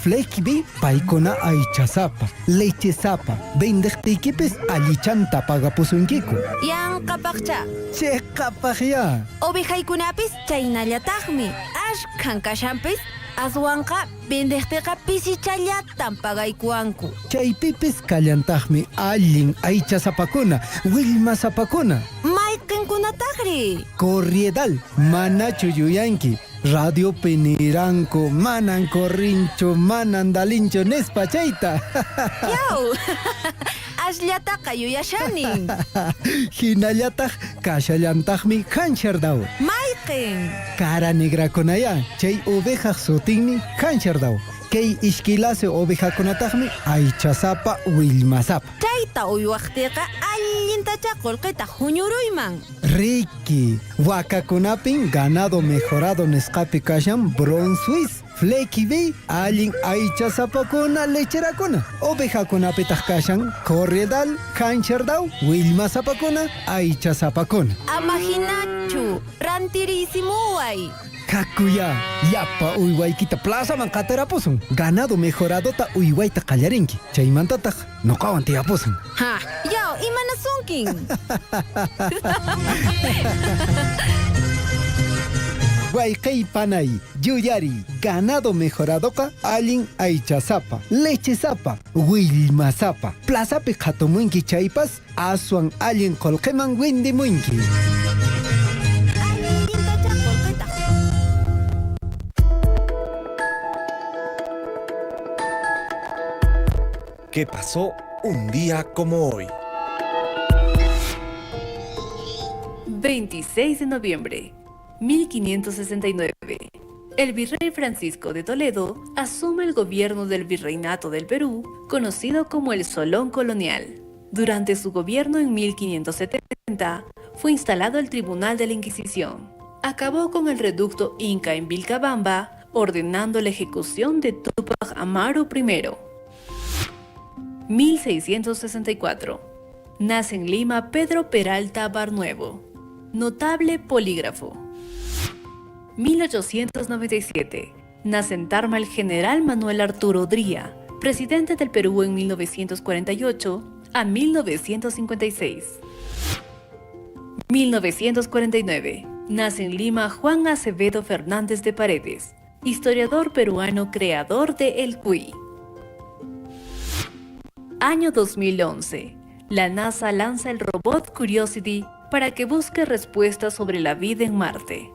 Flekibi paikuna aichasapa, lechesapa, vendeqtiykipis allichanta pagapusunkiku. Yan kapaqcha. Che qapaqya. Ovejaykunapis chaynallataqmi. Ashkhan kashanpis aswanqa vendeqtiqa pisichallatan pagaykuwanku. Chaypipis kallantaqmi allin aichasapakuna, willmasapakuna. Mayqinkunataqri. Corriedal, mana chuyuyanki. Radio Peniranco, manan corrincho, manan dalincho nespachayta. Yaw. Asllataqa yuyashanin. Hinallataq kashallantaqmi hanchardao. Mayqin. Cara negra kunaya, chay ovejaq sutinmi hanchardao. Kay ishkilase ovejakunataqmi aichasapa willmasapa. Chayta uywaqtiqa allintacha qullqita huñuruyman. Ricky, wakakunapin ganado mejorado nesqapi kashan Brunswiss, Flekibi, allin aichasapakuna lecherakuna. Ovejakunapitaq kashan Corriedal, Hancherdao, willmasapakuna, aichasapakuna. Amahinachu, rantirisimuway. Kakuya, yapa uywaykita plazaman qatirapusun. Ganado mejorado ta uywayta qallarinki. Chaymantataq nuqawan tiyapusun. Ha, yaw, imanasunkin. Waykay panay, yuyari, ganado mejoradoqa allin aichasapa, lechesapa, willmasapa. Plazapi qhatumunki chaypas, aswan allin qullqiman windimunki. ¿Qué pasó un día como hoy? 26 de noviembre, 1569. El virrey Francisco de Toledo asume el gobierno del Virreinato del Perú, conocido como el Solón Colonial. Durante su gobierno en 1570, fue instalado el Tribunal de la Inquisición. Acabó con el reducto inca en Vilcabamba, ordenando la ejecución de Túpac Amaru I. 1664. Nace en Lima Pedro Peralta Barnuevo, notable polígrafo. 1897. Nace en Tarma el general Manuel Arturo Dría, presidente del Perú en 1948 a 1956. 1949. Nace en Lima Juan Acevedo Fernández de Paredes, historiador peruano creador de El Cuy. Año 2011. La NASA lanza el robot Curiosity para que busque respuestas sobre la vida en Marte.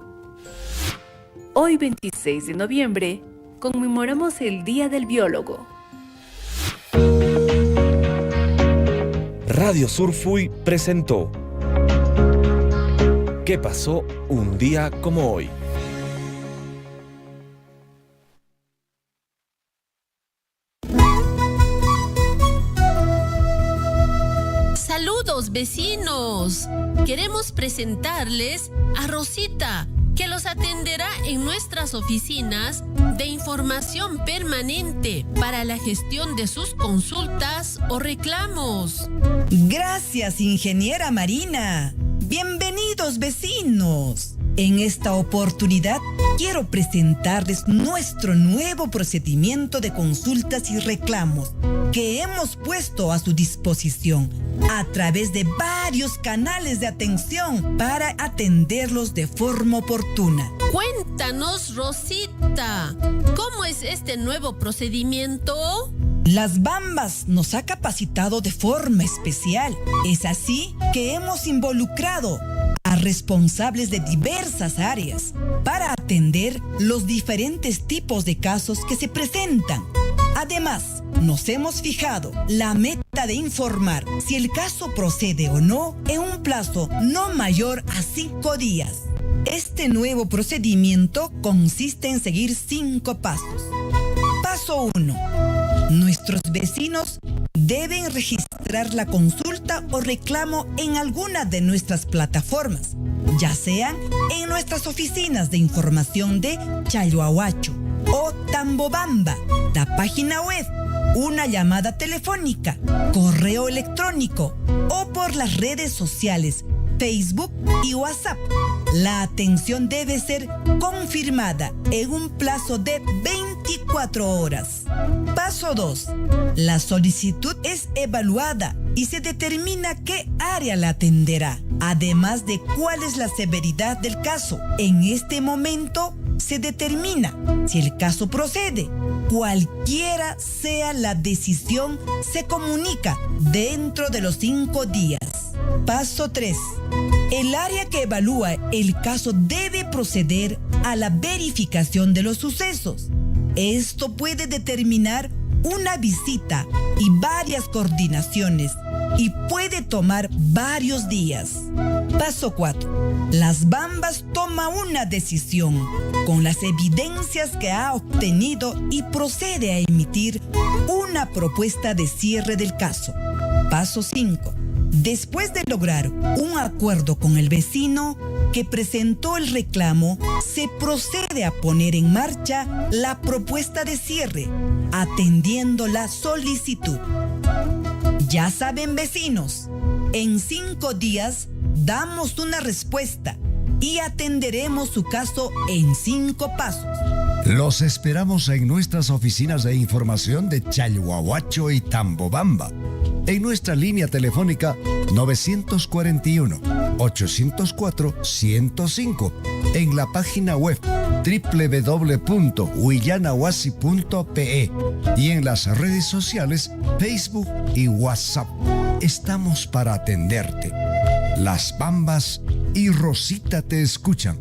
Hoy 26 de noviembre, conmemoramos el Día del Biólogo. Radio Surfuy presentó ¿Qué pasó un día como hoy? Saludos, vecinos. Queremos presentarles a Rosita, que los atenderá en nuestras oficinas de información permanente para la gestión de sus consultas o reclamos. Gracias, ingeniera Marina. Bienvenidos, vecinos. En esta oportunidad quiero presentarles nuestro nuevo procedimiento de consultas y reclamos que hemos puesto a su disposición a través de varios canales de atención para atenderlos de forma oportuna. Cuéntanos, Rosita, ¿cómo es este nuevo procedimiento? Las Bambas nos ha capacitado de forma especial. Es así que hemos involucrado a responsables de diversas áreas para atender los diferentes tipos de casos que se presentan. Además, nos hemos fijado la meta de informar si el caso procede o no en un plazo no mayor a 5 días. Este nuevo procedimiento consiste en seguir 5 pasos. Paso 1. Nuestros vecinos deben registrar la consulta o reclamo en alguna de nuestras plataformas, ya sean en nuestras oficinas de información de Chalhuahuacho o Tambobamba, la página web, una llamada telefónica, correo electrónico o por las redes sociales Facebook y WhatsApp. La atención debe ser confirmada en un plazo de 24 horas. Paso 2. La solicitud es evaluada y se determina qué área la atenderá, además de cuál es la severidad del caso. En este momento se determina si el caso procede. Cualquiera sea la decisión, se comunica dentro de los 5 días. Paso 3. El área que evalúa el caso debe proceder a la verificación de los sucesos. Esto puede determinar una visita y varias coordinaciones y puede tomar varios días. Paso 4. Las Bambas toma una decisión con las evidencias que ha obtenido y procede a emitir una propuesta de cierre del caso. Paso 5. Después de lograr un acuerdo con el vecino que presentó el reclamo, se procede a poner en marcha la propuesta de cierre, atendiendo la solicitud. Ya saben, vecinos, en 5 días damos una respuesta y atenderemos su caso en 5 pasos. Los esperamos en nuestras oficinas de información de Chalhuahuacho y Tambobamba. En nuestra línea telefónica 940-804-105. En la página web www.huillanahuasi.pe y en las redes sociales Facebook y WhatsApp. Estamos para atenderte. Las Bambas y Rosita te escuchan.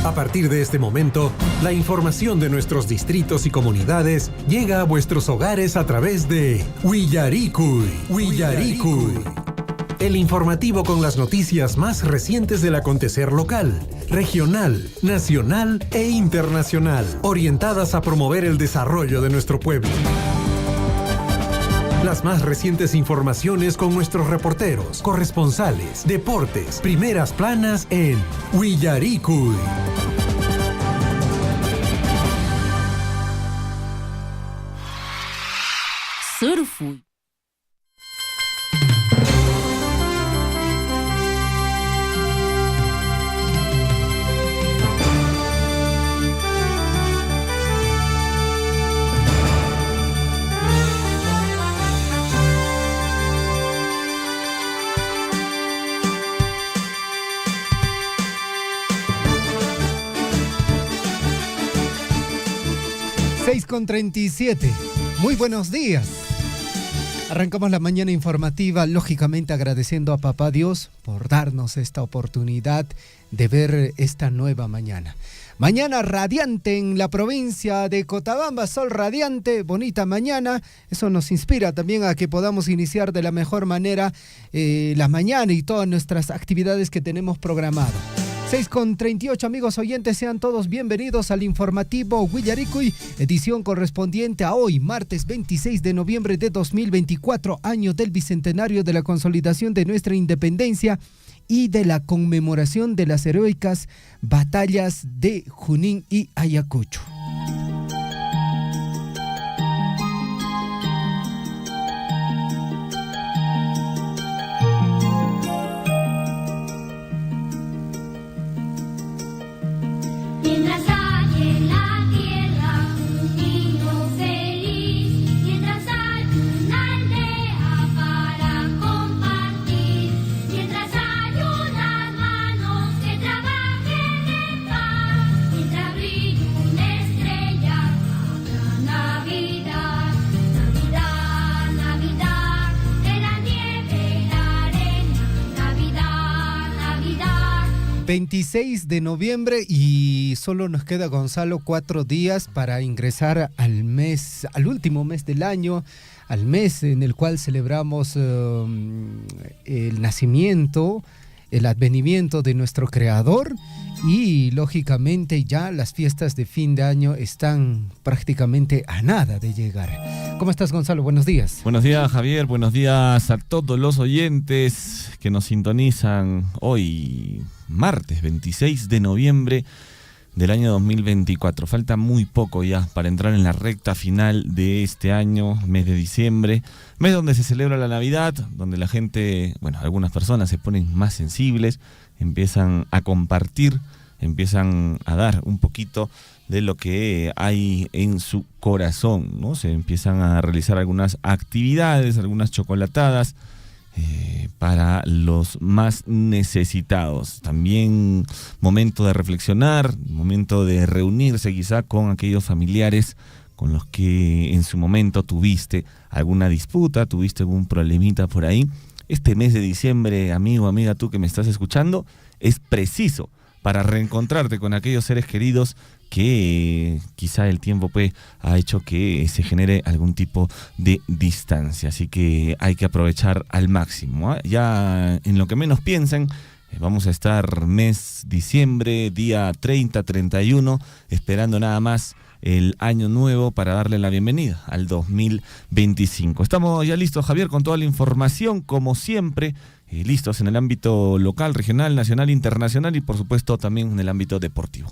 A partir de este momento, la información de nuestros distritos y comunidades llega a vuestros hogares a través de Huillaricui. El informativo con las noticias más recientes del acontecer local, regional, nacional e internacional, orientadas a promover el desarrollo de nuestro pueblo. Las más recientes informaciones con nuestros reporteros, corresponsales, deportes, primeras planas en Huillaricui. Surfui. Con 37. Muy buenos días. Arrancamos la mañana informativa, lógicamente agradeciendo a Papá Dios por darnos esta oportunidad de ver esta nueva mañana. Mañana radiante en la provincia de Cochabamba, sol radiante, bonita mañana. Eso nos inspira también a que podamos iniciar de la mejor manera la mañana y todas nuestras actividades que tenemos programadas. 6:38, amigos oyentes, sean todos bienvenidos al informativo Huillaricui, edición correspondiente a hoy, martes 26 de noviembre de 2024, año del bicentenario de la consolidación de nuestra independencia y de la conmemoración de las heroicas batallas de Junín y Ayacucho. 26 de noviembre y solo nos queda, Gonzalo, 4 días para ingresar al último mes del año, al mes en el cual celebramos el nacimiento, el advenimiento de nuestro Creador, y lógicamente ya las fiestas de fin de año están prácticamente a nada de llegar. ¿Cómo estás, Gonzalo? Buenos días. Buenos días, Javier. Buenos días a todos los oyentes que nos sintonizan hoy, martes 26 de noviembre del año 2024. Falta muy poco ya para entrar en la recta final de este año, mes de diciembre, mes donde se celebra la Navidad, donde la gente, bueno, algunas personas se ponen más sensibles, empiezan a compartir, empiezan a dar un poquito de lo que hay en su corazón, ¿no? Se empiezan a realizar algunas actividades, algunas chocolatadas para los más necesitados. También momento de reflexionar, momento de reunirse quizá con aquellos familiares con los que en su momento tuviste alguna disputa, tuviste algún problemita por ahí. Este mes de diciembre, amigo, amiga, tú que me estás escuchando, es preciso para reencontrarte con aquellos seres queridos que quizá el tiempo ha hecho que se genere algún tipo de distancia. Así que hay que aprovechar al máximo, ¿eh? Ya en lo que menos piensen, vamos a estar mes diciembre, día 30, 31, esperando nada más el año nuevo para darle la bienvenida al 2025. Estamos ya listos, Javier, con toda la información, como siempre, listos en el ámbito local, regional, nacional, internacional y por supuesto también en el ámbito deportivo.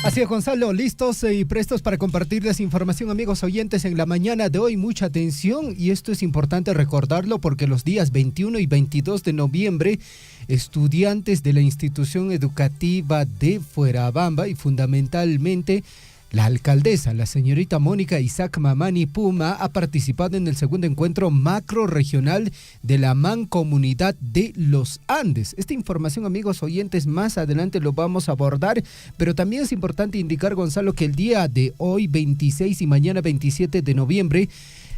Así es, Gonzalo, listos y prestos para compartirles información, amigos oyentes, en la mañana de hoy. Mucha atención, y esto es importante recordarlo porque los días 21 y 22 de noviembre, estudiantes de la institución educativa de Fuerabamba y fundamentalmente la alcaldesa, la señorita Mónica Isaac Mamani Puma, ha participado en el segundo encuentro macro regional de la Mancomunidad de los Andes. Esta información, amigos oyentes, más adelante lo vamos a abordar, pero también es importante indicar, Gonzalo, que el día de hoy, 26 y mañana 27 de noviembre,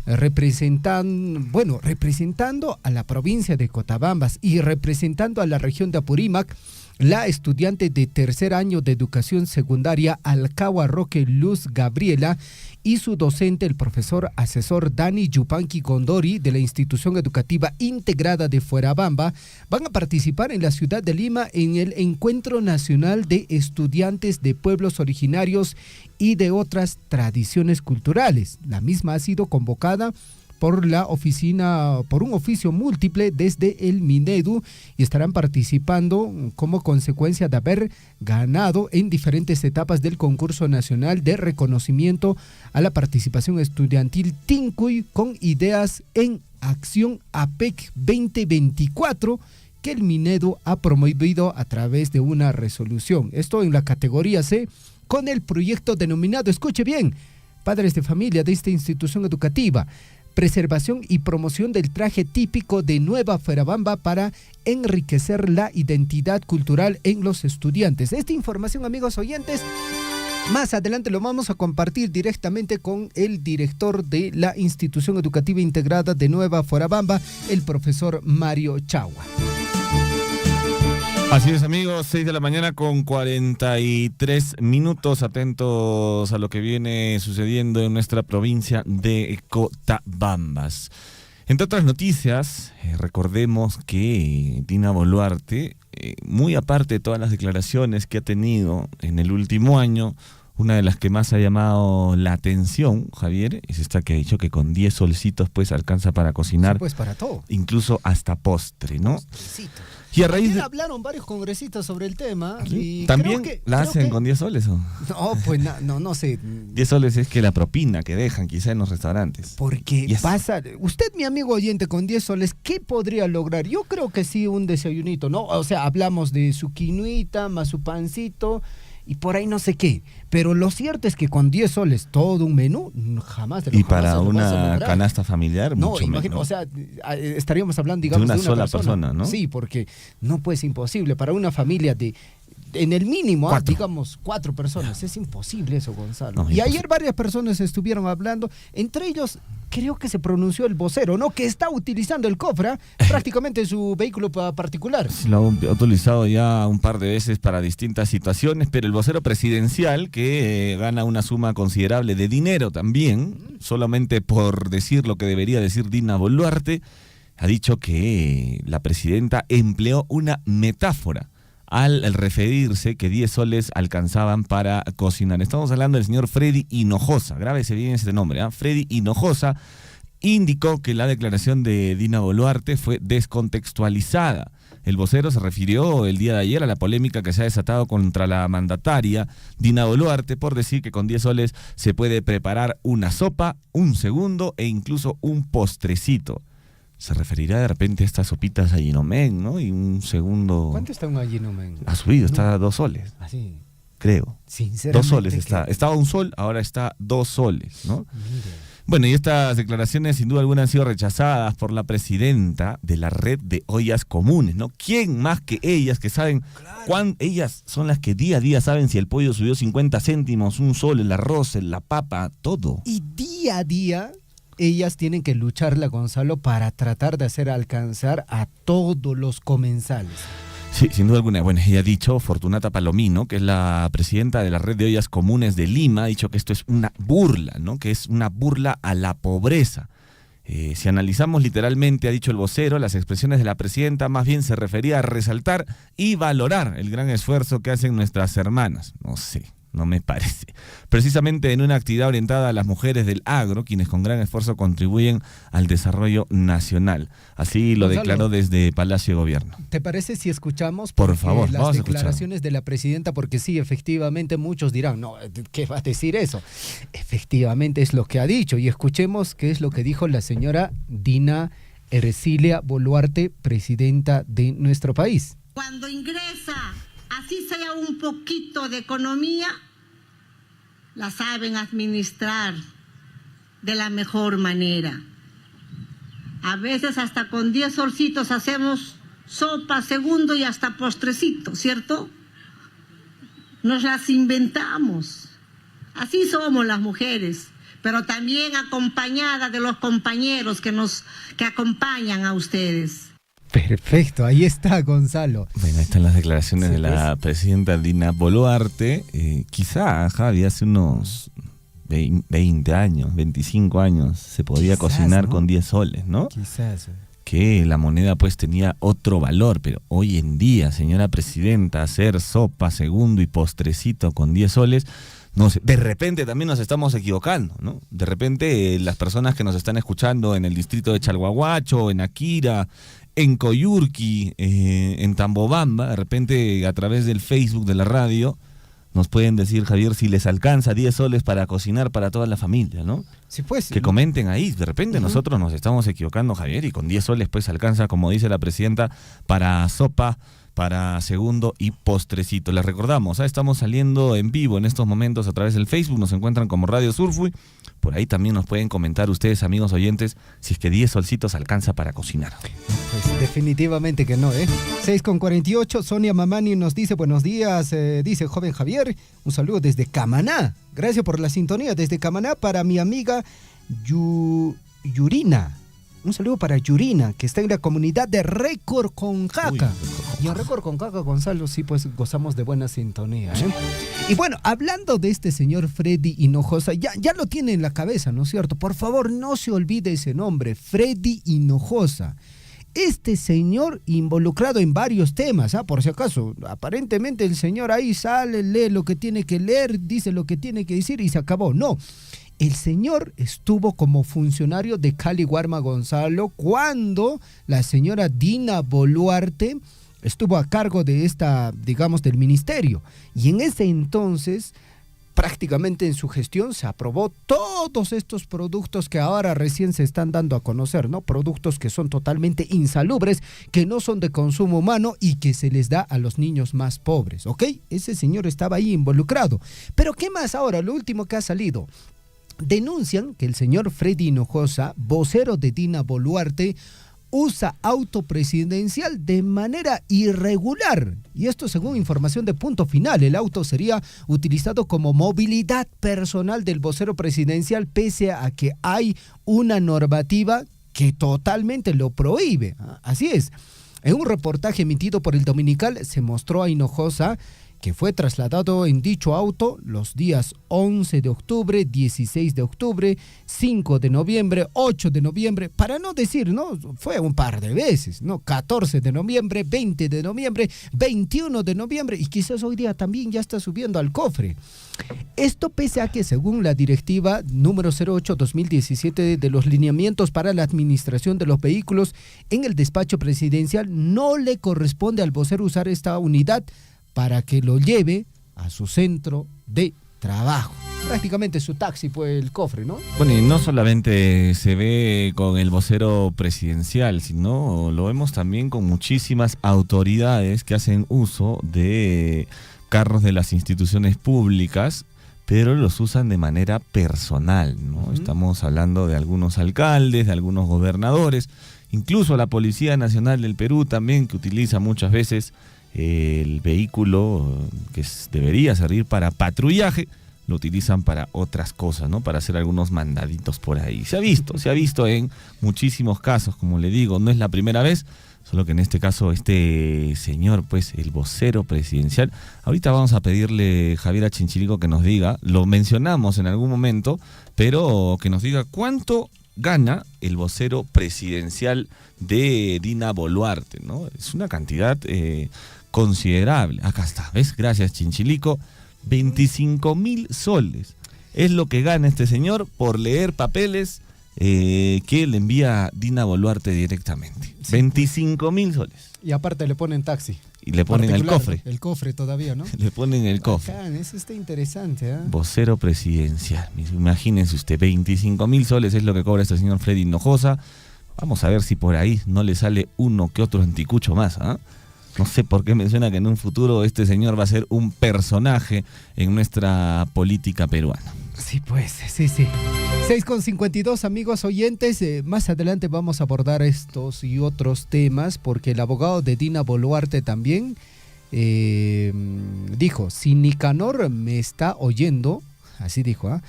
representando a la provincia de Cotabambas y representando a la región de Apurímac, la estudiante de tercer año de educación secundaria Alcagua Roque Luz Gabriela y su docente, el profesor asesor Dani Yupanqui Gondori, de la institución educativa integrada de Fuerabamba, van a participar en la ciudad de Lima en el Encuentro Nacional de Estudiantes de Pueblos Originarios y de otras tradiciones culturales. La misma ha sido convocada por un oficio múltiple desde el Minedu y estarán participando como consecuencia de haber ganado en diferentes etapas del concurso nacional de reconocimiento a la participación estudiantil Tincuy con ideas en acción APEC 2024 que el Minedu ha promovido a través de una resolución. Esto en la categoría C con el proyecto denominado, escuche bien, Padres de Familia de esta institución educativa, preservación y promoción del traje típico de Nueva Fuerabamba para enriquecer la identidad cultural en los estudiantes. Esta información, amigos oyentes, más adelante lo vamos a compartir directamente con el director de la institución educativa integrada de Nueva Fuerabamba, el profesor Mario Chagua. Así es, amigos, 6 de la mañana con 43 minutos, atentos a lo que viene sucediendo en nuestra provincia de Cotabambas. Entre otras noticias, recordemos que Dina Boluarte, muy aparte de todas las declaraciones que ha tenido en el último año, una de las que más ha llamado la atención, Javier, es esta que ha dicho que con 10 solcitos pues alcanza para cocinar. Sí, pues para todo. Incluso hasta postre, ¿no? Postrecito. Y a raíz de... hablaron varios congresistas sobre el tema. ¿Sí? Y ¿También creo la hacen con 10 soles o? No, pues no sé. 10 soles es que la propina que dejan quizá en los restaurantes. Porque pasa, usted, mi amigo oyente, con 10 soles, ¿qué podría lograr? Yo creo que sí, un desayunito, ¿no? O sea, hablamos de su quinuita, más su pancito y por ahí no sé qué. Pero lo cierto es que con 10 soles todo un menú, jamás de lo Y para una canasta familiar, no, mucho imagino, menos. O sea, estaríamos hablando, digamos, de una sola persona, ¿no? Sí, porque no pues imposible. Para una familia en el mínimo, digamos, 4 personas. Es imposible eso, Gonzalo. No, y ayer varias personas estuvieron hablando, entre ellos creo que se pronunció el vocero, ¿no? Que está utilizando el cofre prácticamente su vehículo particular. Sí, lo ha utilizado ya un par de veces para distintas situaciones, pero el vocero presidencial, que gana una suma considerable de dinero también, solamente por decir lo que debería decir Dina Boluarte, ha dicho que la presidenta empleó una metáfora al referirse que 10 soles alcanzaban para cocinar. Estamos hablando del señor Freddy Hinojosa, grábese bien ese nombre, Freddy Hinojosa, indicó que la declaración de Dina Boluarte fue descontextualizada. El vocero se refirió el día de ayer a la polémica que se ha desatado contra la mandataria Dina Boluarte por decir que con 10 soles se puede preparar una sopa, un segundo e incluso un postrecito. Se referirá de repente a estas sopitas Gallinomen, ¿no? Y un segundo... ¿Cuánto está un Gallinomen? Ha subido, está a 2 soles. Así. Creo. Sinceramente. 2 soles está. Estaba 1 sol, ahora está 2 soles, ¿no? Mire. Bueno, y estas declaraciones sin duda alguna han sido rechazadas por la presidenta de la red de ollas comunes, ¿no? ¿Quién más que ellas que saben ellas son las que día a día saben si el pollo subió 50 céntimos, 1 sol, el arroz, la papa, todo? Y día a día ellas tienen que lucharla, Gonzalo, para tratar de hacer alcanzar a todos los comensales. Sí, sin duda alguna. Bueno, ella ha dicho, Fortunata Palomino, que es la presidenta de la red de ollas comunes de Lima, ha dicho que esto es una burla, ¿no? Que es una burla a la pobreza. Si analizamos literalmente, ha dicho el vocero, las expresiones de la presidenta más bien se refería a resaltar y valorar el gran esfuerzo que hacen nuestras hermanas. No sé. No me parece. Precisamente en una actividad orientada a las mujeres del agro, quienes con gran esfuerzo contribuyen al desarrollo nacional. Así lo Gonzalo, declaró desde Palacio de Gobierno. ¿Te parece si escuchamos? Por favor, las vamos a declaraciones de la presidenta, porque sí, efectivamente muchos dirán, no, ¿qué va a decir eso? Efectivamente es lo que ha dicho, y escuchemos qué es lo que dijo la señora Dina Ercilia Boluarte, presidenta de nuestro país. Cuando ingresa, así sea un poquito de economía, la saben administrar de la mejor manera. A veces hasta con 10 solcitos hacemos sopa, segundo y hasta postrecito, ¿cierto? Nos las inventamos. Así somos las mujeres, pero también acompañadas de los compañeros que acompañan a ustedes. Perfecto, ahí está, Gonzalo. Bueno, ahí están las declaraciones de la presidenta Dina Boluarte. Quizá, Javi, hace unos 20 años, 25 años, se podía cocinar, ¿no?, con 10 soles, ¿no? Quizás. Que la moneda pues tenía otro valor, pero hoy en día, señora presidenta, hacer sopa, segundo y postrecito con 10 soles, no sé, de repente también nos estamos equivocando, ¿no? De repente las personas que nos están escuchando en el distrito de Chalhuahuacho, en Akira, en Coyurqui, en Tambobamba, de repente a través del Facebook de la radio, nos pueden decir, Javier, si les alcanza 10 soles para cocinar para toda la familia, ¿no? Sí, pues. Que comenten ahí, de repente nosotros nos estamos equivocando, Javier, y con 10 soles pues alcanza, como dice la presidenta, para sopa, para segundo y postrecito. Les recordamos, estamos saliendo en vivo en estos momentos a través del Facebook, nos encuentran como Radio Surfui, por ahí también nos pueden comentar ustedes, amigos oyentes, si es que 10 solcitos alcanza para cocinar. Pues definitivamente que no, 6:48, Sonia Mamani nos dice, buenos días, dice joven Javier, un saludo desde Camaná, gracias por la sintonía, desde Camaná para mi amiga Yurina. Un saludo para Yurina, que está en la comunidad de Récord Concaca. Y en Récord Concaca, Gonzalo, sí, pues gozamos de buena sintonía, Y bueno, hablando de este señor Freddy Hinojosa, ya lo tiene en la cabeza, ¿no es cierto? Por favor, no se olvide ese nombre, Freddy Hinojosa. Este señor involucrado en varios temas, por si acaso, aparentemente el señor ahí sale, lee lo que tiene que leer, dice lo que tiene que decir y se acabó. No. El señor estuvo como funcionario de Cali Guarma, Gonzalo, cuando la señora Dina Boluarte estuvo a cargo de del ministerio. Y en ese entonces, prácticamente en su gestión, se aprobó todos estos productos que ahora recién se están dando a conocer, ¿no? Productos que son totalmente insalubres, que no son de consumo humano y que se les da a los niños más pobres, ¿ok? Ese señor estaba ahí involucrado. Pero ¿qué más ahora? Lo último que ha salido. Denuncian que el señor Freddy Hinojosa, vocero de Dina Boluarte, usa auto presidencial de manera irregular. Y esto según información de Punto Final. El auto sería utilizado como movilidad personal del vocero presidencial, pese a que hay una normativa que totalmente lo prohíbe. Así es. En un reportaje emitido por el Dominical se mostró a Hinojosa que fue trasladado en dicho auto los días 11 de octubre, 16 de octubre, 5 de noviembre, 8 de noviembre, para no decir, ¿no? Fue un par de veces, ¿no? 14 de noviembre, 20 de noviembre, 21 de noviembre y quizás hoy día también ya está subiendo al cofre. Esto pese a que según la directiva número 08-2017 de los lineamientos para la administración de los vehículos en el despacho presidencial, no le corresponde al vocero usar esta unidad para que lo lleve a su centro de trabajo. Prácticamente su taxi fue el cofre, ¿no? Bueno, y no solamente se ve con el vocero presidencial, sino lo vemos también con muchísimas autoridades que hacen uso de carros de las instituciones públicas, pero los usan de manera personal, ¿no? Estamos hablando de algunos alcaldes, de algunos gobernadores, incluso la Policía Nacional del Perú también, que utiliza muchas veces el vehículo que debería servir para patrullaje, lo utilizan para otras cosas, ¿no? Para hacer algunos mandaditos por ahí. Se ha visto en muchísimos casos, como le digo, no es la primera vez, solo que en este caso este señor, pues el vocero presidencial, ahorita vamos a pedirle, Javier, a Chinchilico que nos diga, lo mencionamos en algún momento, pero que nos diga cuánto gana el vocero presidencial de Dina Boluarte, ¿no? Es una cantidad considerable. Acá está, ¿ves? Gracias, Chinchilico. 25.000 soles es lo que gana este señor por leer papeles que le envía Dina Boluarte directamente. Sí. 25.000 soles. Y aparte le ponen taxi. Y le ponen el cofre. El cofre todavía, ¿no? Le ponen el cofre. Bacán, eso está interesante, ¿eh? Vocero presidencial. Imagínense usted, 25.000 soles es lo que cobra este señor Freddy Hinojosa. Vamos a ver si por ahí no le sale uno que otro anticucho más, ¿ah? No sé por qué menciona que en un futuro este señor va a ser un personaje en nuestra política peruana. Sí, pues, sí. 6:52, amigos oyentes. Más adelante vamos a abordar estos y otros temas, porque el abogado de Dina Boluarte también dijo, si Nicanor me está oyendo, así dijo,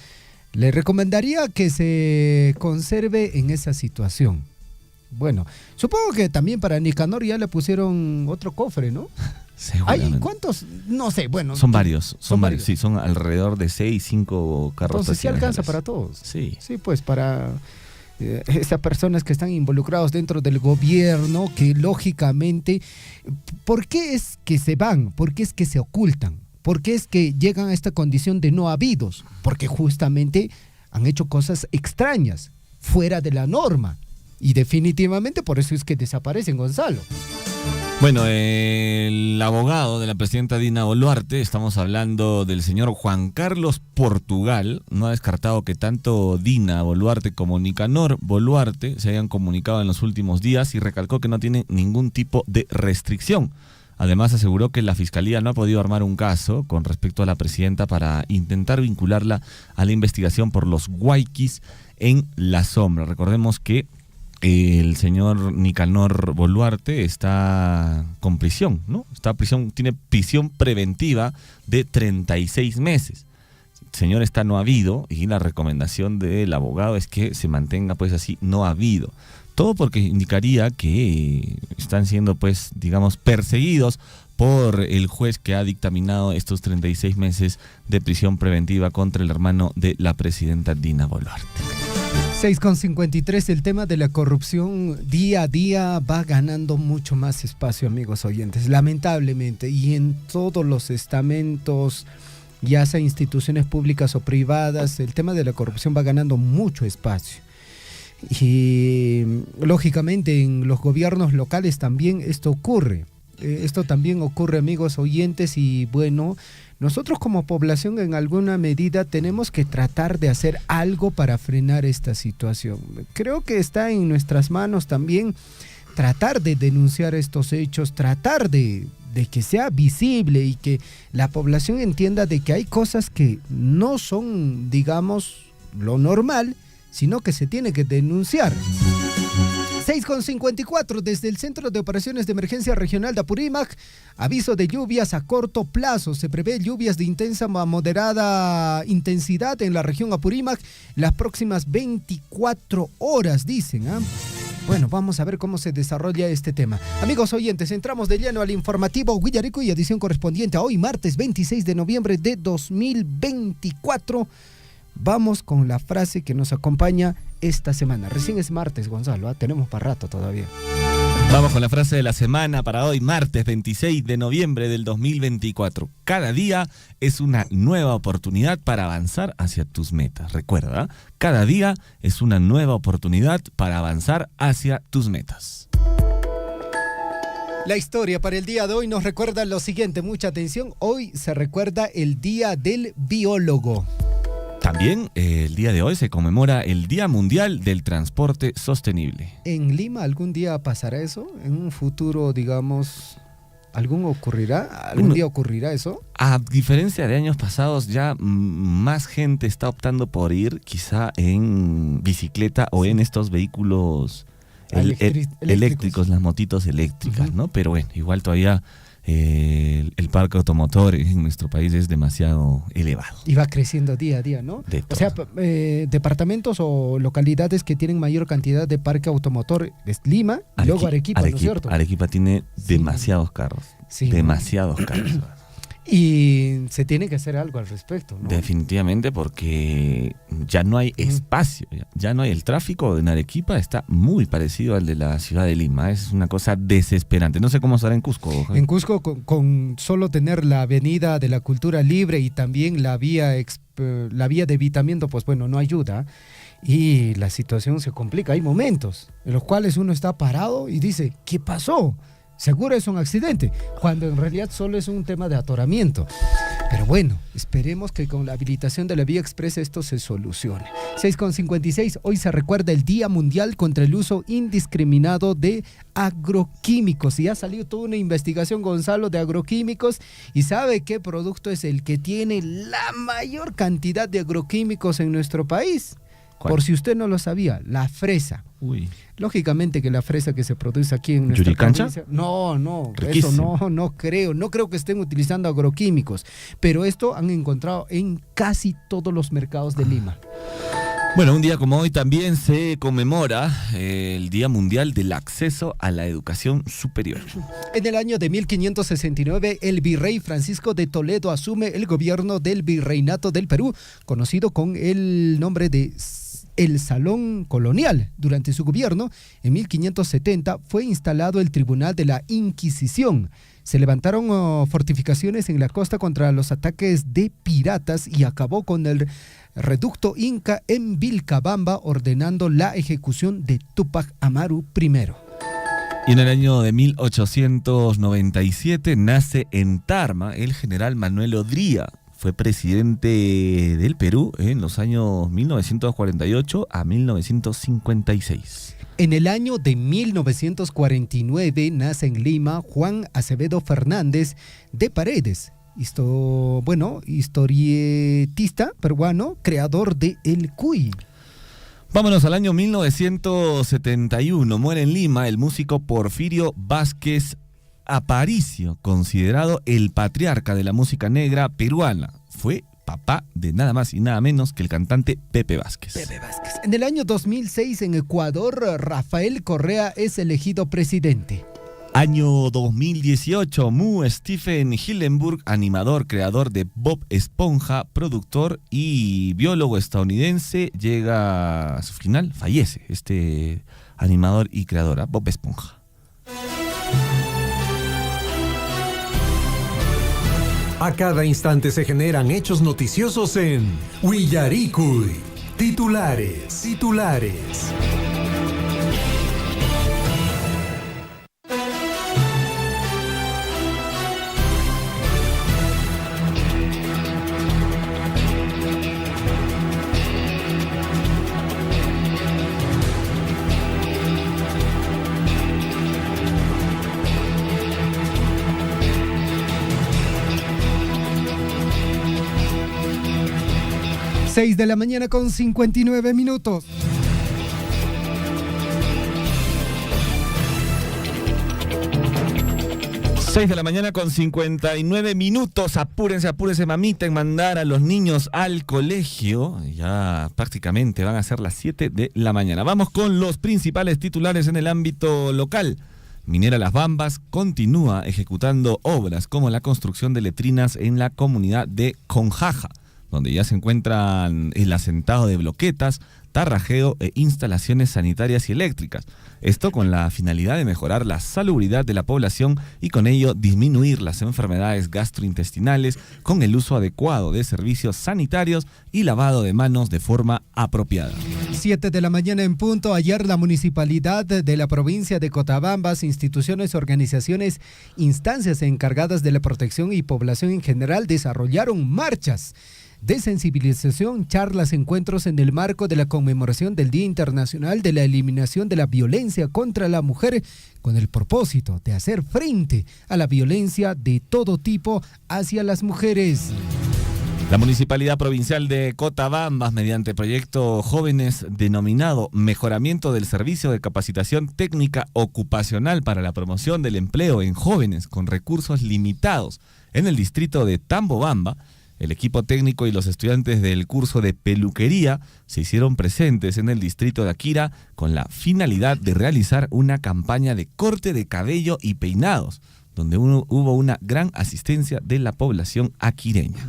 le recomendaría que se conserve en esa situación. Bueno, supongo que también para Nicanor ya le pusieron otro cofre, ¿no? Seguramente. ¿Hay cuántos? No sé, bueno. Son varios, sí, son alrededor de 6-5 carros. Entonces sí alcanza para todos. Sí. Sí, pues para esas personas que están involucrados dentro del gobierno, que lógicamente, ¿por qué es que se van? ¿Por qué es que se ocultan? ¿Por qué es que llegan a esta condición de no habidos? Porque justamente han hecho cosas extrañas, fuera de la norma. Y definitivamente por eso es que desaparecen, Gonzalo. Bueno, el abogado de la presidenta Dina Boluarte, estamos hablando del señor Juan Carlos Portugal, no ha descartado que tanto Dina Boluarte como Nicanor Boluarte se hayan comunicado en los últimos días y recalcó que no tienen ningún tipo de restricción. Además aseguró que la Fiscalía no ha podido armar un caso con respecto a la presidenta para intentar vincularla a la investigación por los guayquis en la sombra. Recordemos que el señor Nicanor Boluarte está con prisión, ¿no? Tiene prisión preventiva de 36 meses. El señor está no habido y la recomendación del abogado es que se mantenga pues así no habido. Todo porque indicaría que están siendo pues digamos perseguidos por el juez que ha dictaminado estos 36 meses de prisión preventiva contra el hermano de la presidenta Dina Boluarte. 6:53, el tema de la corrupción día a día va ganando mucho más espacio, amigos oyentes, lamentablemente, y en todos los estamentos, ya sea instituciones públicas o privadas, el tema de la corrupción va ganando mucho espacio. Y lógicamente en los gobiernos locales también esto ocurre. Esto también ocurre, amigos oyentes, y bueno, nosotros como población en alguna medida tenemos que tratar de hacer algo para frenar esta situación. Creo que está en nuestras manos también tratar de denunciar estos hechos, tratar de que sea visible y que la población entienda de que hay cosas que no son, digamos, lo normal, sino que se tiene que denunciar. 6:54 desde el Centro de Operaciones de Emergencia Regional de Apurímac. Aviso de lluvias a corto plazo. Se prevé lluvias de intensa a moderada intensidad en la región Apurímac las próximas 24 horas, dicen. Bueno, vamos a ver cómo se desarrolla este tema. Amigos oyentes, entramos de lleno al informativo Huillarico y edición correspondiente a hoy, martes 26 de noviembre de 2024. Vamos con la frase que nos acompaña esta semana. Recién es martes, Gonzalo, tenemos para rato todavía. Vamos con la frase de la semana para hoy, martes 26 de noviembre del 2024. Cada día es una nueva oportunidad para avanzar hacia tus metas. Recuerda, cada día es una nueva oportunidad para avanzar hacia tus metas. La historia para el día de hoy nos recuerda lo siguiente, mucha atención. Hoy se recuerda el Día del Biólogo. También el día de hoy se conmemora el Día Mundial del Transporte Sostenible. ¿En Lima algún día pasará eso? ¿En un futuro, digamos, algún día ocurrirá eso? A diferencia de años pasados, ya más gente está optando por ir quizá en bicicleta o en estos vehículos eléctricos, las motitos eléctricas, ¿no? Pero bueno, igual todavía el parque automotor en nuestro país es demasiado elevado. Y va creciendo día a día, ¿no? O sea, departamentos o localidades que tienen mayor cantidad de parque automotor es Lima, y luego Arequipa, ¿no es cierto? Arequipa tiene demasiados carros, demasiados carros. Y se tiene que hacer algo al respecto, ¿no? Definitivamente, porque ya no hay espacio, ya no hay. El tráfico en Arequipa está muy parecido al de la ciudad de Lima. Es una cosa desesperante. No sé cómo estará en Cusco. En Cusco, con solo tener la avenida de la Cultura Libre y también la vía de evitamiento, pues bueno, no ayuda. Y la situación se complica. Hay momentos en los cuales uno está parado y dice, ¿qué pasó? Seguro es un accidente, cuando en realidad solo es un tema de atoramiento. Pero bueno, esperemos que con la habilitación de la vía express esto se solucione. 6:56, hoy se recuerda el Día Mundial contra el Uso Indiscriminado de Agroquímicos. Y ha salido toda una investigación, Gonzalo, de agroquímicos. ¿Y sabe qué producto es el que tiene la mayor cantidad de agroquímicos en nuestro país? ¿Cuál? Por si usted no lo sabía, la fresa. Uy. Lógicamente que la fresa que se produce aquí en nuestra provincia... No, riquísimo. Eso no creo que estén utilizando agroquímicos, pero esto han encontrado en casi todos los mercados de Lima. Bueno, un día como hoy también se conmemora el Día Mundial del Acceso a la Educación Superior. En el año de 1569, el virrey Francisco de Toledo asume el gobierno del Virreinato del Perú, conocido con el nombre de el Salón Colonial. Durante su gobierno, en 1570, fue instalado el Tribunal de la Inquisición. Se levantaron fortificaciones en la costa contra los ataques de piratas y acabó con el reducto inca en Vilcabamba, ordenando la ejecución de Túpac Amaru I. Y en el año de 1897 nace en Tarma el general Manuel Odría. Fue presidente del Perú en los años 1948 a 1956. En el año de 1949 nace en Lima Juan Acevedo Fernández de Paredes, historietista peruano, creador de El Cuy. Vámonos al año 1971. Muere en Lima el músico Porfirio Vázquez Aparicio, considerado el patriarca de la música negra peruana. Fue papá de nada más y nada menos que el cantante Pepe Vázquez. En el año 2006 en Ecuador, Rafael Correa es elegido presidente. Año 2018, Stephen Hillenburg, animador, creador de Bob Esponja, productor y biólogo estadounidense, llega a su final, fallece este animador y creador, Bob Esponja. A cada instante se generan hechos noticiosos en Huillaricuy. Titulares. Seis de la mañana con 59 minutos. 6 de la mañana con 59 minutos. Apúrense, mamita, en mandar a los niños al colegio. Ya prácticamente van a ser las 7 de la mañana. Vamos con los principales titulares en el ámbito local. Minera Las Bambas continúa ejecutando obras como la construcción de letrinas en la comunidad de Conjaja, donde ya se encuentran el asentado de bloquetas, tarrajeo e instalaciones sanitarias y eléctricas. Esto con la finalidad de mejorar la salubridad de la población y con ello disminuir las enfermedades gastrointestinales con el uso adecuado de servicios sanitarios y lavado de manos de forma apropiada. 7 de la mañana en punto. Ayer la municipalidad de la provincia de Cotabambas, instituciones, organizaciones, instancias encargadas de la protección y población en general desarrollaron marchas de sensibilización, charlas, encuentros en el marco de la conmemoración del Día Internacional de la Eliminación de la Violencia contra la Mujer, con el propósito de hacer frente a la violencia de todo tipo hacia las mujeres. La Municipalidad Provincial de Cotabambas, mediante proyecto Jóvenes denominado Mejoramiento del Servicio de Capacitación Técnica Ocupacional para la Promoción del Empleo en Jóvenes con Recursos Limitados en el distrito de Tambobamba, el equipo técnico y los estudiantes del curso de peluquería se hicieron presentes en el distrito de Akira con la finalidad de realizar una campaña de corte de cabello y peinados, donde hubo una gran asistencia de la población aquireña.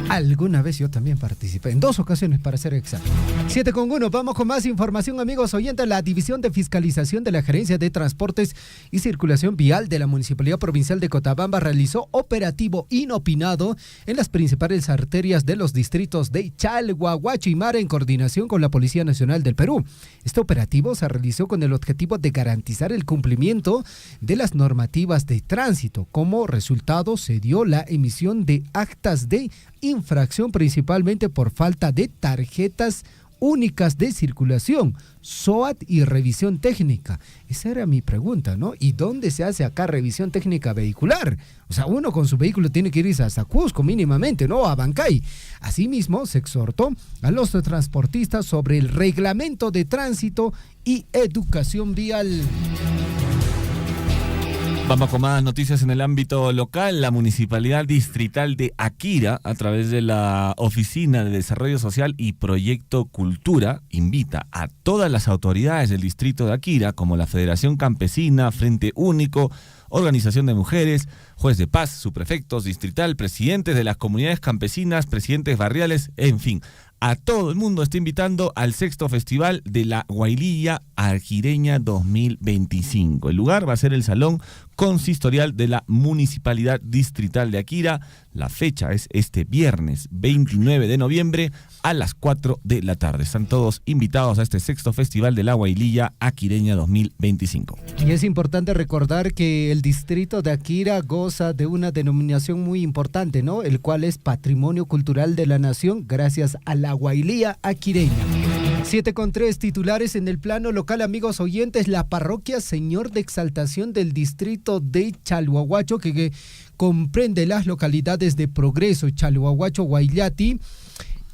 Alguna vez yo también participé, en 2 ocasiones para ser exacto. 7:1, vamos con más información, amigos oyentes. La División de Fiscalización de la Gerencia de Transportes y Circulación Vial de la Municipalidad Provincial de Cotabamba realizó operativo inopinado en las principales arterias de los distritos de Chalhuahuacho y Mara en coordinación con la Policía Nacional del Perú. Este operativo se realizó con el objetivo de garantizar el cumplimiento de las normativas de tránsito. Como resultado se dio la emisión de actas de infracción principalmente por falta de tarjetas únicas de circulación, SOAT y revisión técnica. Esa era mi pregunta, ¿no? ¿Y dónde se hace acá revisión técnica vehicular? O sea, uno con su vehículo tiene que irse hasta Cusco mínimamente, ¿no? A Bancay. Asimismo, se exhortó a los transportistas sobre el reglamento de tránsito y educación vial. Vamos con más noticias en el ámbito local. La Municipalidad Distrital de Akira, a través de la Oficina de Desarrollo Social y Proyecto Cultura, invita a todas las autoridades del distrito de Akira, como la Federación Campesina, Frente Único, Organización de Mujeres, Juez de Paz, subprefectos distrital, presidentes de las comunidades campesinas, presidentes barriales, en fin. A todo el mundo está invitando al 6º Festival de la Huaylilla Aquireña 2025. El lugar va a ser el Salón Consistorial de la Municipalidad Distrital de Akira. La fecha es este viernes 29 de noviembre a las 4 de la tarde. Están todos invitados a este 6º Festival de la Huaylilla Aquireña 2025. Y es importante recordar que el distrito de Akira goza de una denominación muy importante, ¿no? El cual es Patrimonio Cultural de la Nación gracias a la Huaylilla Aquireña. 7:3 titulares en el plano local, amigos oyentes. La parroquia Señor de Exaltación del distrito de Chalhuahuacho, que comprende las localidades de Progreso, Chalhuahuacho, Guayllati,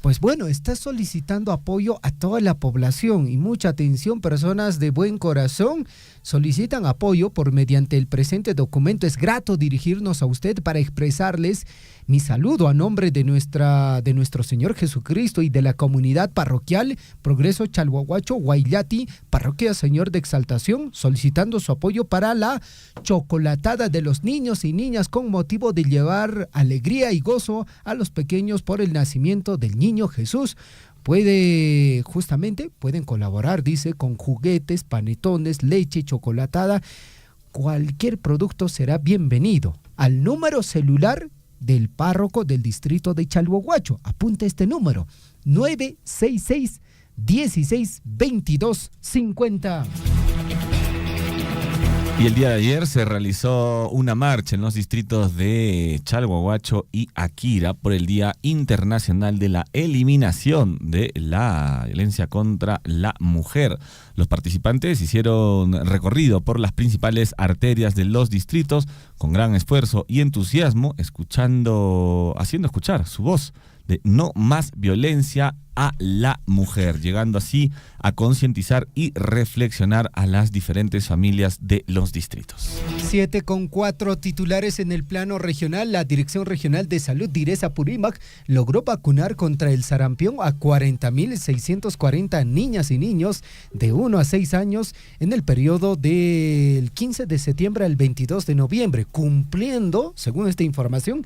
pues bueno, está solicitando apoyo a toda la población y mucha atención. Personas de buen corazón solicitan apoyo por mediante el presente documento. Es grato dirigirnos a usted para expresarles mi saludo a nombre de nuestro Señor Jesucristo y de la comunidad parroquial Progreso Chalhuahuacho Guayllati, Parroquia Señor de Exaltación, solicitando su apoyo para la chocolatada de los niños y niñas con motivo de llevar alegría y gozo a los pequeños por el nacimiento del niño Jesús. Pueden colaborar, dice, con juguetes, panetones, leche, chocolatada. Cualquier producto será bienvenido. Al número celular del párroco del distrito de Chalhuahuacho. Apunta este número: 966 16 22 50. Y el día de ayer se realizó una marcha en los distritos de Chalhuahuacho y Akira por el Día Internacional de la Eliminación de la Violencia contra la Mujer. Los participantes hicieron recorrido por las principales arterias de los distritos con gran esfuerzo y entusiasmo, haciendo escuchar su voz de no más violencia a la mujer, llegando así a concientizar y reflexionar a las diferentes familias de los distritos. 7,4 titulares en el plano regional. La Dirección Regional de Salud DIRES Apurímac logró vacunar contra el sarampión a 40.640 niñas y niños de 1 a 6 años en el periodo del 15 de septiembre al 22 de noviembre, cumpliendo, según esta información,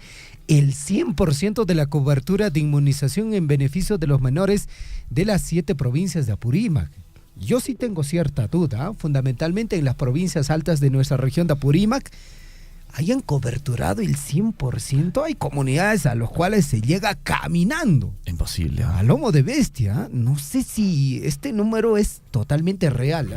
el 100% de la cobertura de inmunización en beneficio de los menores de las 7 provincias de Apurímac. Yo sí tengo cierta duda, fundamentalmente en las provincias altas de nuestra región de Apurímac, hayan coberturado el 100%. Hay comunidades a las cuales se llega caminando. Imposible. A lomo de bestia. No sé si este número es totalmente real.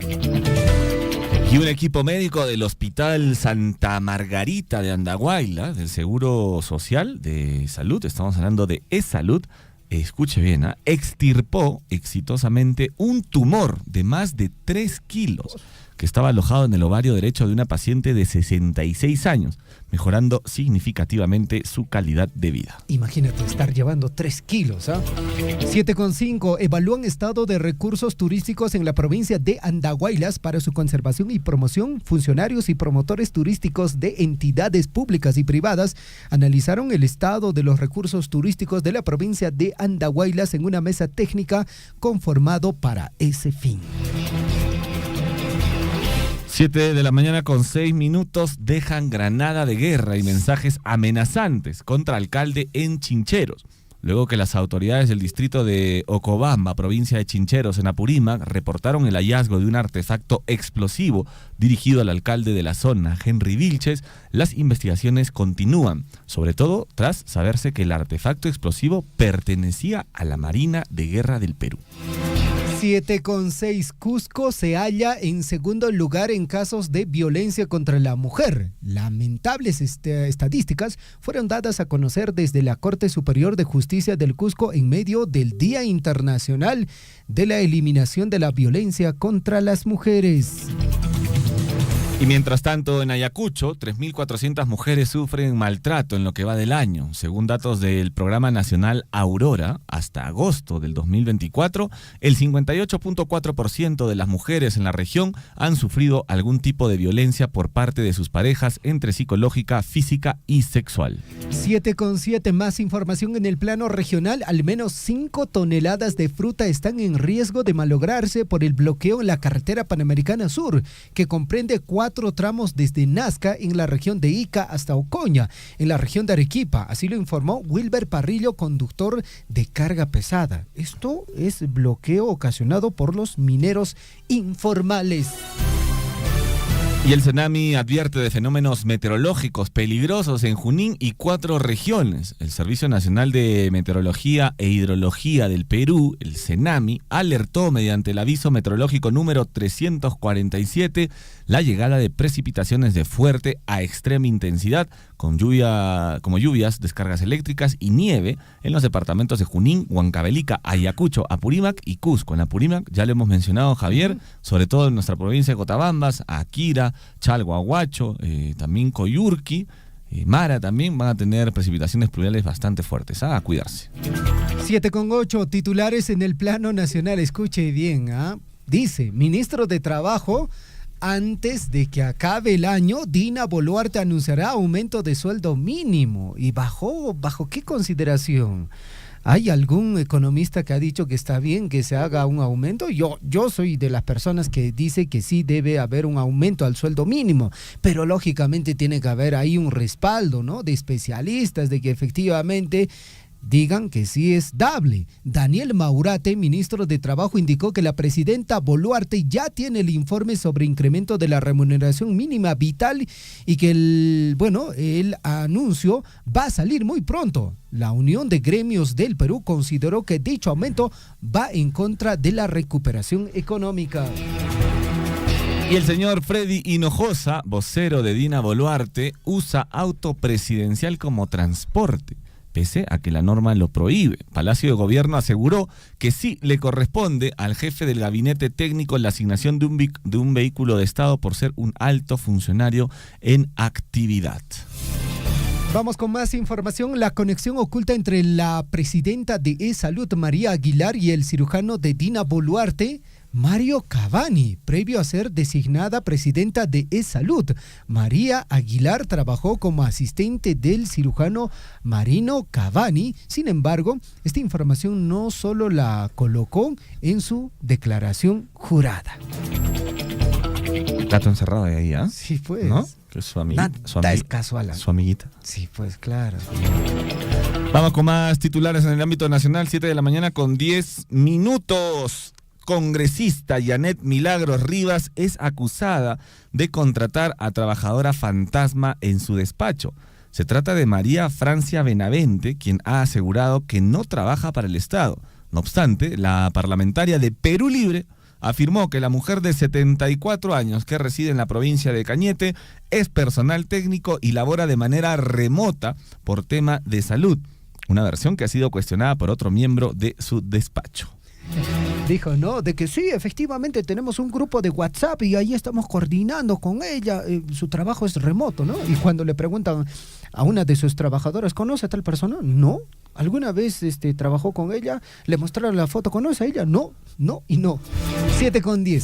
Y un equipo médico del Hospital Santa Margarita de Andahuayla, del Seguro Social de Salud, estamos hablando de E-Salud, escuche bien, extirpó exitosamente un tumor de más de 3 kilos que estaba alojado en el ovario derecho de una paciente de 66 años, mejorando significativamente su calidad de vida. Imagínate estar llevando 3 kilos. 7,5. Evalúan estado de recursos turísticos en la provincia de Andahuaylas para su conservación y promoción. Funcionarios y promotores turísticos de entidades públicas y privadas analizaron el estado de los recursos turísticos de la provincia de Andahuaylas en una mesa técnica conformado para ese fin. 7 de la mañana con 6 minutos, dejan granada de guerra y mensajes amenazantes contra alcalde en Chincheros. Luego que las autoridades del distrito de Ocobamba, provincia de Chincheros, en Apurímac, reportaron el hallazgo de un artefacto explosivo dirigido al alcalde de la zona, Henry Vilches, las investigaciones continúan, sobre todo tras saberse que el artefacto explosivo pertenecía a la Marina de Guerra del Perú. 7,6. Cusco se halla en segundo lugar en casos de violencia contra la mujer. Lamentables estadísticas fueron dadas a conocer desde la Corte Superior de Justicia del Cusco en medio del Día Internacional de la Eliminación de la Violencia contra las Mujeres. Y mientras tanto, en Ayacucho, 3.400 mujeres sufren maltrato en lo que va del año. Según datos del Programa Nacional Aurora, hasta agosto del 2024, el 58.4% de las mujeres en la región han sufrido algún tipo de violencia por parte de sus parejas entre psicológica, física y sexual. 7,7. Más información en el plano regional. Al menos 5 toneladas de fruta están en riesgo de malograrse por el bloqueo en la carretera Panamericana Sur, que comprende 4 tramos desde Nazca en la región de Ica hasta Ocoña, en la región de Arequipa. Así lo informó Wilber Parrillo, conductor de carga pesada. Esto es bloqueo ocasionado por los mineros informales. Y el CENAMI advierte de fenómenos meteorológicos peligrosos en Junín y 4 regiones. El Servicio Nacional de Meteorología e Hidrología del Perú, el CENAMI, alertó mediante el aviso meteorológico número 347 la llegada de precipitaciones de fuerte a extrema intensidad, como lluvias, descargas eléctricas y nieve en los departamentos de Junín, Huancavelica, Ayacucho, Apurímac y Cusco. En Apurímac, ya lo hemos mencionado, Javier, sobre todo en nuestra provincia de Cotabambas, Akira, Chalhuahuacho, también Coyurqui, Mara también van a tener precipitaciones pluviales bastante fuertes. A cuidarse. 7,8 titulares en el plano nacional. Escuche bien, dice, ministro de Trabajo, antes de que acabe el año, Dina Boluarte anunciará aumento de sueldo mínimo. ¿Y bajo qué consideración? ¿Hay algún economista que ha dicho que está bien que se haga un aumento? Yo soy de las personas que dice que sí debe haber un aumento al sueldo mínimo, pero lógicamente tiene que haber ahí un respaldo, ¿no?, de especialistas, de que efectivamente digan que sí es dable. Daniel Maurate, ministro de Trabajo, indicó que la presidenta Boluarte ya tiene el informe sobre incremento de la remuneración mínima vital y que el anuncio va a salir muy pronto. La Unión de Gremios del Perú consideró que dicho aumento va en contra de la recuperación económica. Y el señor Freddy Hinojosa, vocero de Dina Boluarte, usa auto presidencial como transporte, pese a que la norma lo prohíbe. Palacio de Gobierno aseguró que sí le corresponde al jefe del gabinete técnico la asignación de un vehículo de Estado por ser un alto funcionario en actividad. Vamos con más información. La conexión oculta entre la presidenta de E-Salud, María Aguilar, y el cirujano de Dina Boluarte, Mario Cavani. Previo a ser designada presidenta de E-Salud, María Aguilar trabajó como asistente del cirujano Marino Cavani. Sin embargo, esta información no solo la colocó en su declaración jurada. Gato encerrado de ahí, ¿ah? ¿eh? Sí, pues. ¿No? Que es su amiga. Es casual. Su amiguita. Sí, pues claro. Vamos con más titulares en el ámbito nacional, 7 de la mañana con 10 minutos. Congresista Yanet Milagros Rivas es acusada de contratar a trabajadora fantasma en su despacho. Se trata de María Francia Benavente, quien ha asegurado que no trabaja para el Estado. No obstante, la parlamentaria de Perú Libre afirmó que la mujer de 74 años que reside en la provincia de Cañete es personal técnico y labora de manera remota por tema de salud. Una versión que ha sido cuestionada por otro miembro de su despacho. Dijo, ¿no? De que sí, efectivamente tenemos un grupo de WhatsApp y ahí estamos coordinando con ella. Su trabajo es remoto, ¿no? Y cuando le preguntan a una de sus trabajadoras, ¿conoce a tal persona? No. ¿Alguna vez trabajó con ella? ¿Le mostraron la foto? ¿Conoce a ella? No, no y no. 7:10.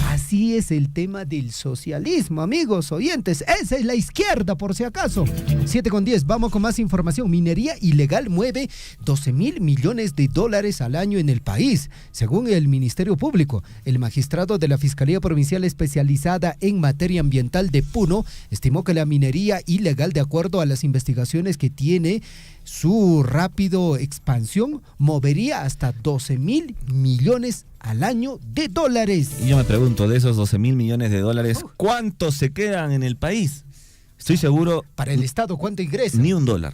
Así es el tema del socialismo, amigos oyentes. Esa es la izquierda, por si acaso. 7:10. Vamos con más información. Minería ilegal mueve $12,000 millones al año en el país. Según el Ministerio Público, el magistrado de la Fiscalía Provincial Especializada en Materia Ambiental de Puno estimó que la minería ilegal, de acuerdo a las investigaciones que tiene su rápido expansión, movería hasta $12,000 millones al año de dólares. Y yo me pregunto, de esos $12,000 millones, ¿cuántos se quedan en el país? Estoy seguro... Para el Estado, ¿cuánto ingresa? Ni $1.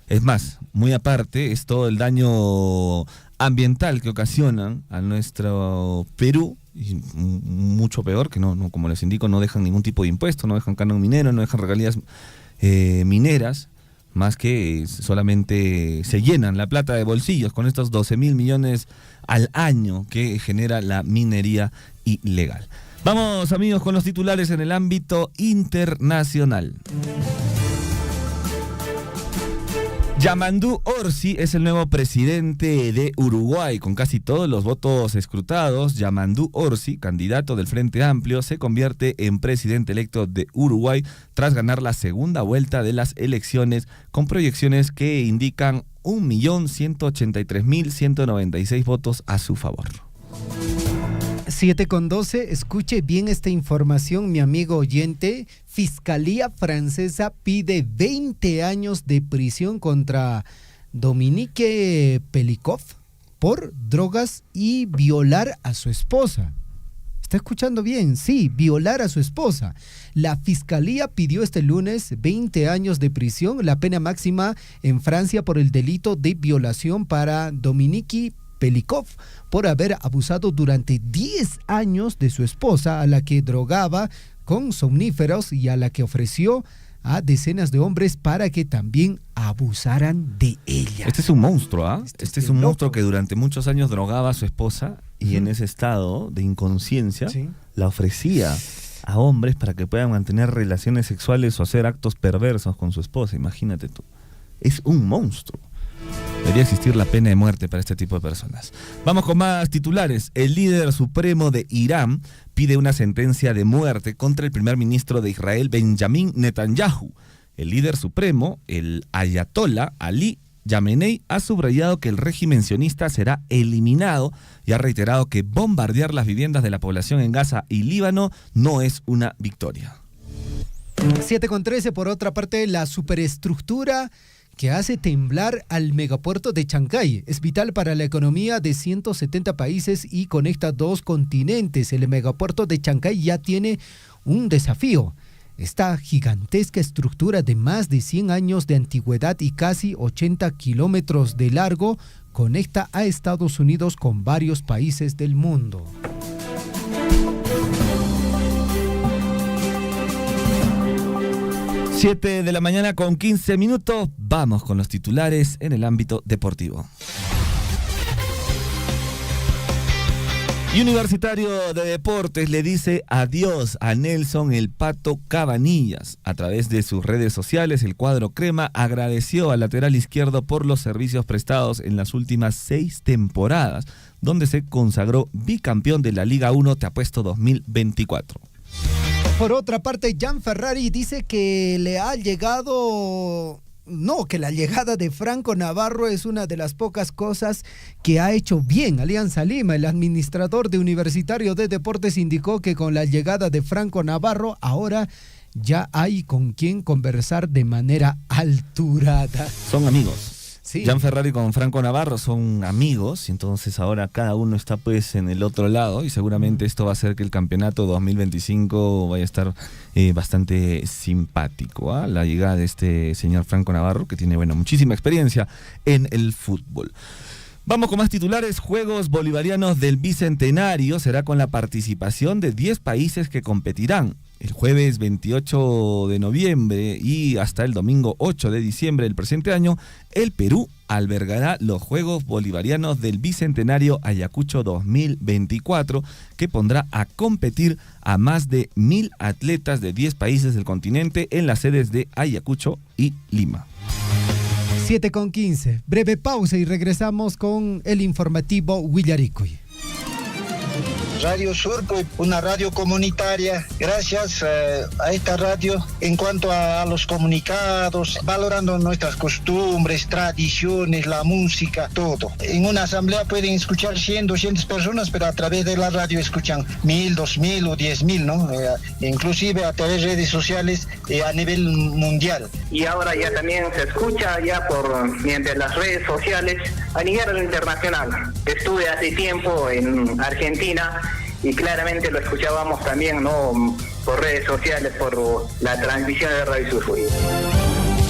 Es más, muy aparte, es todo el daño ambiental que ocasionan a nuestro Perú, y mucho peor, que no, como les indico, no dejan ningún tipo de impuesto, no dejan canon minero, no dejan regalías mineras, más que solamente se llenan la plata de bolsillos con estos $12,000 millones al año que genera la minería ilegal. Vamos, amigos, con los titulares en el ámbito internacional. Yamandu Orsi es el nuevo presidente de Uruguay. Con casi todos los votos escrutados, Yamandu Orsi, candidato del Frente Amplio, se convierte en presidente electo de Uruguay tras ganar la segunda vuelta de las elecciones, con proyecciones que indican 1.183.196 votos a su favor. 7:12, escuche bien esta información, mi amigo oyente. Fiscalía francesa pide 20 años de prisión contra Dominique Pelikov por drogas y violar a su esposa. ¿Está escuchando bien? Sí, violar a su esposa. La fiscalía pidió este lunes 20 años de prisión, la pena máxima en Francia por el delito de violación para Dominique Pelikov, por haber abusado durante 10 años de su esposa, a la que drogaba con somníferos y a la que ofreció a decenas de hombres para que también abusaran de ella. Este es un monstruo, ¿ah? Este es un monstruo que durante muchos años drogaba a su esposa y en ese estado de inconsciencia la ofrecía a hombres para que puedan mantener relaciones sexuales o hacer actos perversos con su esposa. Imagínate tú. Es un monstruo. Debería existir la pena de muerte para este tipo de personas. Vamos con más titulares. El líder supremo de Irán pide una sentencia de muerte contra el primer ministro de Israel, Benjamin Netanyahu. El líder supremo, el ayatollah Ali Khamenei, ha subrayado que el régimen sionista será eliminado y ha reiterado que bombardear las viviendas de la población en Gaza y Líbano no es una victoria. 7:13, por otra parte, la superestructura que hace temblar al megapuerto de Chancay es vital para la economía de 170 países y conecta 2 continentes. El megapuerto de Chancay ya tiene un desafío. Esta gigantesca estructura de más de 100 años de antigüedad y casi 80 kilómetros de largo conecta a Estados Unidos con varios países del mundo. Siete de la mañana con 15 minutos. Vamos con los titulares en el ámbito deportivo. Y Universitario de Deportes le dice adiós a Nelson El Pato Cabanillas. A través de sus redes sociales, el cuadro crema agradeció al lateral izquierdo por los servicios prestados en las últimas 6 temporadas, donde se consagró bicampeón de la Liga 1 Te Apuesto 2024. Por otra parte, Jan Ferrari dice que que la llegada de Franco Navarro es una de las pocas cosas que ha hecho bien Alianza Lima. El administrador de Universitario de Deportes indicó que con la llegada de Franco Navarro ahora ya hay con quien conversar de manera alturada. Son amigos. Sí. Jan Ferrari con Franco Navarro son amigos, y entonces ahora cada uno está pues en el otro lado, y seguramente esto va a hacer que el campeonato 2025 vaya a estar bastante simpático, ¿eh? La llegada de este señor Franco Navarro, que tiene muchísima experiencia en el fútbol. Vamos con más titulares. Juegos Bolivarianos del Bicentenario será con la participación de 10 países que competirán. El jueves 28 de noviembre y hasta el domingo 8 de diciembre del presente año, el Perú albergará los Juegos Bolivarianos del Bicentenario Ayacucho 2024, que pondrá a competir a más de 1.000 atletas de 10 países del continente en las sedes de Ayacucho y Lima. 7:15. Breve pausa y regresamos con el informativo Huillaricuy. Radio Sur, una radio comunitaria. Gracias a esta radio, en cuanto a los comunicados, valorando nuestras costumbres, tradiciones, la música, todo. En una asamblea pueden escuchar 100, 200 personas, pero a través de la radio escuchan 1.000, 2.000 o 10.000, ¿no? Inclusive a través de redes sociales a nivel mundial. Y ahora ya también se escucha ya mediante las redes sociales a nivel internacional. Estuve hace tiempo en Argentina y claramente lo escuchábamos también, ¿no?, por redes sociales, por la transmisión de Radio Sur.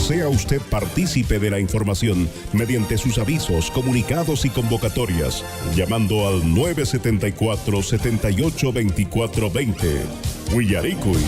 Sea usted partícipe de la información mediante sus avisos, comunicados y convocatorias, llamando al 974-782420. Huillaricuy.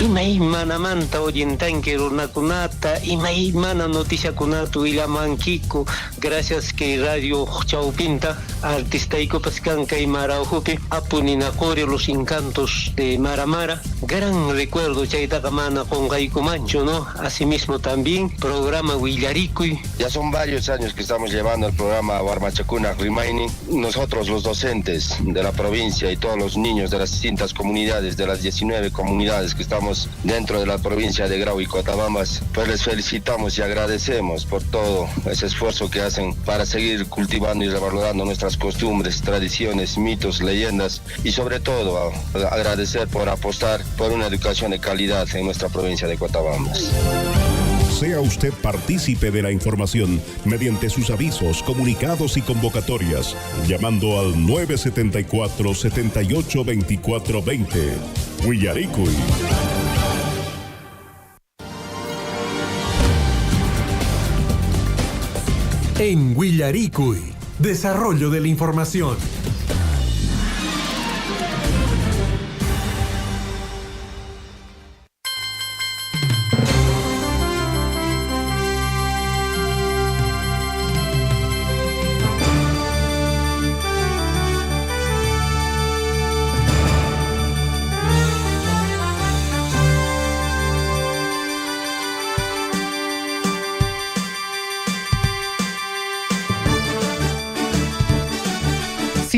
Imay mana manta oyentanque runakunata, imay mana noticia kunatu ilamanquico, gracias que Radio Chaupinta, artistaico pascanca y maraujupi, apuninacore los encantos de Maramara, gran recuerdo chaitakamana con Gaico Mancho, ¿no? Asimismo también, programa Huillaricuy. Ya son varios años que estamos llevando el programa Warmachacuna Remaining. Nosotros los docentes de la provincia y todos los niños de las distintas comunidades, de las 19 comunidades que estamos dentro de la provincia de Grau y Cotabambas, pues les felicitamos y agradecemos por todo ese esfuerzo que hacen para seguir cultivando y revalorando nuestras costumbres, tradiciones, mitos, leyendas, y sobre todo agradecer por apostar por una educación de calidad en nuestra provincia de Cotabambas. Sea usted partícipe de la información mediante sus avisos, comunicados y convocatorias, llamando al 974-782420. Huillaricuy. En Huillaricuy, desarrollo de la información.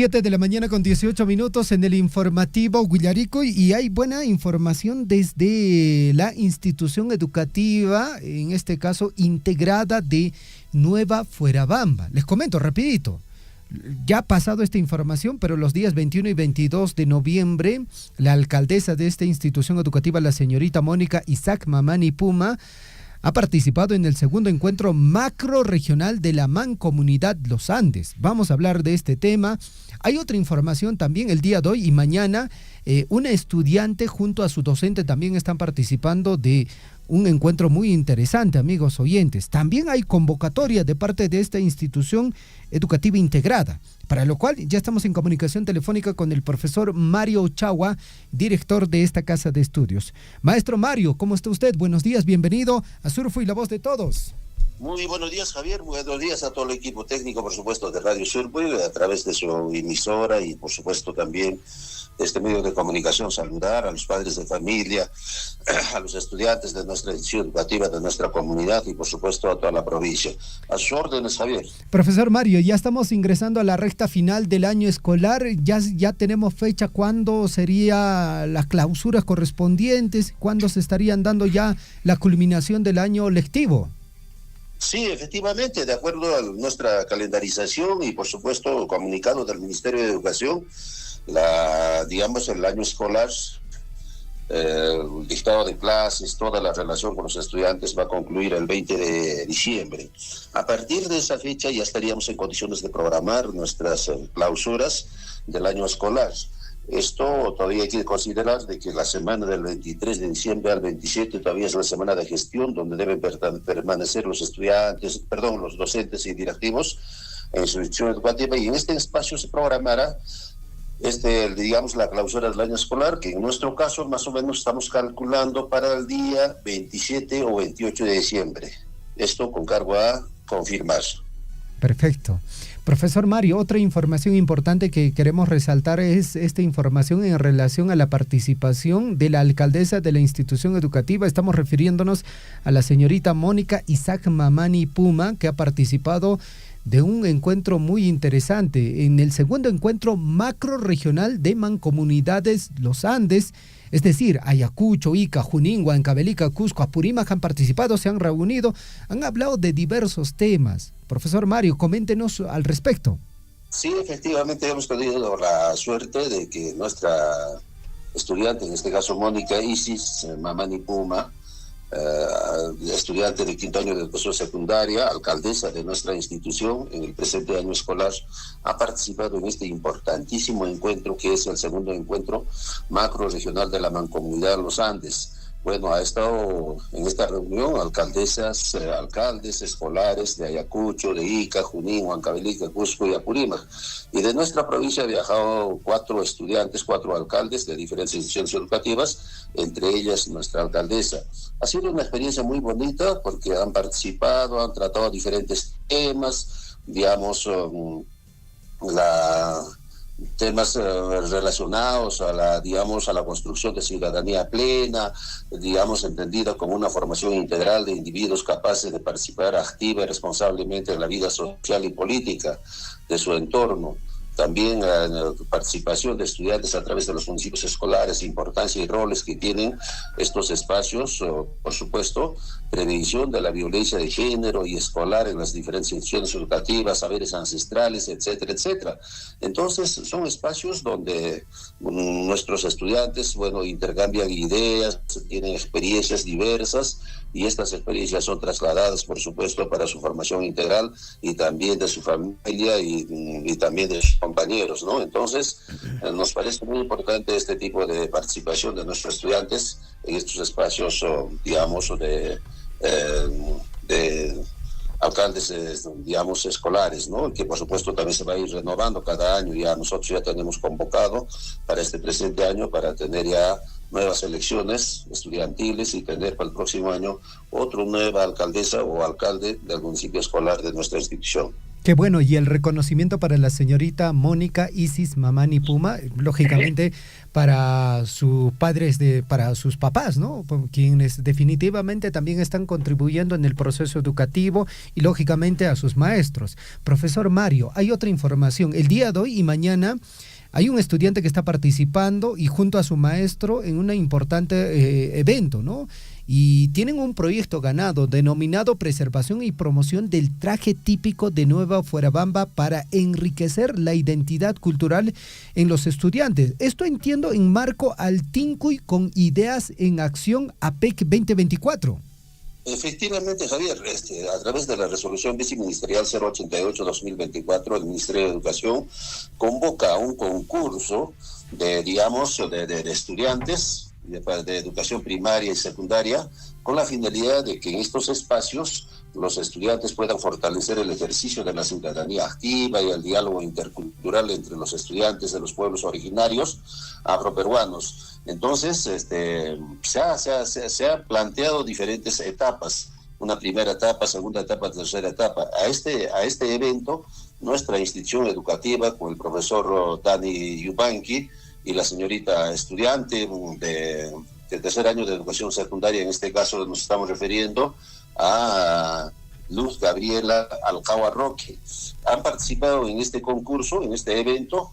De la mañana con 18 minutos en el informativo Huillaricuy, y hay buena información desde la institución educativa, en este caso integrada de Nueva Fuerabamba. Les comento rapidito. Ya ha pasado esta información, pero los días 21 y 22 de noviembre, la alcaldesa de esta institución educativa, la señorita Mónica Isaac Mamani Puma, ha participado en el segundo encuentro macro regional de la Mancomunidad Los Andes. Vamos a hablar de este tema. Hay otra información también el día de hoy y mañana. Una estudiante junto a su docente también están participando de un encuentro muy interesante, amigos oyentes. También hay convocatoria de parte de esta institución educativa integrada, para lo cual ya estamos en comunicación telefónica con el profesor Mario Ochagua, director de esta casa de estudios. Maestro Mario, ¿cómo está usted? Buenos días, bienvenido a Surfo y la Voz de Todos. Muy buenos días, Javier. Buenos días a todo el equipo técnico, por supuesto, de Radio Surcoy, a través de su emisora y, por supuesto, también de este medio de comunicación. Saludar a los padres de familia, a los estudiantes de nuestra institución educativa, de nuestra comunidad y, por supuesto, a toda la provincia. A sus órdenes, Javier. Profesor Mario, ya estamos ingresando a la recta final del año escolar. Ya tenemos fecha. ¿Cuándo serían las clausuras correspondientes? ¿Cuándo se estarían dando ya la culminación del año lectivo? Sí, efectivamente, de acuerdo a nuestra calendarización y, por supuesto, comunicado del Ministerio de Educación, el año escolar, el dictado de clases, toda la relación con los estudiantes va a concluir el 20 de diciembre. A partir de esa fecha ya estaríamos en condiciones de programar nuestras clausuras del año escolar. Esto todavía hay que considerar de que la semana del 23 de diciembre al 27 todavía es la semana de gestión, donde deben permanecer los docentes y directivos en su institución educativa, y en este espacio se programará la clausura del año escolar, que en nuestro caso más o menos estamos calculando para el día 27 o 28 de diciembre. Esto con cargo a confirmar. Perfecto. Profesor Mario, otra información importante que queremos resaltar es esta información en relación a la participación de la alcaldesa de la institución educativa. Estamos refiriéndonos a la señorita Mónica Isaac Mamani Puma, que ha participado de un encuentro muy interesante en el segundo encuentro macro regional de mancomunidades Los Andes. Es decir, Ayacucho, Ica, Junín, Huancavelica, Cusco, Apurímac han participado, se han reunido, han hablado de diversos temas. Profesor Mario, coméntenos al respecto. Sí, efectivamente hemos tenido la suerte de que nuestra estudiante, en este caso Mónica Isis Mamani Puma, estudiante de quinto año de educación secundaria, alcaldesa de nuestra institución en el presente año escolar, ha participado en este importantísimo encuentro que es el segundo encuentro macro regional de la Mancomunidad Los Andes. Bueno, ha estado en esta reunión alcaldes escolares de Ayacucho, de Ica, Junín, Huancavelica, Cusco y Apurímac. Y de nuestra provincia ha viajado 4 alcaldes de diferentes instituciones educativas, entre ellas nuestra alcaldesa. Ha sido una experiencia muy bonita porque han participado, han tratado diferentes temas, temas relacionados a la construcción de ciudadanía plena, entendida como una formación integral de individuos capaces de participar activa y responsablemente en la vida social y política de su entorno. También la participación de estudiantes a través de los municipios escolares, importancia y roles que tienen estos espacios, por supuesto, prevención de la violencia de género y escolar en las diferentes instituciones educativas, saberes ancestrales, etcétera, etcétera. Entonces, son espacios donde nuestros estudiantes, intercambian ideas, tienen experiencias diversas, y estas experiencias son trasladadas, por supuesto, para su formación integral y también de su familia y también de sus compañeros, ¿no? Entonces, nos parece muy importante este tipo de participación de nuestros estudiantes en estos espacios, de alcaldes, escolares, ¿no? Que por supuesto también se va a ir renovando cada año. Nosotros ya tenemos convocado para este presente año para tener ya nuevas elecciones estudiantiles y tener para el próximo año otra nueva alcaldesa o alcalde del municipio escolar de nuestra institución. Qué bueno, y el reconocimiento para la señorita Mónica Isis Mamani Puma, lógicamente para sus padres, para sus papás, ¿no? Quienes definitivamente también están contribuyendo en el proceso educativo y lógicamente a sus maestros. Profesor Mario, hay otra información. El día de hoy y mañana hay un estudiante que está participando y junto a su maestro en un importante evento, ¿no? Y tienen un proyecto ganado denominado Preservación y Promoción del Traje Típico de Nueva Fuerabamba para enriquecer la identidad cultural en los estudiantes. Esto entiendo en marco al TINCUY con Ideas en Acción APEC 2024. Efectivamente, Javier, a través de la resolución viceministerial 088-2024, el Ministerio de Educación convoca un concurso de estudiantes de educación primaria y secundaria, con la finalidad de que en estos espacios los estudiantes puedan fortalecer el ejercicio de la ciudadanía activa y el diálogo intercultural entre los estudiantes de los pueblos originarios afroperuanos. Entonces, se ha planteado diferentes etapas. una primera etapa, segunda etapa, tercera etapa. A este evento, nuestra institución educativa, con el profesor Dani Yupanqui y la señorita estudiante de tercer año de educación secundaria, en este caso nos estamos refiriendo a Luz Gabriela Alcagua Roque, han participado en este concurso, en este evento,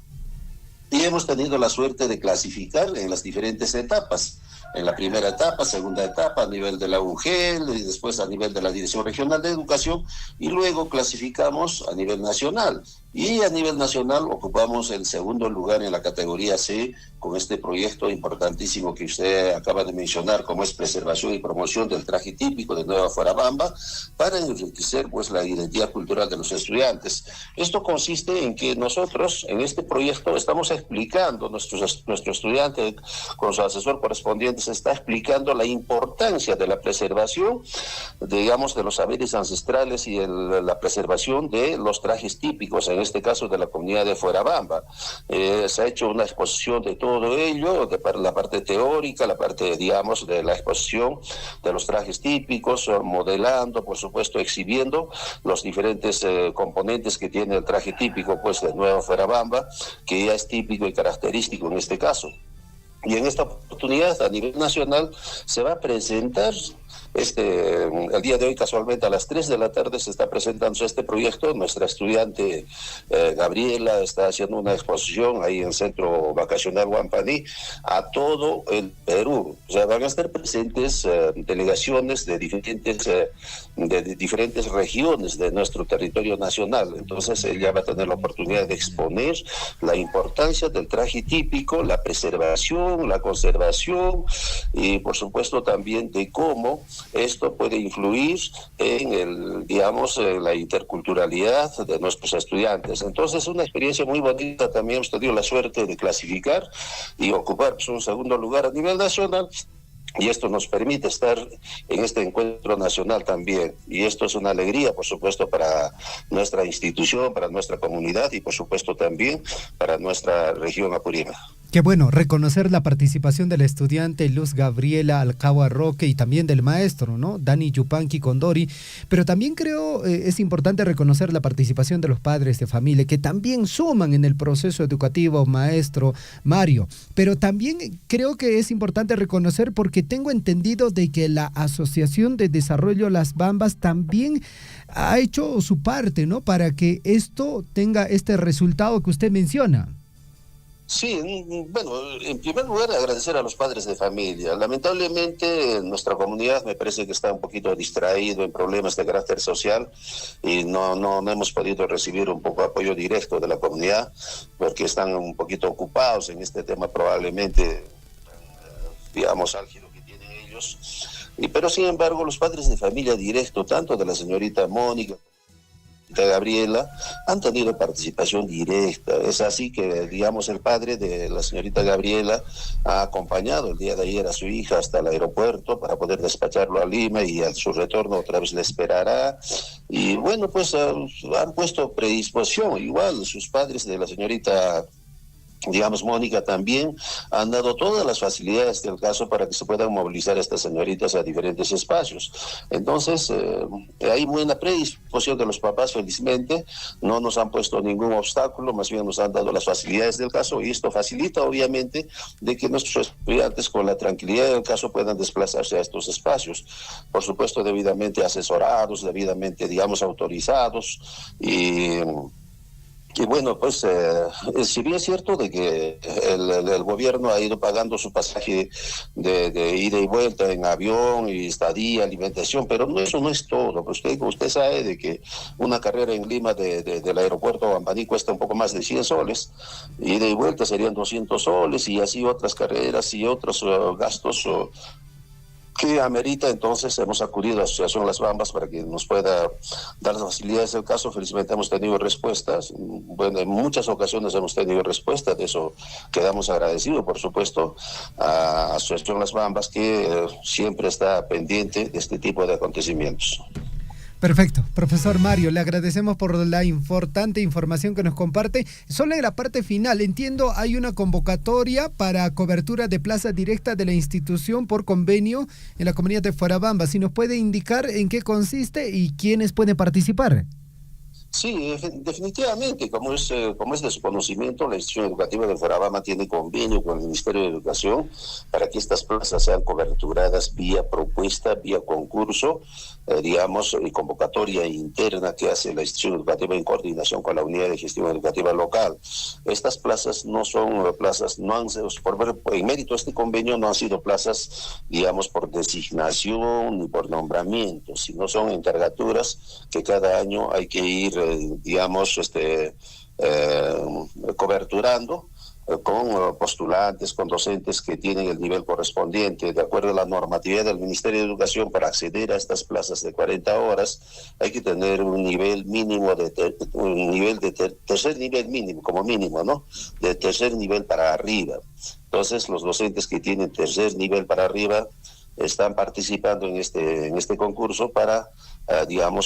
y hemos tenido la suerte de clasificar en las diferentes etapas. En la primera etapa, segunda etapa, a nivel de la UGEL, y después a nivel de la Dirección Regional de Educación, y luego clasificamos a nivel nacional. Y a nivel nacional ocupamos el segundo lugar en la categoría C con este proyecto importantísimo que usted acaba de mencionar, como es preservación y promoción del traje típico de Nueva Fuerabamba, para enriquecer pues la identidad cultural de los estudiantes. Esto consiste en que nosotros en este proyecto estamos explicando, nuestro estudiante con su asesor correspondiente se está explicando la importancia de la preservación, digamos, de los saberes ancestrales y la preservación de los trajes típicos, en este caso de la comunidad de Fuerabamba. Se ha hecho una exposición de todo ello, de la parte teórica, la parte, digamos, de la exposición de los trajes típicos, modelando, por supuesto, exhibiendo los diferentes componentes que tiene el traje típico, pues, de Nueva Fuerabamba, que ya es típico y característico en este caso. Y en esta oportunidad, a nivel nacional, se va a presentar el día de hoy, casualmente a las 3 de la tarde, se está presentando este proyecto. Nuestra estudiante Gabriela está haciendo una exposición ahí en el Centro Vacacional Huampaní a todo el Perú. O sea, van a estar presentes delegaciones de diferentes regiones de nuestro territorio nacional. Entonces ella va a tener la oportunidad de exponer la importancia del traje típico, la preservación, la conservación y por supuesto también de cómo esto puede influir en la interculturalidad de nuestros estudiantes. Entonces, una experiencia muy bonita. También hemos tenido la suerte de clasificar y ocupar un segundo lugar a nivel nacional. Y esto nos permite estar en este encuentro nacional también. Y esto es una alegría, por supuesto, para nuestra institución, para nuestra comunidad y, por supuesto, también para nuestra región Apurímac. Qué bueno, reconocer la participación de la estudiante Luz Gabriela Alcagua Roque y también del maestro, ¿no? Dani Yupanqui Condori, pero también creo es importante reconocer la participación de los padres de familia, que también suman en el proceso educativo, maestro Mario, pero también creo que es importante reconocer porque tengo entendido de que la Asociación de Desarrollo Las Bambas también ha hecho su parte, ¿no? Para que esto tenga este resultado que usted menciona. Sí, bueno, en primer lugar agradecer a los padres de familia. Lamentablemente nuestra comunidad me parece que está un poquito distraído en problemas de carácter social y no hemos podido recibir un poco de apoyo directo de la comunidad porque están un poquito ocupados en este tema probablemente, digamos, álgido que tienen ellos. Pero sin embargo los padres de familia directo, tanto de la señorita Mónica, de Gabriela, han tenido participación directa. Es así que, digamos, el padre de la señorita Gabriela ha acompañado el día de ayer a su hija hasta el aeropuerto para poder despacharlo a Lima y a su retorno otra vez le esperará. Y bueno, pues han puesto predisposición. Igual sus padres de la señorita, digamos, Mónica, también han dado todas las facilidades del caso para que se puedan movilizar estas señoritas a diferentes espacios. Entonces, hay buena predisposición de los papás, felizmente, no nos han puesto ningún obstáculo, más bien nos han dado las facilidades del caso y esto facilita, obviamente, de que nuestros estudiantes con la tranquilidad del caso puedan desplazarse a estos espacios. Por supuesto, debidamente asesorados, debidamente, digamos, autorizados y bueno, pues si bien es cierto de que el gobierno ha ido pagando su pasaje de ida y vuelta en avión y estadía, alimentación, pero eso no es todo. Pues usted sabe de que una carrera en Lima del aeropuerto a Huampaní cuesta un poco más de 100 soles, ida y vuelta serían 200 soles y así otras carreras y otros gastos que amerita. Entonces hemos acudido a la Asociación Las Bambas para que nos pueda dar las facilidades del caso. Felizmente hemos tenido respuestas, bueno, en muchas ocasiones hemos tenido respuestas, de eso quedamos agradecidos, por supuesto, a la Asociación Las Bambas, que siempre está pendiente de este tipo de acontecimientos. Perfecto. Profesor Mario, le agradecemos por la importante información que nos comparte. Solo en la parte final, entiendo, hay una convocatoria para cobertura de plaza directa de la institución por convenio en la comunidad de Fuerabamba. Si nos puede indicar en qué consiste y quiénes pueden participar. Sí, definitivamente, como es de su conocimiento, la institución educativa de Fuerabamba tiene convenio con el Ministerio de Educación para que estas plazas sean coberturadas vía propuesta, vía concurso, convocatoria interna que hace la institución educativa en coordinación con la unidad de gestión educativa local. Estas plazas no son plazas, en mérito a este convenio no han sido plazas, por designación ni por nombramiento, sino son encargaturas que cada año hay que ir coberturando con postulantes, con docentes que tienen el nivel correspondiente. De acuerdo a la normatividad del Ministerio de Educación, para acceder a estas plazas de 40 horas hay que tener un nivel mínimo tercer nivel mínimo, como mínimo, ¿no? De tercer nivel para arriba. Entonces, los docentes que tienen tercer nivel para arriba están participando en este concurso para,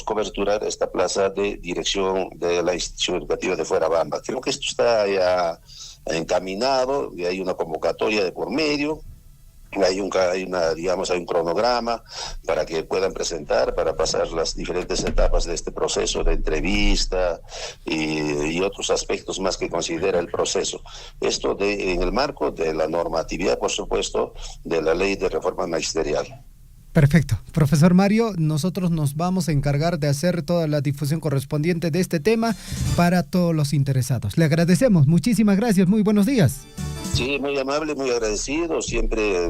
coberturar esta plaza de dirección de la institución educativa de Fuerabamba. Creo que esto está ya encaminado y hay una convocatoria de por medio. Hay un cronograma para que puedan presentar, para pasar las diferentes etapas de este proceso de entrevista y otros aspectos más que considera el proceso. Esto en el marco de la normatividad, por supuesto, de la ley de reforma magisterial. Perfecto. Profesor Mario, nosotros nos vamos a encargar de hacer toda la difusión correspondiente de este tema para todos los interesados. Le agradecemos. Muchísimas gracias. Muy buenos días. Sí, muy amable, muy agradecido. Siempre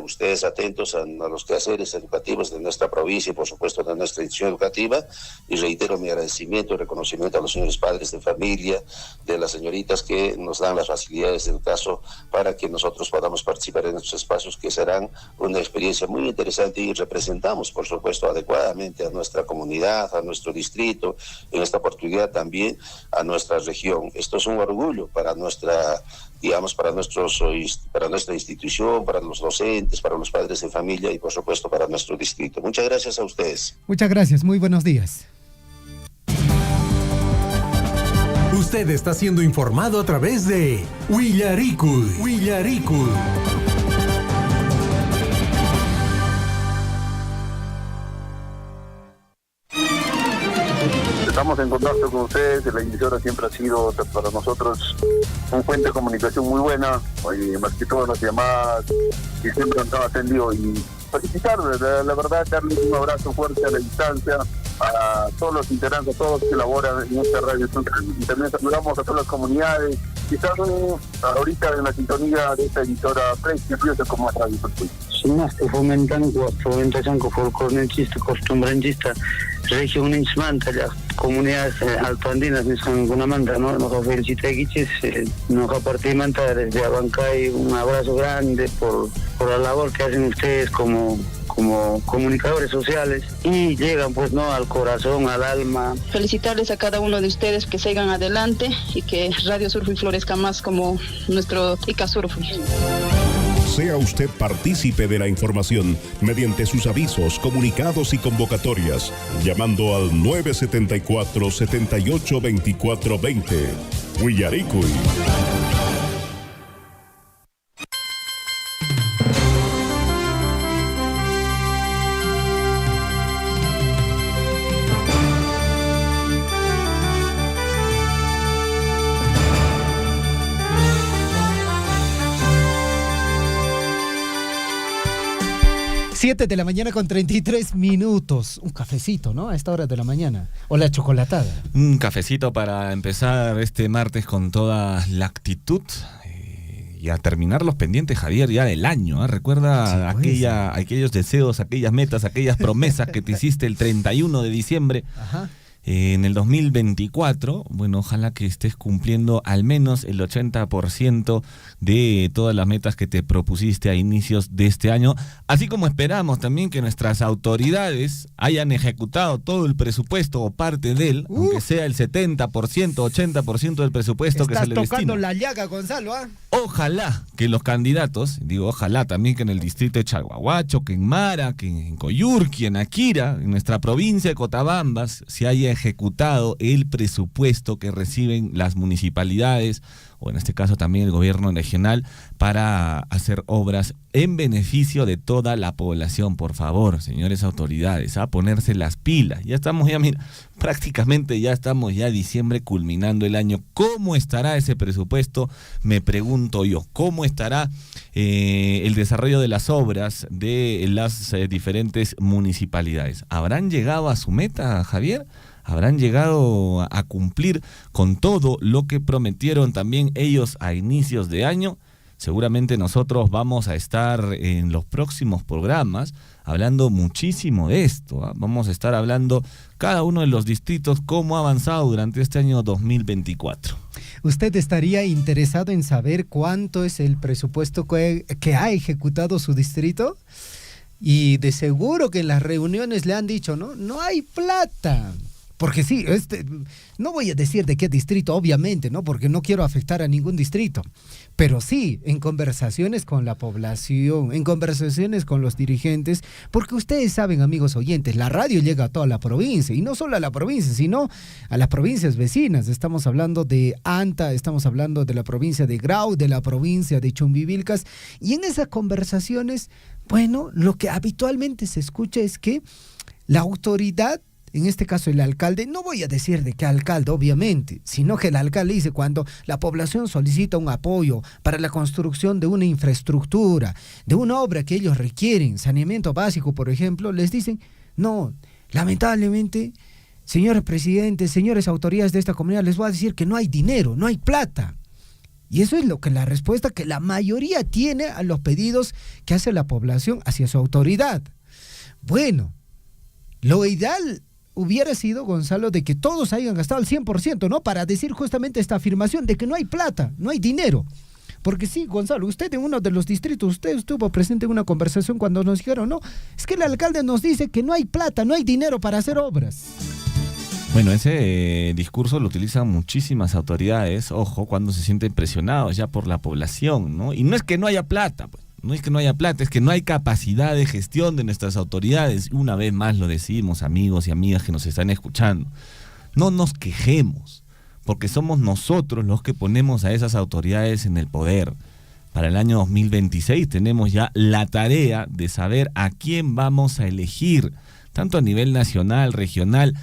ustedes atentos a los quehaceres educativos de nuestra provincia y, por supuesto, de nuestra institución educativa. Y reitero mi agradecimiento y reconocimiento a los señores padres de familia, de las señoritas que nos dan las facilidades del caso para que nosotros podamos participar en estos espacios que serán una experiencia muy interesante y representamos, por supuesto, adecuadamente a nuestra comunidad, a nuestro distrito, en esta oportunidad también a nuestra región. Esto es un orgullo para nuestra institución, para los docentes, para los padres de familia y por supuesto para nuestro distrito. Muchas gracias a ustedes. Muchas gracias, muy buenos días. Usted está siendo informado a través de Willaricul. Estamos en contacto con ustedes, la emisora siempre ha sido para nosotros un fuente de comunicación muy buena, y más que todas las llamadas que siempre nos han atendido, y felicitarles, la verdad, darles un abrazo fuerte a la distancia, a todos los integrantes, a todos los que laboran en esta radio, y también saludamos a todas las comunidades que están ahorita en la sintonía de esta emisora prestigiosa como Radio Surcoy. Simaste fomentación folclorista, costumbrista, región Insmanta, las comunidades altoandinas, Nishangunamanta, ¿no? Nos felicitamos, nos partimos desde Abancay, un abrazo grande por la labor que hacen ustedes como comunicadores sociales y llegan pues no al corazón, al alma. Felicitarles a cada uno de ustedes, que sigan adelante y que Radio Surfy florezca más como nuestro Ica Surfy. Sea usted partícipe de la información mediante sus avisos, comunicados y convocatorias, llamando al 974-782420. Willaricul. Siete de la mañana con 33 minutos. Un cafecito, ¿no? A esta hora de la mañana. O la chocolatada. Un cafecito para empezar este martes con toda la actitud y a terminar los pendientes, Javier, ya del año. Recuerda aquellos deseos, aquellas metas, aquellas promesas que te hiciste el 31 de diciembre. Ajá. en el 2024, bueno, ojalá que estés cumpliendo al menos el 80% de todas las metas que te propusiste a inicios de este año, así como esperamos también que nuestras autoridades hayan ejecutado todo el presupuesto o parte de él, aunque sea el 70%, 80% del presupuesto que se le destina. Estás tocando la llaga, Gonzalo, ¿ah? Ojalá que los candidatos, digo ojalá también que en el distrito de Chalhuahuacho, que en Mara, que en Coyurqui, en Akira, en nuestra provincia de Cotabambas, se haya ejecutado el presupuesto que reciben las municipalidades, o en este caso también el gobierno regional, para hacer obras en beneficio de toda la población. Por favor, señores autoridades, a ponerse las pilas. Ya estamos prácticamente ya estamos diciembre culminando el año. ¿Cómo estará ese presupuesto? Me pregunto yo. ¿Cómo estará el desarrollo de las obras de las diferentes municipalidades? ¿Habrán llegado a su meta, Javier? ¿Habrán llegado a cumplir con todo lo que prometieron también ellos a inicios de año? Seguramente nosotros vamos a estar en los próximos programas hablando muchísimo de esto, ¿eh? Vamos a estar hablando cada uno de los distritos cómo ha avanzado durante este año 2024. ¿Usted estaría interesado en saber cuánto es el presupuesto que ha ejecutado su distrito? Y de seguro que en las reuniones le han dicho, no hay plata. Porque sí, no voy a decir de qué distrito, obviamente, ¿no? Porque no quiero afectar a ningún distrito. Pero sí, en conversaciones con la población, en conversaciones con los dirigentes, porque ustedes saben, amigos oyentes, la radio llega a toda la provincia, y no solo a la provincia, sino a las provincias vecinas. Estamos hablando de Anta, estamos hablando de la provincia de Grau, de la provincia de Chumbivilcas, y en esas conversaciones, bueno, lo que habitualmente se escucha es que la autoridad, en este caso el alcalde, no voy a decir de qué alcalde, obviamente, sino que el alcalde dice cuando la población solicita un apoyo para la construcción de una infraestructura, de una obra que ellos requieren, saneamiento básico, por ejemplo, les dicen, no, lamentablemente, señores presidentes, señores autoridades de esta comunidad, les voy a decir que no hay dinero, no hay plata. Y eso es lo que la respuesta que la mayoría tiene a los pedidos que hace la población hacia su autoridad. Bueno, lo ideal hubiera sido, Gonzalo, de que todos hayan gastado el 100%, ¿no? Para decir justamente esta afirmación de que no hay plata, no hay dinero. Porque sí, Gonzalo, usted en uno de los distritos, usted estuvo presente en una conversación cuando nos dijeron, no, es que el alcalde nos dice que no hay plata, no hay dinero para hacer obras. Bueno, ese discurso lo utilizan muchísimas autoridades, ojo, cuando se sienten presionados ya por la población, ¿no? Y no es que no haya plata, pues. No es que no haya plata, es que no hay capacidad de gestión de nuestras autoridades. Una vez más lo decimos, amigos y amigas que nos están escuchando. No nos quejemos, porque somos nosotros los que ponemos a esas autoridades en el poder. Para el año 2026 tenemos ya la tarea de saber a quién vamos a elegir, tanto a nivel nacional, regional,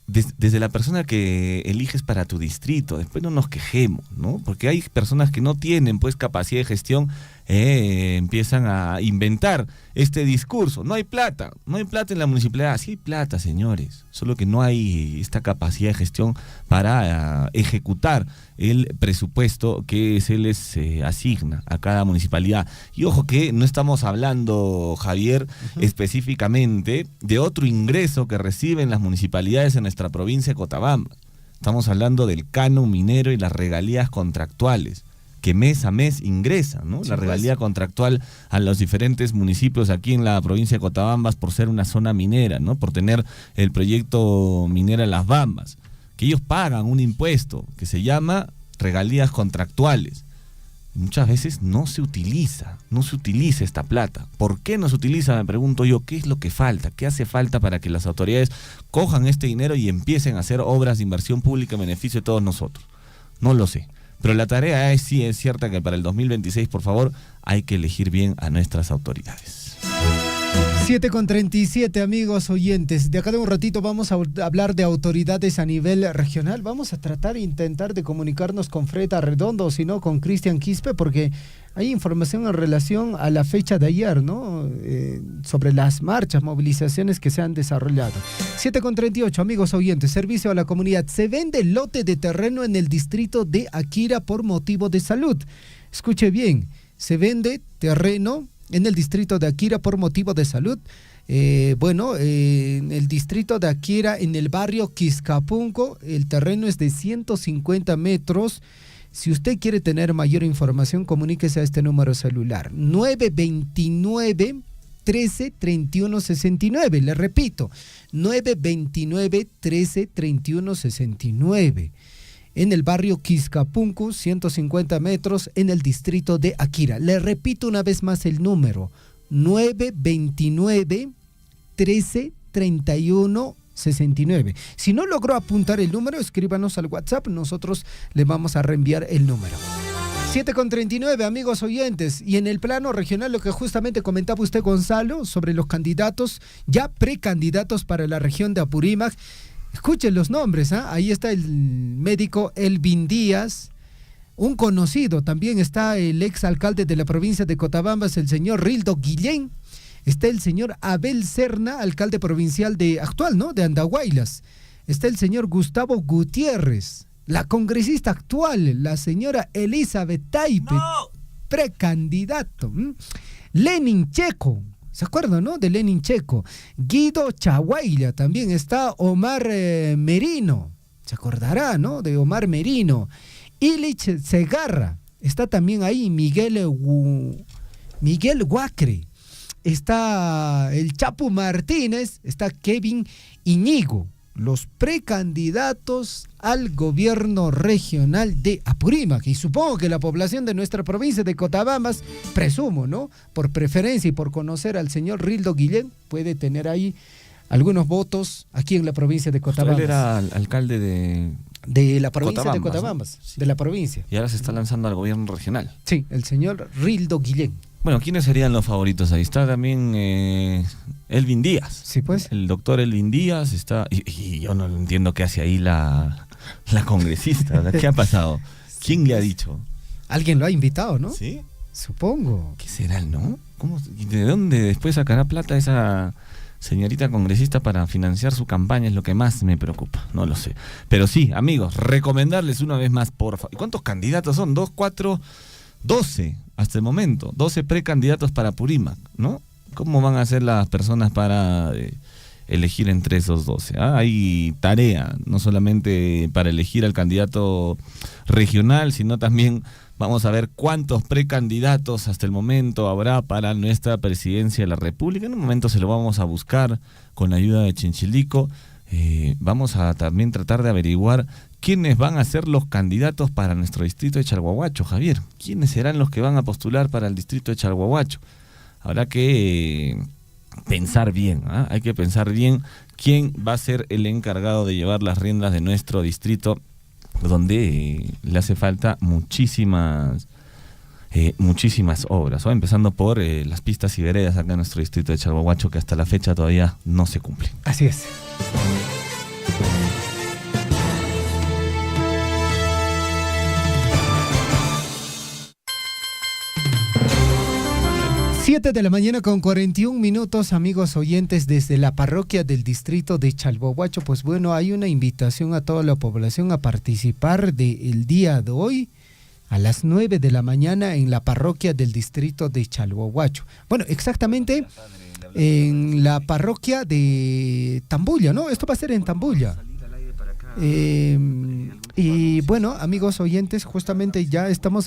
desde la persona que eliges para tu distrito. Después no nos quejemos, ¿no? Porque hay personas que no tienen pues capacidad de gestión, empiezan a inventar este discurso. No hay plata en la municipalidad. Sí hay plata, señores, solo que no hay esta capacidad de gestión para ejecutar el presupuesto que se les asigna a cada municipalidad. Y ojo que no estamos hablando, Javier, específicamente de otro ingreso que reciben las municipalidades en nuestra provincia de Cotabamba. Estamos hablando del canon minero y las regalías contractuales que mes a mes ingresan, ¿no? Sí, la regalía contractual a los diferentes municipios aquí en la provincia de Cotabambas por ser una zona minera, ¿no? Por tener el proyecto Minera Las Bambas, que ellos pagan un impuesto que se llama regalías contractuales. Muchas veces no se utiliza esta plata. ¿Por qué no se utiliza? Me pregunto yo, ¿qué es lo que falta? ¿Qué hace falta para que las autoridades cojan este dinero y empiecen a hacer obras de inversión pública en beneficio de todos nosotros? No lo sé. Pero la tarea sí es cierta que para el 2026, por favor, hay que elegir bien a nuestras autoridades. 7:37, amigos oyentes. De acá de un ratito vamos a hablar de autoridades a nivel regional. Vamos a intentar de comunicarnos con Fred Arredondo, o si no, con Cristian Quispe, porque hay información en relación a la fecha de ayer, ¿no? Sobre las marchas, movilizaciones que se han desarrollado. 7:38, amigos oyentes. Servicio a la comunidad. Se vende lote de terreno en el distrito de Akira por motivo de salud. Escuche bien, se vende terreno en el distrito de Akira por motivo de salud. En el distrito de Akira, en el barrio Quiscapunco, el terreno es de 150 metros. Si usted quiere tener mayor información, comuníquese a este número celular, 929 13 31 69. Le repito, 929 13 31 69. En el barrio Quiscapunco, 150 metros, en el distrito de Akira. Le repito una vez más el número, 929 13 31 69. Si no logró apuntar el número, escríbanos al WhatsApp, nosotros le vamos a reenviar el número. 7:39, amigos oyentes, y en el plano regional, lo que justamente comentaba usted, Gonzalo, sobre los candidatos, ya precandidatos para la región de Apurímac. Escuchen los nombres, ¿eh? Ahí está el médico Elvin Díaz, un conocido, también está el exalcalde de la provincia de Cotabambas, el señor Rildo Guillén. Está el señor Abel Serna, alcalde provincial actual, ¿no?, de Andahuaylas. Está el señor Gustavo Gutiérrez, la congresista actual, la señora Elizabeth Taipe, precandidato. Lenin Checo, ¿se acuerdan, no?, de Lenin Checo. Guido Chaguailla, también está Omar Merino, se acordará, ¿no?, de Omar Merino. Ilich Segarra, está también ahí Miguel Guacre. Está el Chapu Martínez, está Kevin Iñigo, los precandidatos al gobierno regional de Apurímac. Y supongo que la población de nuestra provincia de Cotabambas, presumo, ¿no?, por preferencia y por conocer al señor Rildo Guillén, puede tener ahí algunos votos aquí en la provincia de Cotabambas. Él era alcalde de la provincia Cotabambas, de Cotabambas, ¿no? de la provincia. Y ahora se está lanzando al gobierno regional. Sí, el señor Rildo Guillén. Bueno, ¿quiénes serían los favoritos? Ahí está también Elvin Díaz. Sí, pues. El doctor Elvin Díaz está... Y yo no entiendo qué hace ahí la congresista. ¿Qué ha pasado? ¿Quién le ha dicho? Alguien lo ha invitado, ¿no? Sí. Supongo. ¿Qué será, no? ¿De dónde después sacará plata esa señorita congresista para financiar su campaña? Es lo que más me preocupa. No lo sé. Pero sí, amigos, recomendarles una vez más, por favor. ¿Cuántos candidatos son? 2, 4, 12 hasta el momento. 12 precandidatos para Apurímac, ¿no? ¿Cómo van a ser las personas para elegir entre esos 12? Hay tarea, no solamente para elegir al candidato regional, sino también vamos a ver cuántos precandidatos hasta el momento habrá para nuestra presidencia de la República. En un momento se lo vamos a buscar con la ayuda de Chinchilico. Vamos a también tratar de averiguar quiénes van a ser los candidatos para nuestro distrito de Chalhuahuacho, Javier. ¿Quiénes serán los que van a postular para el distrito de Chalhuahuacho? Habrá que pensar bien, ¿eh? Hay que pensar bien quién va a ser el encargado de llevar las riendas de nuestro distrito, donde le hace falta muchísimas obras, ¿no? Empezando por las pistas y veredas acá en nuestro distrito de Chalhuahuacho, que hasta la fecha todavía no se cumplen. Así es. 7 de la mañana con 41 minutos, amigos oyentes, desde la parroquia del distrito de Chalhuahuacho. Pues bueno, hay una invitación a toda la población a participar del día de hoy a las 9 de la mañana en la parroquia del distrito de Chalhuahuacho. Bueno, exactamente en la parroquia de Tambulla, ¿no? Esto va a ser en Tambulla. Y bueno, amigos oyentes, justamente ya estamos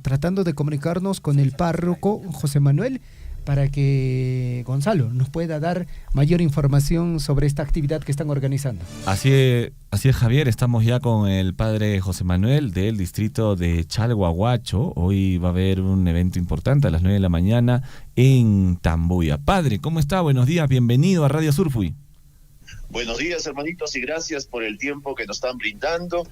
tratando de comunicarnos con el párroco José Manuel para que Gonzalo nos pueda dar mayor información sobre esta actividad que están organizando. Así es, Javier, estamos ya con el padre José Manuel del distrito de Chalhuahuacho. Hoy va a haber un evento importante a las 9 de la mañana en Tambulla. Padre, ¿cómo está? Buenos días, bienvenido a Radio Surfui. Buenos días, hermanitos, y gracias por el tiempo que nos están brindando.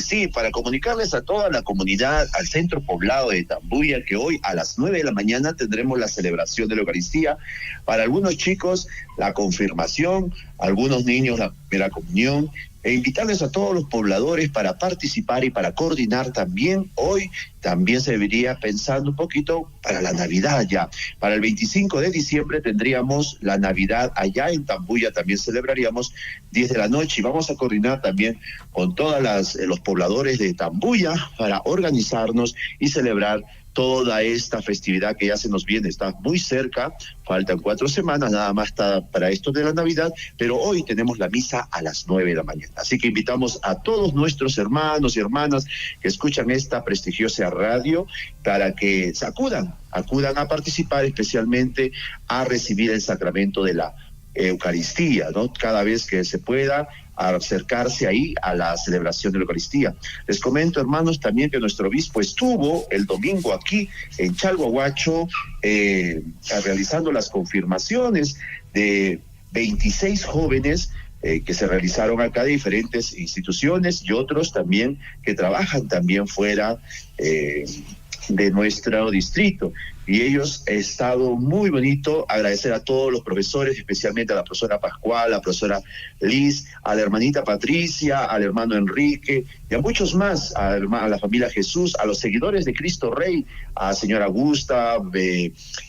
Sí, para comunicarles a toda la comunidad, al centro poblado de Tambulla, que hoy a las 9 de la mañana tendremos la celebración de la Eucaristía. Para algunos chicos, la confirmación, algunos niños, la primera comunión. E invitarles a todos los pobladores para participar y para coordinar también. Hoy también se debería pensando un poquito para la Navidad ya. Para el 25 de diciembre tendríamos la Navidad allá en Tambulla, también celebraríamos 10 de la noche y vamos a coordinar también con todos los pobladores de Tambulla para organizarnos y celebrar toda esta festividad que ya se nos viene. Está muy cerca, faltan 4 semanas nada más para esto de la Navidad, pero hoy tenemos la misa a las 9 de la mañana. Así que invitamos a todos nuestros hermanos y hermanas que escuchan esta prestigiosa radio para que se acudan a participar, especialmente a recibir el sacramento de la Eucaristía, ¿no? Cada vez que se pueda, acercarse ahí a la celebración de la Eucaristía. Les comento, hermanos, también que nuestro obispo estuvo el domingo aquí en Chalhuahuacho realizando las confirmaciones de 26 jóvenes que se realizaron acá de diferentes instituciones y otros también que trabajan también fuera de nuestro distrito. Y ellos ha estado muy bonito. Agradecer a todos los profesores, especialmente a la profesora Pascual, a la profesora Liz, a la hermanita Patricia, al hermano Enrique y a muchos más, a la familia Jesús, a los seguidores de Cristo Rey, a la señora Gusta,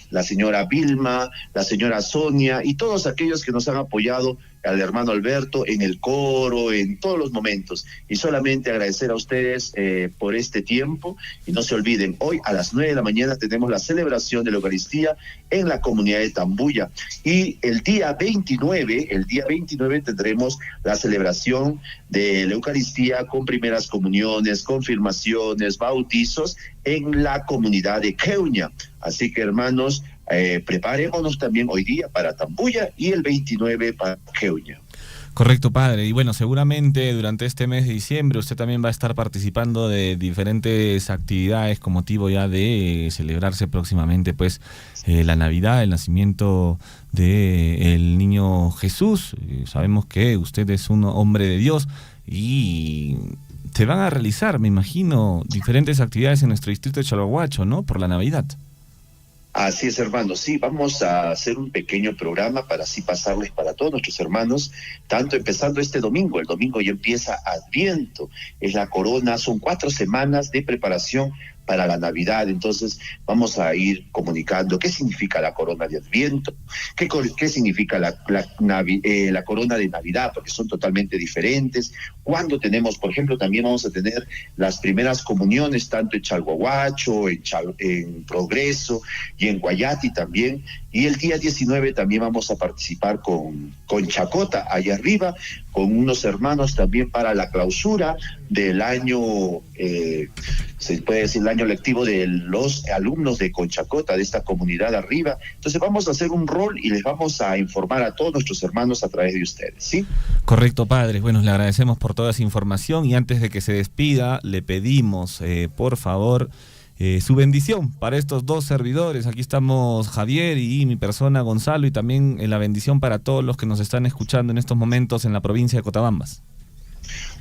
la señora Vilma, la señora Sonia y todos aquellos que nos han apoyado, al hermano Alberto en el coro, en todos los momentos. Y solamente agradecer a ustedes por este tiempo. Y no se olviden, hoy a las 9 de la mañana tenemos la celebración de la Eucaristía en la comunidad de Tambuya. Y el día 29 tendremos la celebración de la Eucaristía con primeras comuniones, confirmaciones, bautizos en la comunidad de Queuña. Así que, hermanos, preparémonos también hoy día para Tambuya y el 29 para Queuña. Correcto, padre. Y bueno, seguramente durante este mes de diciembre usted también va a estar participando de diferentes actividades con motivo ya de celebrarse próximamente pues la Navidad, el nacimiento del niño Jesús. Sabemos que usted es un hombre de Dios y se van a realizar, me imagino, diferentes actividades en nuestro distrito de Chalhuahuacho, ¿no? Por la Navidad. Así es, hermanos. Sí, vamos a hacer un pequeño programa para así pasarles para todos nuestros hermanos, tanto empezando este domingo. El domingo ya empieza Adviento, es la corona, son 4 semanas de preparación para la Navidad. Entonces vamos a ir comunicando qué significa la corona de Adviento, qué significa la corona de Navidad, porque son totalmente diferentes. Cuando tenemos, por ejemplo, también vamos a tener las primeras comuniones, tanto en Chalhuahuacho, en Progreso y en Guayati también. Y el día 19 también vamos a participar con Chacota, allá arriba, con unos hermanos también para la clausura del año, se puede decir, el año lectivo de los alumnos de Conchacota, de esta comunidad arriba. Entonces vamos a hacer un rol y les vamos a informar a todos nuestros hermanos a través de ustedes, ¿sí? Correcto, padre. Bueno, le agradecemos por toda esa información y antes de que se despida, le pedimos, por favor, su bendición para estos 2 servidores. Aquí estamos Javier y mi persona Gonzalo, y también la bendición para todos los que nos están escuchando en estos momentos en la provincia de Cotabambas.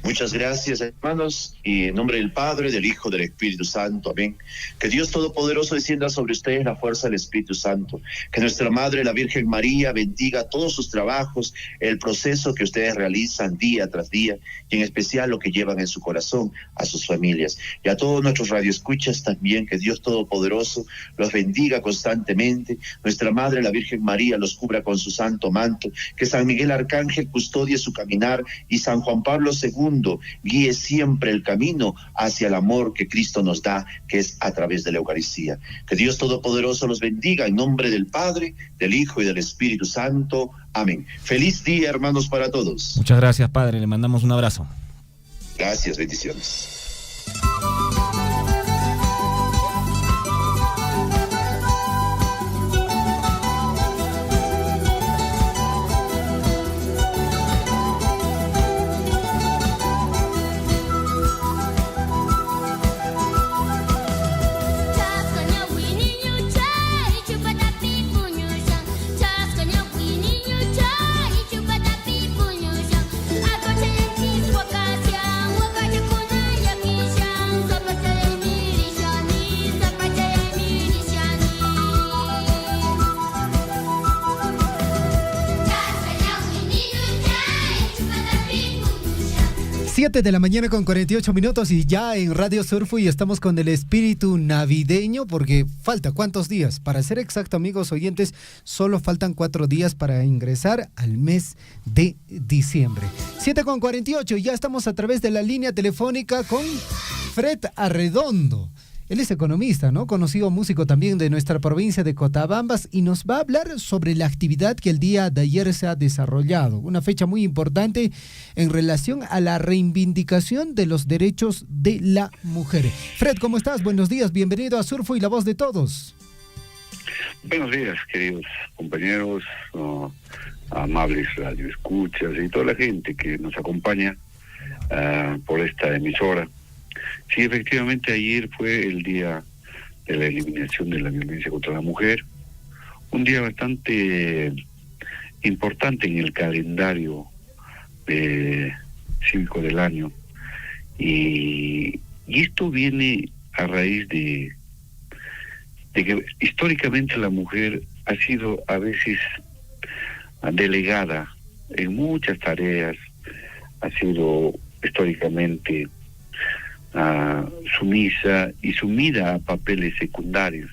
Muchas gracias, hermanos, y en nombre del Padre, del Hijo, del Espíritu Santo, amén. Que Dios Todopoderoso descienda sobre ustedes la fuerza del Espíritu Santo. Que nuestra Madre, la Virgen María, bendiga todos sus trabajos, el proceso que ustedes realizan día tras día, y en especial lo que llevan en su corazón a sus familias. Y a todos nuestros radioescuchas también, que Dios Todopoderoso los bendiga constantemente. Nuestra Madre, la Virgen María, los cubra con su santo manto. Que San Miguel Arcángel custodie su caminar y San Juan Pablo II guíe siempre el camino hacia el amor que Cristo nos da, que es a través de la Eucaristía. Que Dios Todopoderoso los bendiga en nombre del Padre, del Hijo y del Espíritu Santo. Amén. Feliz día, hermanos, para todos. Muchas gracias, padre. Le mandamos un abrazo. Gracias, bendiciones. De la mañana con 48 minutos y ya en Radio Surfu y estamos con el espíritu navideño porque falta ¿cuántos días? Para ser exacto, amigos oyentes, solo faltan 4 días para ingresar al mes de diciembre. 7:48 y ya estamos a través de la línea telefónica con Fred Arredondo. Él es economista, ¿no? Conocido músico también de nuestra provincia de Cotabambas y nos va a hablar sobre la actividad que el día de ayer se ha desarrollado. Una fecha muy importante en relación a la reivindicación de los derechos de la mujer. Fred, ¿cómo estás? Buenos días, bienvenido a Surfo y la Voz de Todos. Buenos días, queridos compañeros, amables radioescuchas y toda la gente que nos acompaña por esta emisora. Sí, efectivamente, ayer fue el día de la eliminación de la violencia contra la mujer, un día bastante importante en el calendario cívico del año, y esto viene a raíz de que históricamente la mujer ha sido a veces delegada en muchas tareas, ha sido históricamente sumisa y sumida a papeles secundarios.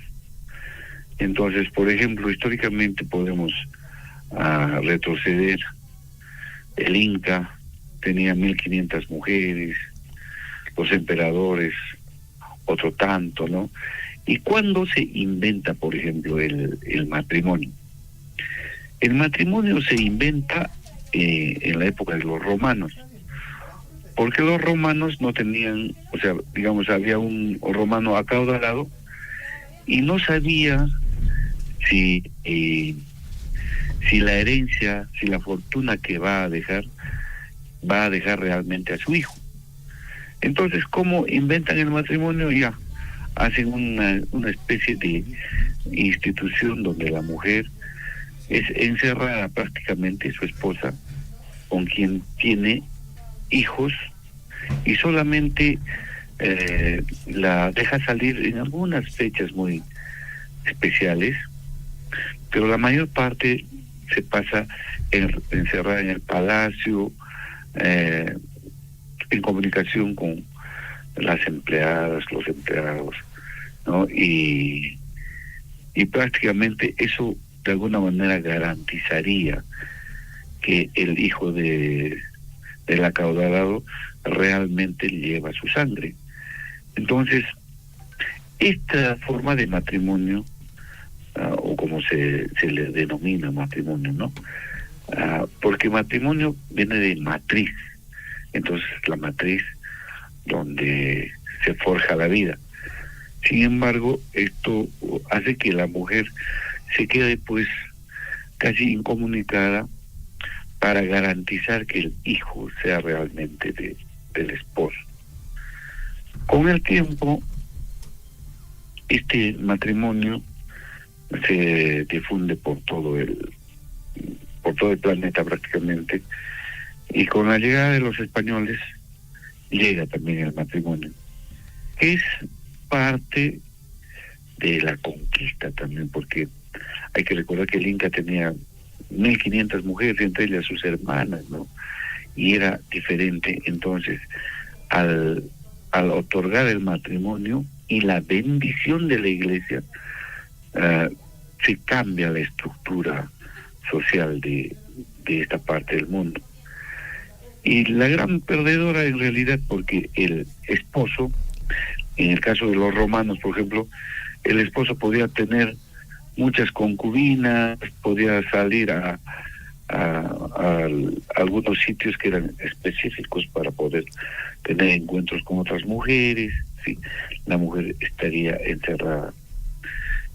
Entonces, por ejemplo, históricamente podemos retroceder. El Inca tenía 1500 mujeres, los emperadores otro tanto, ¿no? ¿Y cuándo se inventa, por ejemplo, el matrimonio? El matrimonio se inventa en la época de los romanos, porque los romanos no tenían, o sea, digamos, había un romano acaudalado y no sabía si la herencia, si la fortuna que va a dejar realmente a su hijo. Entonces, ¿cómo inventan el matrimonio? Ya hacen una especie de institución donde la mujer es encerrada prácticamente, su esposa, con quien tiene hijos, y solamente la deja salir en algunas fechas muy especiales, pero la mayor parte se pasa encerrada en el palacio, en comunicación con las empleadas, los empleados, ¿no? Y prácticamente eso de alguna manera garantizaría que el hijo del acaudalado realmente lleva su sangre. Entonces, esta forma de matrimonio, o como se le denomina matrimonio, ¿no? Porque matrimonio viene de matriz, entonces la matriz donde se forja la vida. Sin embargo, esto hace que la mujer se quede pues casi incomunicada para garantizar que el hijo sea realmente del esposo. Con el tiempo, este matrimonio se difunde por todo el planeta prácticamente, y con la llegada de los españoles llega también el matrimonio. Es parte de la conquista también, porque hay que recordar que el Inca tenía 1500 mujeres, entre ellas sus hermanas, ¿no? Y era diferente. Entonces, al otorgar el matrimonio y la bendición de la iglesia, se cambia la estructura social de esta parte del mundo. Y la gran perdedora en realidad, porque el esposo, en el caso de los romanos, por ejemplo, el esposo podía tener muchas concubinas, podía salir a algunos sitios que eran específicos para poder tener encuentros con otras mujeres, ¿sí? La mujer estaría encerrada.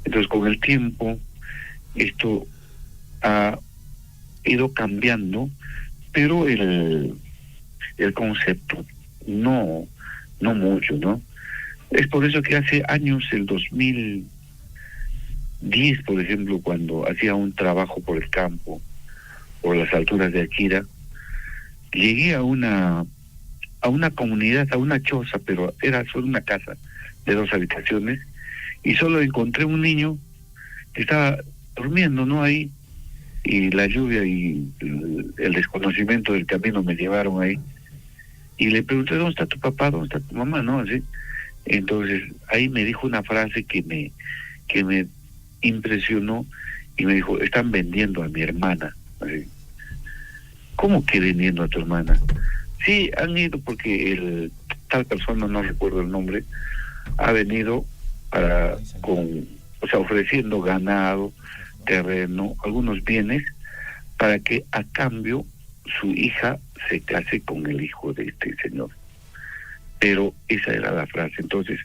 Entonces, con el tiempo, esto ha ido cambiando, pero el concepto no mucho, ¿no? Es por eso que hace años, el 2010, por ejemplo, cuando hacía un trabajo por el campo, por las alturas de Akira, llegué a una comunidad, a una choza, pero era solo una casa de 2 habitaciones, y solo encontré un niño que estaba durmiendo, ¿no? Ahí, y la lluvia y el desconocimiento del camino me llevaron ahí, y le pregunté, ¿dónde está tu papá? ¿Dónde está tu mamá? ¿No? Así. Entonces, ahí me dijo una frase que me impresionó, y me dijo, están vendiendo a mi hermana. Así. ¿Cómo que vendiendo a tu hermana? Sí, han ido porque tal persona, no recuerdo el nombre, ha venido ofreciendo ganado, terreno, algunos bienes, para que a cambio su hija se case con el hijo de este señor. Pero esa era la frase. Entonces,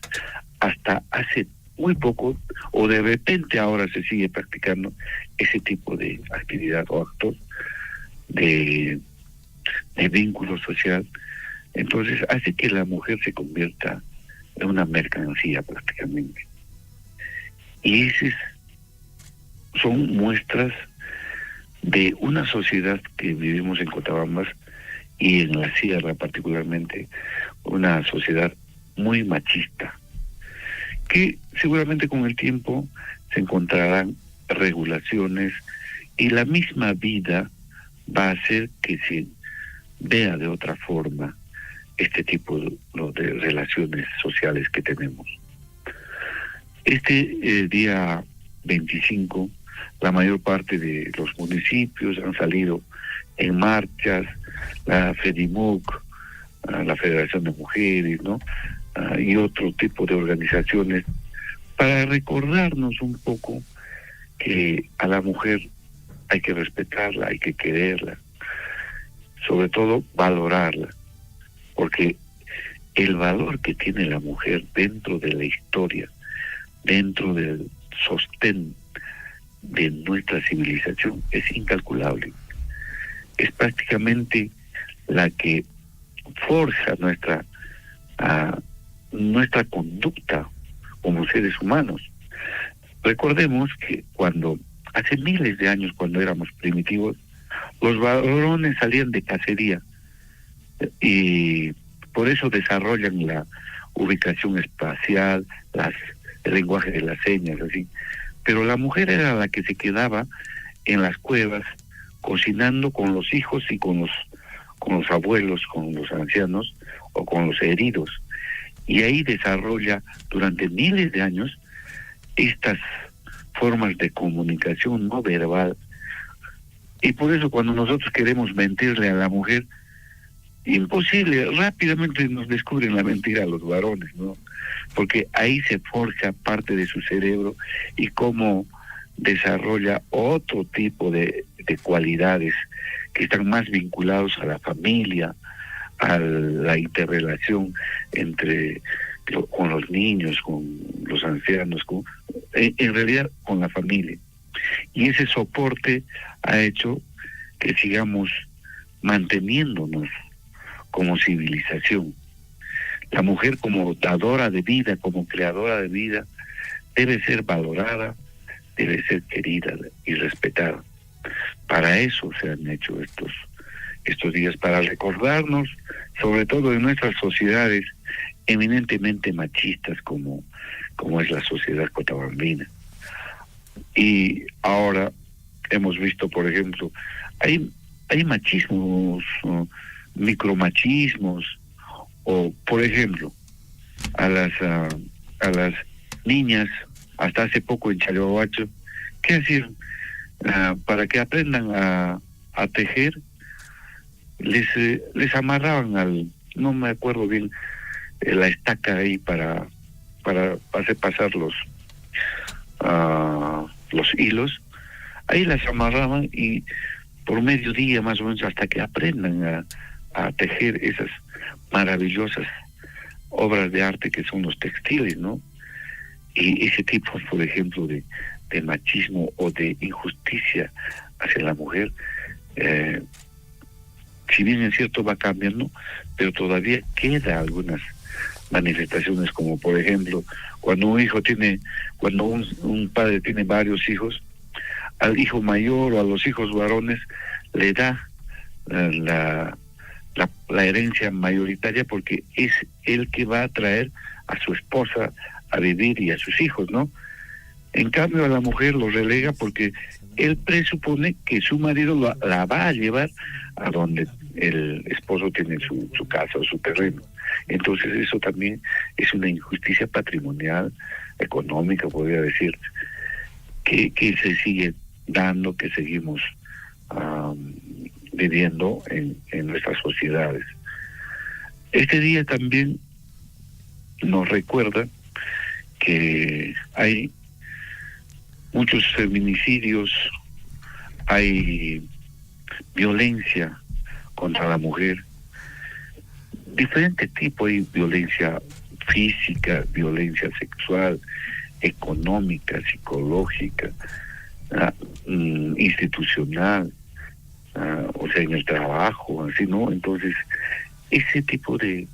hasta hace muy poco, o de repente ahora se sigue practicando ese tipo de actividad o actos de vínculo social. Entonces hace que la mujer se convierta en una mercancía prácticamente. Y esas son muestras de una sociedad que vivimos en Cotabambas y en la sierra particularmente, una sociedad muy machista, que seguramente con el tiempo se encontrarán regulaciones y la misma vida va a hacer que se vea de otra forma este tipo de relaciones sociales que tenemos. Este día 25, la mayor parte de los municipios han salido en marchas, la FEDIMUC, la Federación de Mujeres, ¿no? Y otro tipo de organizaciones, para recordarnos un poco que a la mujer hay que respetarla, hay que quererla, sobre todo valorarla, porque el valor que tiene la mujer dentro de la historia, dentro del sostén de nuestra civilización, es incalculable. Es prácticamente la que forja nuestra conducta como seres humanos. Recordemos que hace miles de años, cuando éramos primitivos, los varones salían de cacería y por eso desarrollan la ubicación espacial, el lenguaje de las señas, así. Pero la mujer era la que se quedaba en las cuevas cocinando con los hijos y con los abuelos, con los ancianos o con los heridos. Y ahí desarrolla durante miles de años estas formas de comunicación no verbal. Y por eso cuando nosotros queremos mentirle a la mujer, imposible, rápidamente nos descubren la mentira a los varones, ¿no? Porque ahí se forja parte de su cerebro y cómo desarrolla otro tipo de cualidades que están más vinculados a la familia, a la interrelación con los niños, con los ancianos, en realidad con la familia. Y ese soporte ha hecho que sigamos manteniéndonos como civilización. La mujer como dadora de vida, como creadora de vida, debe ser valorada, debe ser querida y respetada. Para eso se han hecho estos días, para recordarnos, sobre todo en nuestras sociedades eminentemente machistas como es la sociedad cotabambina. Y ahora hemos visto, por ejemplo, hay machismos, micromachismos, o por ejemplo, a las niñas, hasta hace poco en Chalahuacho, ¿qué hacían? Para que aprendan a tejer, les amarraban no me acuerdo bien, la estaca ahí para hacer pasar los hilos. Ahí las amarraban y por mediodía más o menos hasta que aprendan a tejer esas maravillosas obras de arte que son los textiles, ¿no? Y ese tipo, por ejemplo, de machismo o de injusticia hacia la mujer, si bien es cierto va cambiando, pero todavía queda algunas manifestaciones, como por ejemplo cuando un padre tiene varios hijos, al hijo mayor o a los hijos varones le da la herencia mayoritaria, porque es el que va a traer a su esposa a vivir y a sus hijos, ¿no? En cambio a la mujer lo relega porque él presupone que su marido la va a llevar a donde el esposo tiene su casa o su terreno. Entonces eso también es una injusticia patrimonial, económica, podría decir, que se sigue dando, que seguimos viviendo en nuestras sociedades. Este día también nos recuerda que hay muchos feminicidios, hay violencia contra la mujer, diferente tipo, hay violencia física, violencia sexual, económica, psicológica, institucional, o sea, en el trabajo, así, ¿no? Entonces, ese tipo de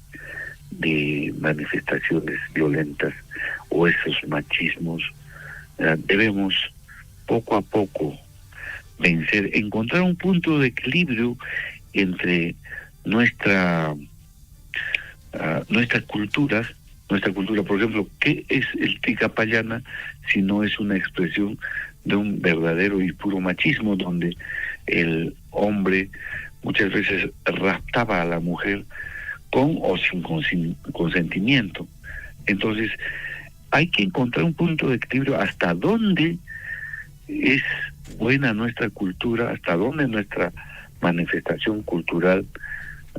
manifestaciones violentas o esos machismos debemos poco a poco vencer, encontrar un punto de equilibrio entre nuestra cultura, por ejemplo. ¿Qué es el Ticapayana si no es una expresión de un verdadero y puro machismo, donde el hombre muchas veces raptaba a la mujer con o sin consentimiento? Entonces, hay que encontrar un punto de equilibrio hasta dónde es buena nuestra cultura, hasta dónde nuestra manifestación cultural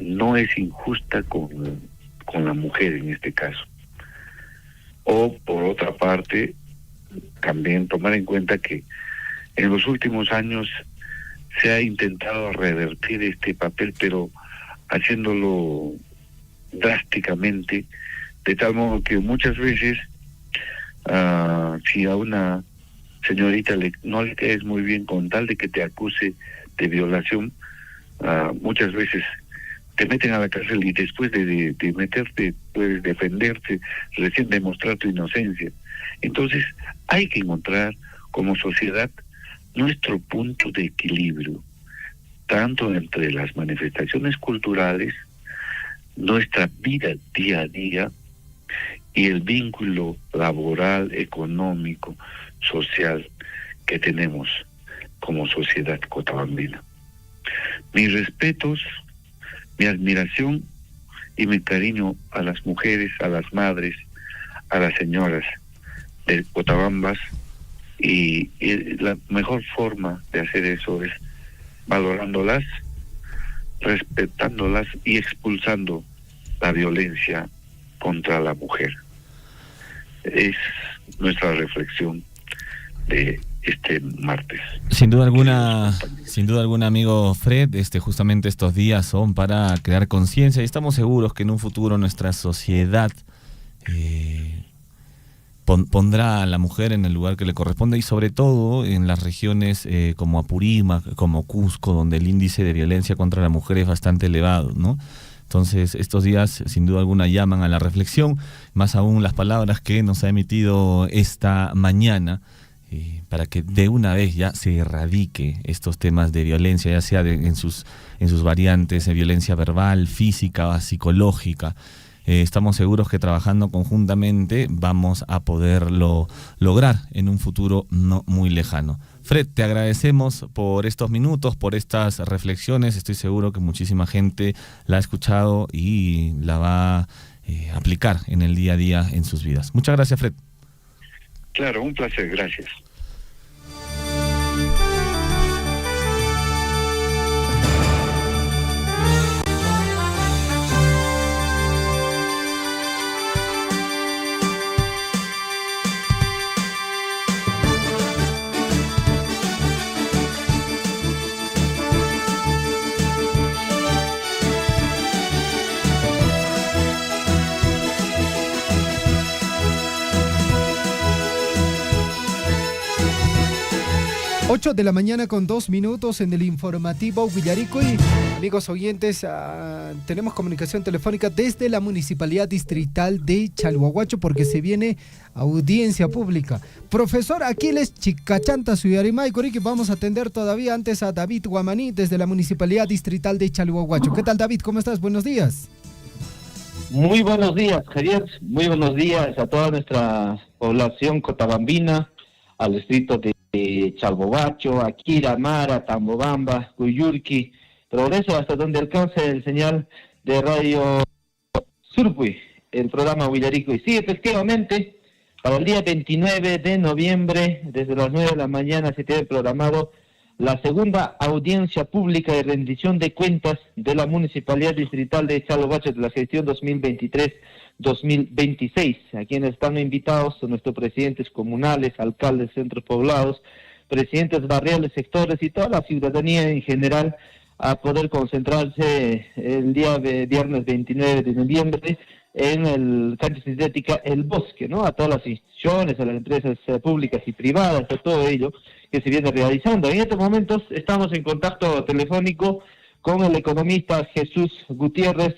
no es injusta con la mujer en este caso. O por otra parte, también tomar en cuenta que en los últimos años se ha intentado revertir este papel, pero haciéndolo drásticamente, de tal modo que muchas veces si a una señorita no le caes muy bien, con tal de que te acuse de violación, muchas veces te meten a la cárcel, y después de meterte puedes defenderte, recién demostrar tu inocencia. Entonces hay que encontrar como sociedad nuestro punto de equilibrio, tanto entre las manifestaciones culturales, nuestra vida día a día, y el vínculo laboral, económico, social que tenemos como sociedad cotabambina. Mis respetos, mi admiración y mi cariño a las mujeres, a las madres, a las señoras de Cotabambas, y la mejor forma de hacer eso es valorándolas, respetándolas y expulsando la violencia contra la mujer. Es nuestra reflexión de este martes. Sin duda alguna, amigo Fred, justamente estos días son para crear conciencia, y estamos seguros que en un futuro nuestra sociedad pondrá a la mujer en el lugar que le corresponde, y sobre todo en las regiones como Apurímac, como Cusco, donde el índice de violencia contra la mujer es bastante elevado, ¿no? Entonces, estos días, sin duda alguna, llaman a la reflexión, más aún las palabras que nos ha emitido esta mañana, para que de una vez ya se erradique estos temas de violencia, ya sea en sus variantes de violencia verbal, física, psicológica. Estamos seguros que trabajando conjuntamente vamos a poderlo lograr en un futuro no muy lejano. Fred, te agradecemos por estos minutos, por estas reflexiones. Estoy seguro que muchísima gente la ha escuchado y la va a aplicar en el día a día en sus vidas. Muchas gracias, Fred. Claro, un placer, gracias. Ocho de la mañana con 2 minutos en el informativo Villaricoy. Amigos oyentes, tenemos comunicación telefónica desde la Municipalidad Distrital de Chalhuahuacho, porque se viene audiencia pública. Profesor Aquiles Chicachanta Suyarimaí, que vamos a atender todavía antes a David Guamaní desde la Municipalidad Distrital de Chalhuahuacho. ¿Qué tal, David? ¿Cómo estás? Buenos días. Muy buenos días, Javier. Muy buenos días a toda nuestra población cotabambina, al distrito de Chalhuahuacho, Akira, Mara, Tambobamba, Cuyurqui, Progreso, hasta donde alcance el señal de Radio Surpui, el programa Villaricoy. Sí, efectivamente, para el día 29 de noviembre, desde las 9 de la mañana, se tiene programado la segunda audiencia pública de rendición de cuentas de la Municipalidad Distrital de Chalbobacho de la gestión 2023-2026. A quienes están invitados son nuestros presidentes comunales, alcaldes, centros poblados, presidentes barriales, sectores y toda la ciudadanía en general a poder concentrarse el día de viernes 29 de noviembre en el cancha sintética El Bosque, ¿no? A todas las instituciones, a las empresas públicas y privadas, a todo ello que se viene realizando. En estos momentos estamos en contacto telefónico con el economista Jesús Gutiérrez,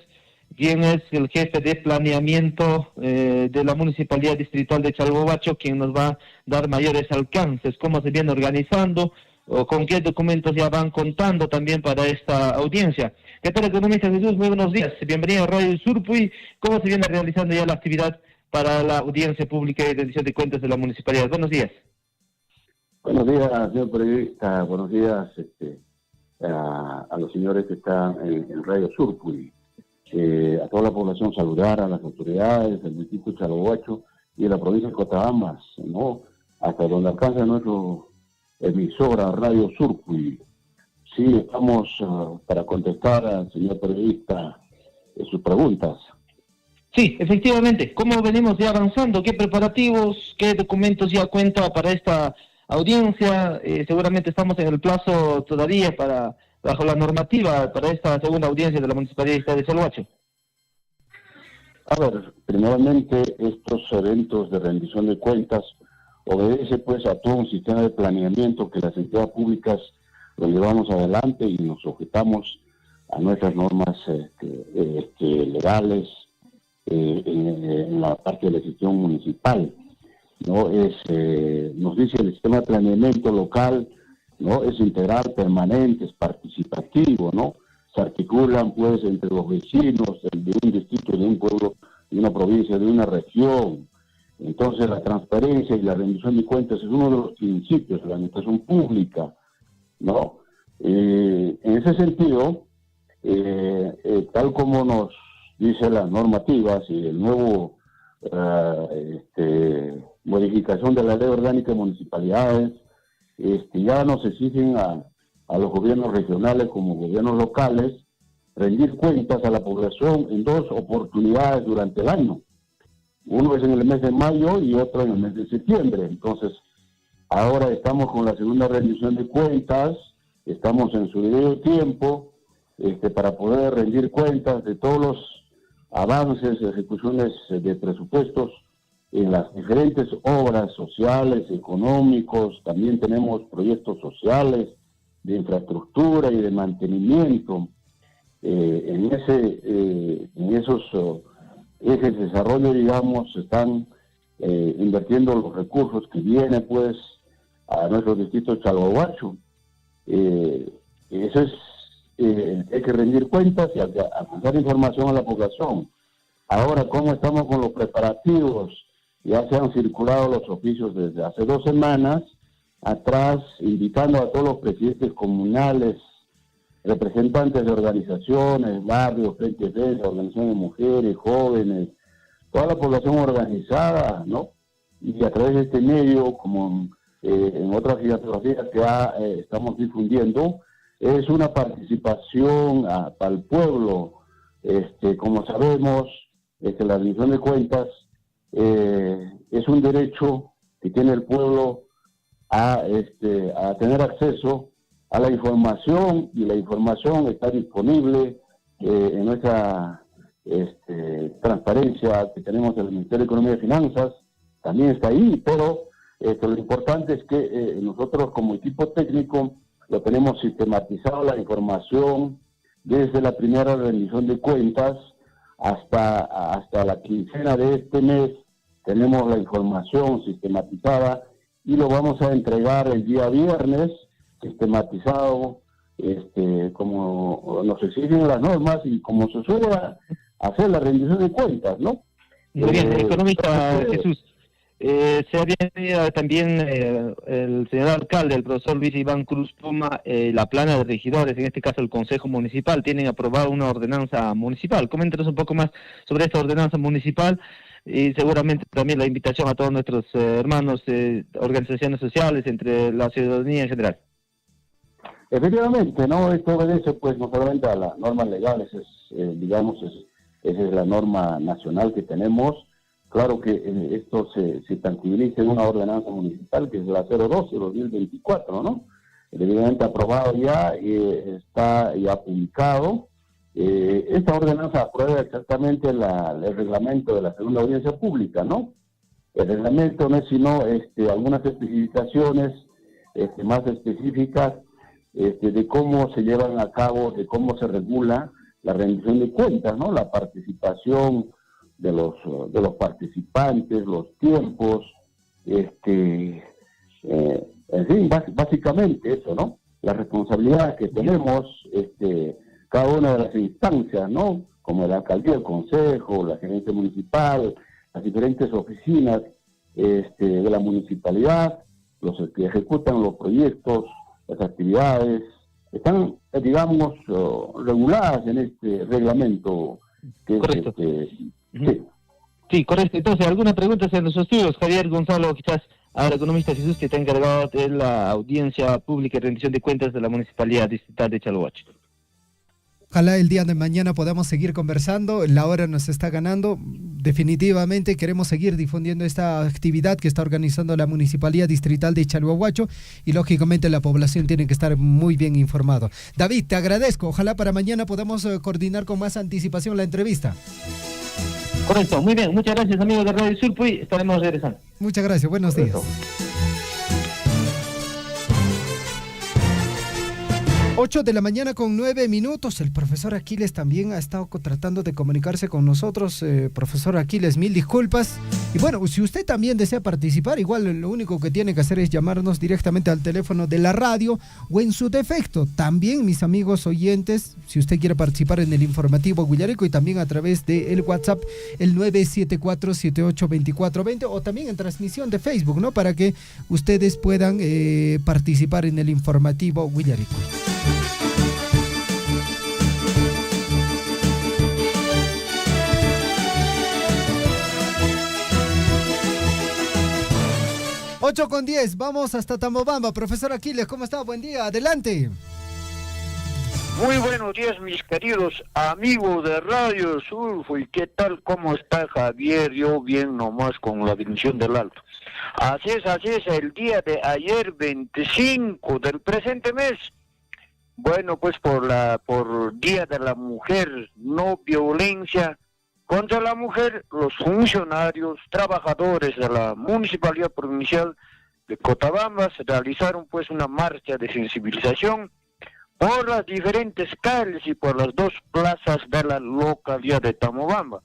quien es el jefe de planeamiento de la Municipalidad Distrital de Chalbobacho, quien nos va a dar mayores alcances, cómo se viene organizando, o con qué documentos ya van contando también para esta audiencia. ¿Qué tal, economista Jesús? Muy buenos días. Bienvenido a Radio Surpuy. ¿Cómo se viene realizando ya la actividad para la audiencia pública y rendición de cuentas de la municipalidad? Buenos días. Buenos días, señor periodista. Buenos días a los señores que están en Radio Surpuy. A toda la población saludar, a las autoridades del distrito de Chalbobacho y de la provincia de Cotabambas, ¿no? Hasta donde alcanza nuestro emisora Radio Surpuy. Sí, estamos para contestar al señor periodista sus preguntas. Sí, efectivamente. ¿Cómo venimos ya avanzando? ¿Qué preparativos, qué documentos ya cuenta para esta audiencia? Seguramente estamos en el plazo todavía bajo la normativa para esta segunda audiencia de la Municipalidad de Chalbobacho. A ver, primeramente estos eventos de rendición de cuentas obedece pues a todo un sistema de planeamiento que las entidades públicas lo llevamos adelante y nos sujetamos a nuestras normas legales en la parte de la gestión municipal, ¿no? Nos dice el sistema de planeamiento local, ¿no? Es integral, permanente, es participativo, ¿no? Se articulan pues entre los vecinos de un distrito, de un pueblo, de una provincia, de una región. Entonces la transparencia y la rendición de cuentas es uno de los principios de la administración pública, ¿no? En ese sentido, tal como nos dice las normativas y el nuevo modificación de la Ley Orgánica de Municipalidades, ya nos exigen a los gobiernos regionales como gobiernos locales rendir cuentas a la población en dos oportunidades durante el año. Uno es en el mes de mayo y otro en el mes de septiembre. Entonces, ahora estamos con la segunda rendición de cuentas, estamos en su debido tiempo para poder rendir cuentas de todos los avances, ejecuciones de presupuestos en las diferentes obras sociales, económicos. También tenemos proyectos sociales de infraestructura y de mantenimiento. En esos ejes de desarrollo, digamos, están invirtiendo los recursos que vienen pues a nuestro distrito de Chalbobacho. Eso es, hay que rendir cuentas y dar información a la población. Ahora, ¿cómo estamos con los preparativos? Ya se han circulado los oficios desde hace 2 semanas atrás, invitando a todos los presidentes comunales, representantes de organizaciones, barrios, frente de organizaciones de mujeres, jóvenes, toda la población organizada, ¿no? Y a través de este medio, como en otras fotografías que estamos difundiendo, es una participación para el pueblo. Como sabemos, la rendición de cuentas es un derecho que tiene el pueblo a tener acceso a la información, y la información está disponible en nuestra transparencia que tenemos en el Ministerio de Economía y Finanzas, también está ahí, pero lo importante es que nosotros como equipo técnico lo tenemos sistematizado la información desde la primera rendición de cuentas hasta la quincena de este mes. Tenemos la información sistematizada y lo vamos a entregar el día viernes, sistematizado, como nos exigen las normas y como se suele hacer la rendición de cuentas, ¿no? Muy bien, economista Jesús. Se había tenido también el señor alcalde, el profesor Luis Iván Cruz Puma, la plana de regidores, en este caso el Consejo Municipal, tienen aprobado una ordenanza municipal. Coméntanos un poco más sobre esta ordenanza municipal y seguramente también la invitación a todos nuestros hermanos, organizaciones sociales, entre la ciudadanía en general. Efectivamente, ¿no? Esto obedece pues no solamente a las normas legales, esa es la norma nacional que tenemos. Claro que esto se tangibiliza en una ordenanza municipal que es la 012-2024, ¿no? Debidamente aprobado ya y está ya publicado. Esta ordenanza aprueba exactamente el reglamento de la segunda audiencia pública, ¿no? El reglamento no es sino algunas especificaciones más específicas de cómo se llevan a cabo, de cómo se regula la rendición de cuentas, ¿no? La participación de los participantes, los tiempos, en fin, básicamente eso, ¿no? La responsabilidad que tenemos, cada una de las instancias, ¿no? Como la alcaldía, el consejo, la gerencia municipal, las diferentes oficinas de la municipalidad, los que ejecutan los proyectos, las actividades, están, digamos, reguladas en este reglamento. Que correcto. Sí. Sí, correcto. Entonces, ¿alguna pregunta en los estudios? Javier Gonzalo, quizás al economista Jesús, que está encargado de la audiencia pública y rendición de cuentas de la Municipalidad Distrital de Chalhuache. Ojalá el día de mañana podamos seguir conversando, la hora nos está ganando, definitivamente queremos seguir difundiendo esta actividad que está organizando la Municipalidad Distrital de Chalhuahuacho y lógicamente la población tiene que estar muy bien informado. David, te agradezco, ojalá para mañana podamos coordinar con más anticipación la entrevista. Correcto, muy bien, muchas gracias amigos de Radio Surpuy, estaremos regresando. Muchas gracias, buenos días. 8 de la mañana con 9 minutos. El profesor Aquiles también ha estado tratando de comunicarse con nosotros. Profesor Aquiles, mil disculpas. Y bueno, si usted también desea participar, igual lo único que tiene que hacer es llamarnos directamente al teléfono de la radio o en su defecto. También, mis amigos oyentes, si usted quiere participar en el informativo Guillareco y también a través del WhatsApp, el 974-782420 o también en transmisión de Facebook, ¿no? Para que ustedes puedan participar en el informativo Guillareco. Ocho con 10, vamos hasta Tambobamba. Profesor Aquiles, ¿cómo está? Buen día, adelante. Muy buenos días, mis queridos amigos de Radio Surfuy. ¿Qué tal? ¿Cómo está Javier? Yo bien nomás con la bendición del alto. Así es, el día de ayer, 25 del presente mes. Bueno, pues por Día de la Mujer, no violencia contra la mujer, los funcionarios, trabajadores de la Municipalidad Provincial de Cotabamba realizaron pues una marcha de sensibilización por las diferentes calles y por las dos plazas de la localidad de Tambobamba.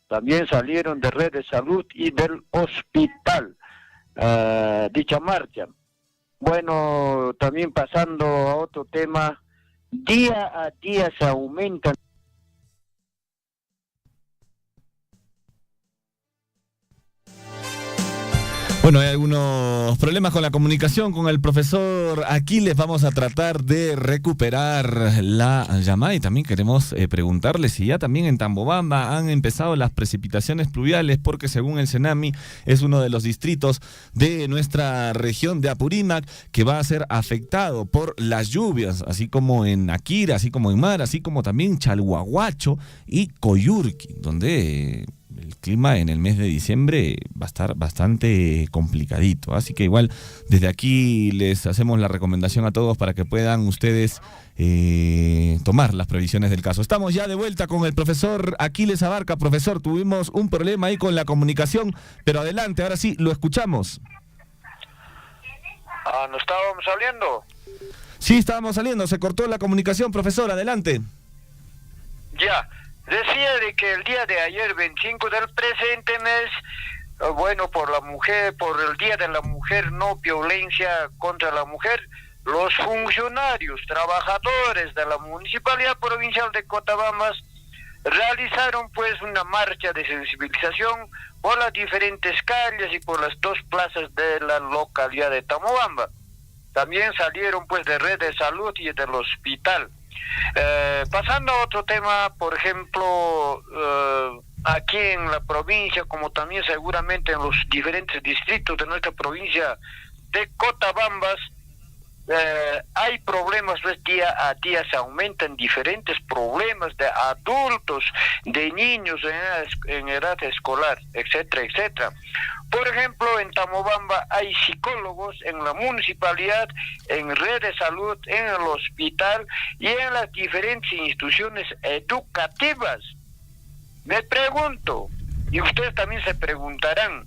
También salieron de Red de Salud y del hospital dicha marcha. Bueno, también pasando a otro tema, día a día se aumentan. Bueno, hay algunos problemas con la comunicación con el profesor Aquiles. Vamos a tratar de recuperar la llamada y también queremos preguntarle si ya también en Tambobamba han empezado las precipitaciones pluviales, porque según el Senami es uno de los distritos de nuestra región de Apurímac que va a ser afectado por las lluvias, así como en Akira, así como en Mara, así como también Chalhuahuacho y Coyurqui, donde el clima en el mes de diciembre va a estar bastante complicadito. Así que igual desde aquí les hacemos la recomendación a todos para que puedan ustedes tomar las previsiones del caso. Estamos ya de vuelta con el profesor Aquiles Abarca. Profesor, tuvimos un problema ahí con la comunicación, pero adelante, ahora sí, lo escuchamos. ¿No estábamos saliendo? Sí, estábamos saliendo, se cortó la comunicación, profesor, adelante. Ya. Decía de que el día de ayer, 25 del presente mes, bueno, por el Día de la Mujer, no violencia contra la mujer, los funcionarios, trabajadores de la Municipalidad Provincial de Cotabamba realizaron pues una marcha de sensibilización por las diferentes calles y por las dos plazas de la localidad de Tambobamba. También salieron pues de Red de Salud y del hospital. Pasando a otro tema, por ejemplo, aquí en la provincia, como también seguramente en los diferentes distritos de nuestra provincia de Cotabambas, hay problemas, pues día a día se aumentan diferentes problemas de adultos, de niños en edad escolar, etcétera, etcétera. Por ejemplo, en Tamobamba hay psicólogos en la municipalidad, en red de salud, en el hospital y en las diferentes instituciones educativas. Me pregunto, y ustedes también se preguntarán,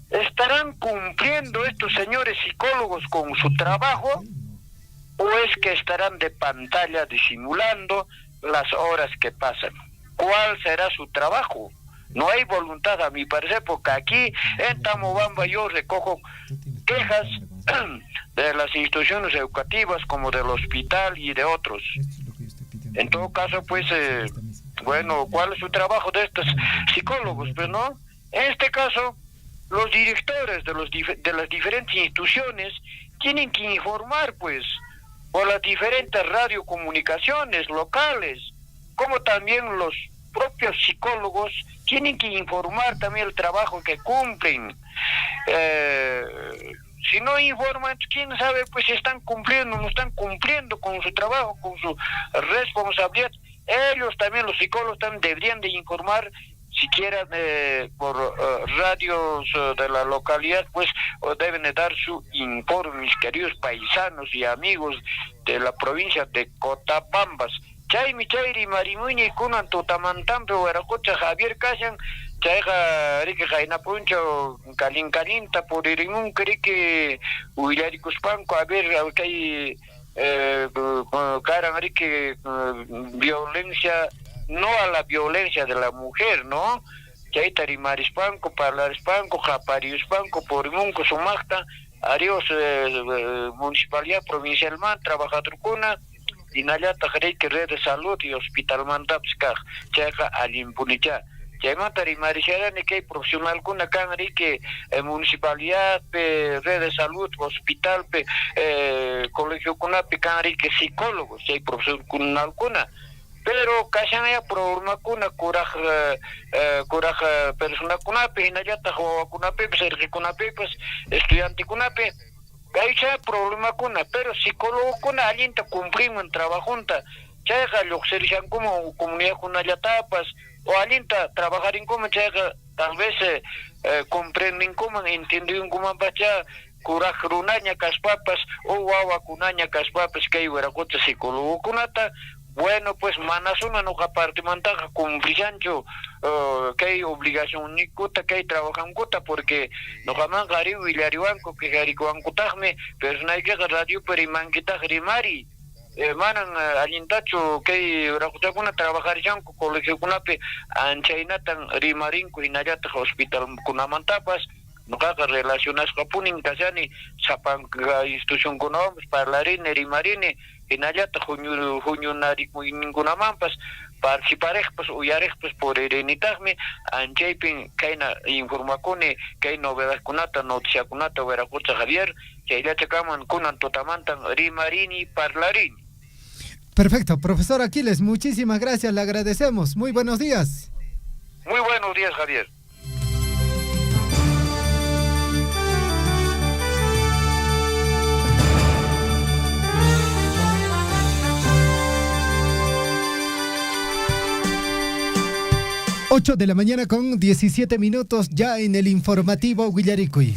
¿estarán cumpliendo estos señores psicólogos con su trabajo o es que estarán de pantalla disimulando las horas que pasan? ¿Cuál será su trabajo? No hay voluntad, a mi parecer, porque aquí en Tamobamba yo recojo quejas de las instituciones educativas como del hospital y de otros. En todo caso, pues, bueno, ¿cuál es su trabajo de estos psicólogos? Pues no, en este caso, los directores de las diferentes instituciones tienen que informar, pues, por las diferentes radiocomunicaciones locales, como también los propios psicólogos tienen que informar también el trabajo que cumplen. Si no informan, quién sabe pues si están cumpliendo o no están cumpliendo con su trabajo, con su responsabilidad. Ellos también, los psicólogos también deberían de informar, siquiera por radios de la localidad, pues deben de dar su informe, mis queridos paisanos y amigos de la provincia de Cotabambas. Chaymi chayri marimuñi kunan tutamantampe huaracocha Javier Casan, chayja rique jainapuncho calinta por irimun crique huillaricuspanco a ver kay caran rique violencia, no a la violencia de la mujer, ¿no? Chaytari marispanco, parlarispanco, japariuspanco, por munco sumacta, arios municipalidad provincial man, trabajador cuna, Dinayata que red de salud y hospital mandapska, checa al impunicha. Chaymantari maricera ni que profesional kuna canri que municipalidad, red de salud, hospital, colegio kuna canri que psicólogos, hay profesor kuna. Pero casan ya problema kuna curaj persona kuna pe Dinayata kuna pe sergi kuna pe pues estudiante kuna pe. Hay problema kuna, pero psicólogo kuna alienta cumplimos en trabajo junta, chayja lo que como comunidad kuna ya tapas o alienta trabajar en como chayja tal vez comprenden como entienden como bacha curaj runaña caspapas o guagua kunaña caspapas que hay veracota psicólogo kunata. Bueno, pues manasuna no aparte mantaja cumplisancho que hay obligación ni cuta que hay trabajan cuta porque no jamás gariu y lariuanco que garicuanco tajme pero no hay que radio pero imanquita rimari manan alintacho que hay rakuta kuna trabajar chanco colegio kunape anchainatan rimarinco y nayata hospital kunamantapas no caga relaciones kapunin kasani sapan institución kunamos parlarine rimarine Inayata junio nari ninguna mampas participaré pues uyarej pues por erenitagme anchaypin kaina informacone kay novedad kunata noticia kunata Veracruz Javier que ya checaman kunan totamantan rimarini parlarini. Perfecto, profesor Aquiles, muchísimas gracias, le agradecemos. Muy buenos días. Muy buenos días, Javier. Ocho de la mañana con 17 minutos ya en el informativo Huillaricui.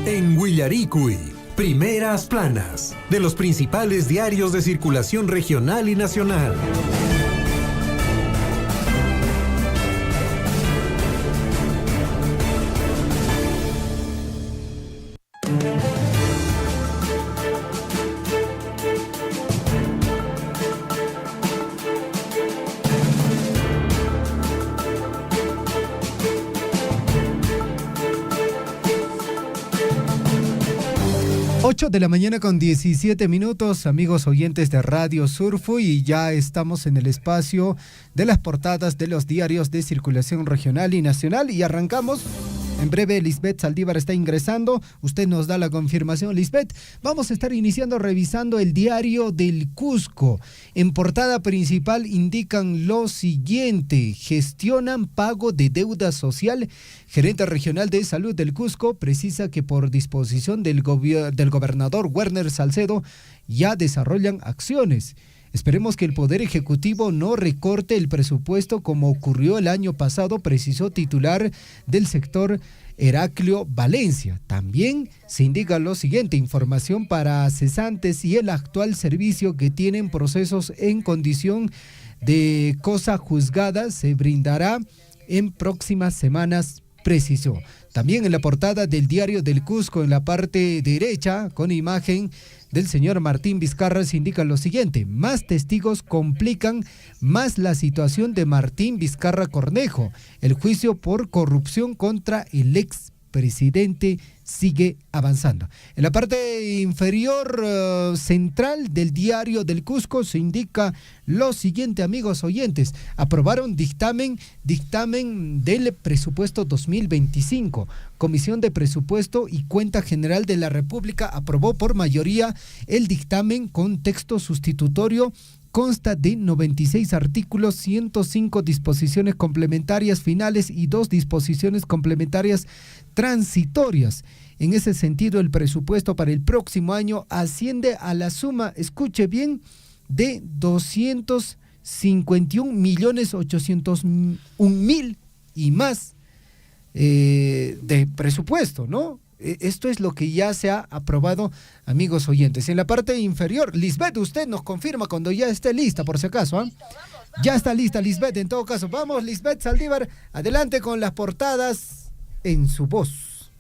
En Huillaricui, primeras planas de los principales diarios de circulación regional y nacional. De la mañana con 17 minutos, amigos oyentes de Radio Surfu, y ya estamos en el espacio de las portadas de los diarios de circulación regional y nacional y arrancamos En breve, Lisbeth Saldívar está ingresando. Usted nos da la confirmación, Lisbeth. Vamos a estar iniciando revisando el diario del Cusco. En portada principal indican lo siguiente: gestionan pago de deuda social. Gerente regional de salud del Cusco precisa que por disposición del gobernador Werner Salcedo ya desarrollan acciones. Esperemos que el Poder Ejecutivo no recorte el presupuesto como ocurrió el año pasado, precisó titular del sector Heraclio Valencia. También se indica lo siguiente: información para cesantes y el actual servicio que tienen procesos en condición de cosa juzgada se brindará en próximas semanas, precisó. También en la portada del diario del Cusco, en la parte derecha, con imagen del señor Martín Vizcarra, se indica lo siguiente: más testigos complican más la situación de Martín Vizcarra Cornejo. El juicio por corrupción contra el expresidente sigue avanzando. En la parte inferior central del diario del Cusco se indica lo siguiente, amigos oyentes: aprobaron dictamen del presupuesto 2025. Comisión de Presupuesto y Cuenta General de la República aprobó por mayoría el dictamen con texto sustitutorio. Consta de 96 artículos, 105 disposiciones complementarias finales y 2 disposiciones complementarias transitorias. En ese sentido, el presupuesto para el próximo año asciende a la suma, escuche bien, de 251.801.000 y más de presupuesto, ¿no? Esto es lo que ya se ha aprobado, amigos oyentes. En la parte inferior, Lisbeth, usted nos confirma cuando ya esté lista, por si acaso, ¿eh? Ya está lista, Lisbeth, en todo caso. Vamos, Lisbeth Saldívar, adelante con las portadas en su voz.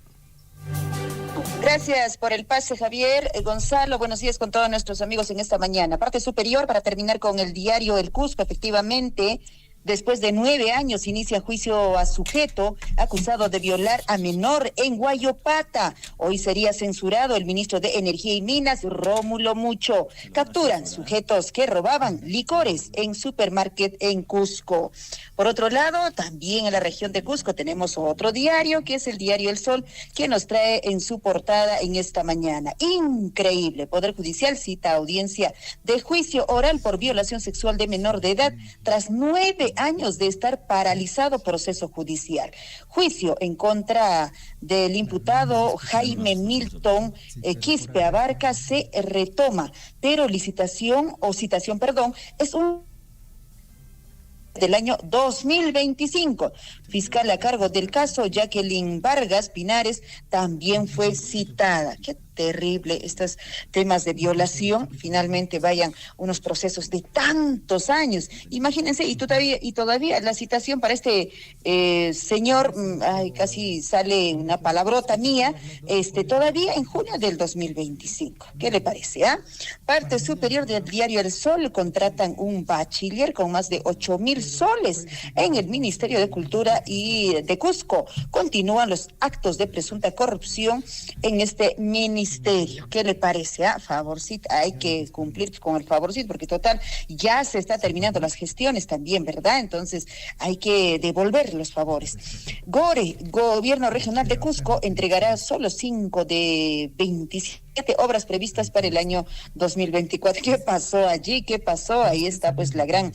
Gracias por el pase, Javier. Gonzalo, buenos días con todos nuestros amigos en esta mañana. Parte superior, para terminar con el diario El Cusco, efectivamente, después de 9 años inicia juicio a sujeto acusado de violar a menor en Guayopata. Hoy sería censurado el ministro de Energía y Minas, Rómulo Mucho. Capturan sujetos que robaban licores en supermarket en Cusco. Por otro lado, también en la región de Cusco tenemos otro diario, que es el diario El Sol, que nos trae en su portada en esta mañana. Increíble, Poder Judicial cita audiencia de juicio oral por violación sexual de menor de edad tras 9 años de estar paralizado proceso judicial. Juicio en contra del imputado Jaime Milton Quispe Abarca se retoma, pero citación es un del año 2025. Fiscal a cargo del caso, Jacqueline Vargas Pinares, también fue citada. Qué terrible estos temas de violación, finalmente vayan unos procesos de tantos años. Imagínense, y todavía la citación para este señor, casi sale una palabrota mía, todavía en junio del 2025. ¿Qué le parece? Parte superior del diario El Sol, contratan un bachiller con más de 8,000 soles en el Ministerio de Cultura y de Cusco. Continúan los actos de presunta corrupción en este ministerio. ¿Qué le parece? Favorcito, hay que cumplir con el favorcito, porque total, ya se está terminando las gestiones también, ¿verdad? Entonces, hay que devolver los favores. Gobierno Regional de Cusco, entregará solo 5 de 27 obras previstas para el año 2024. ¿Qué pasó allí? ¿Qué pasó? Ahí está pues la gran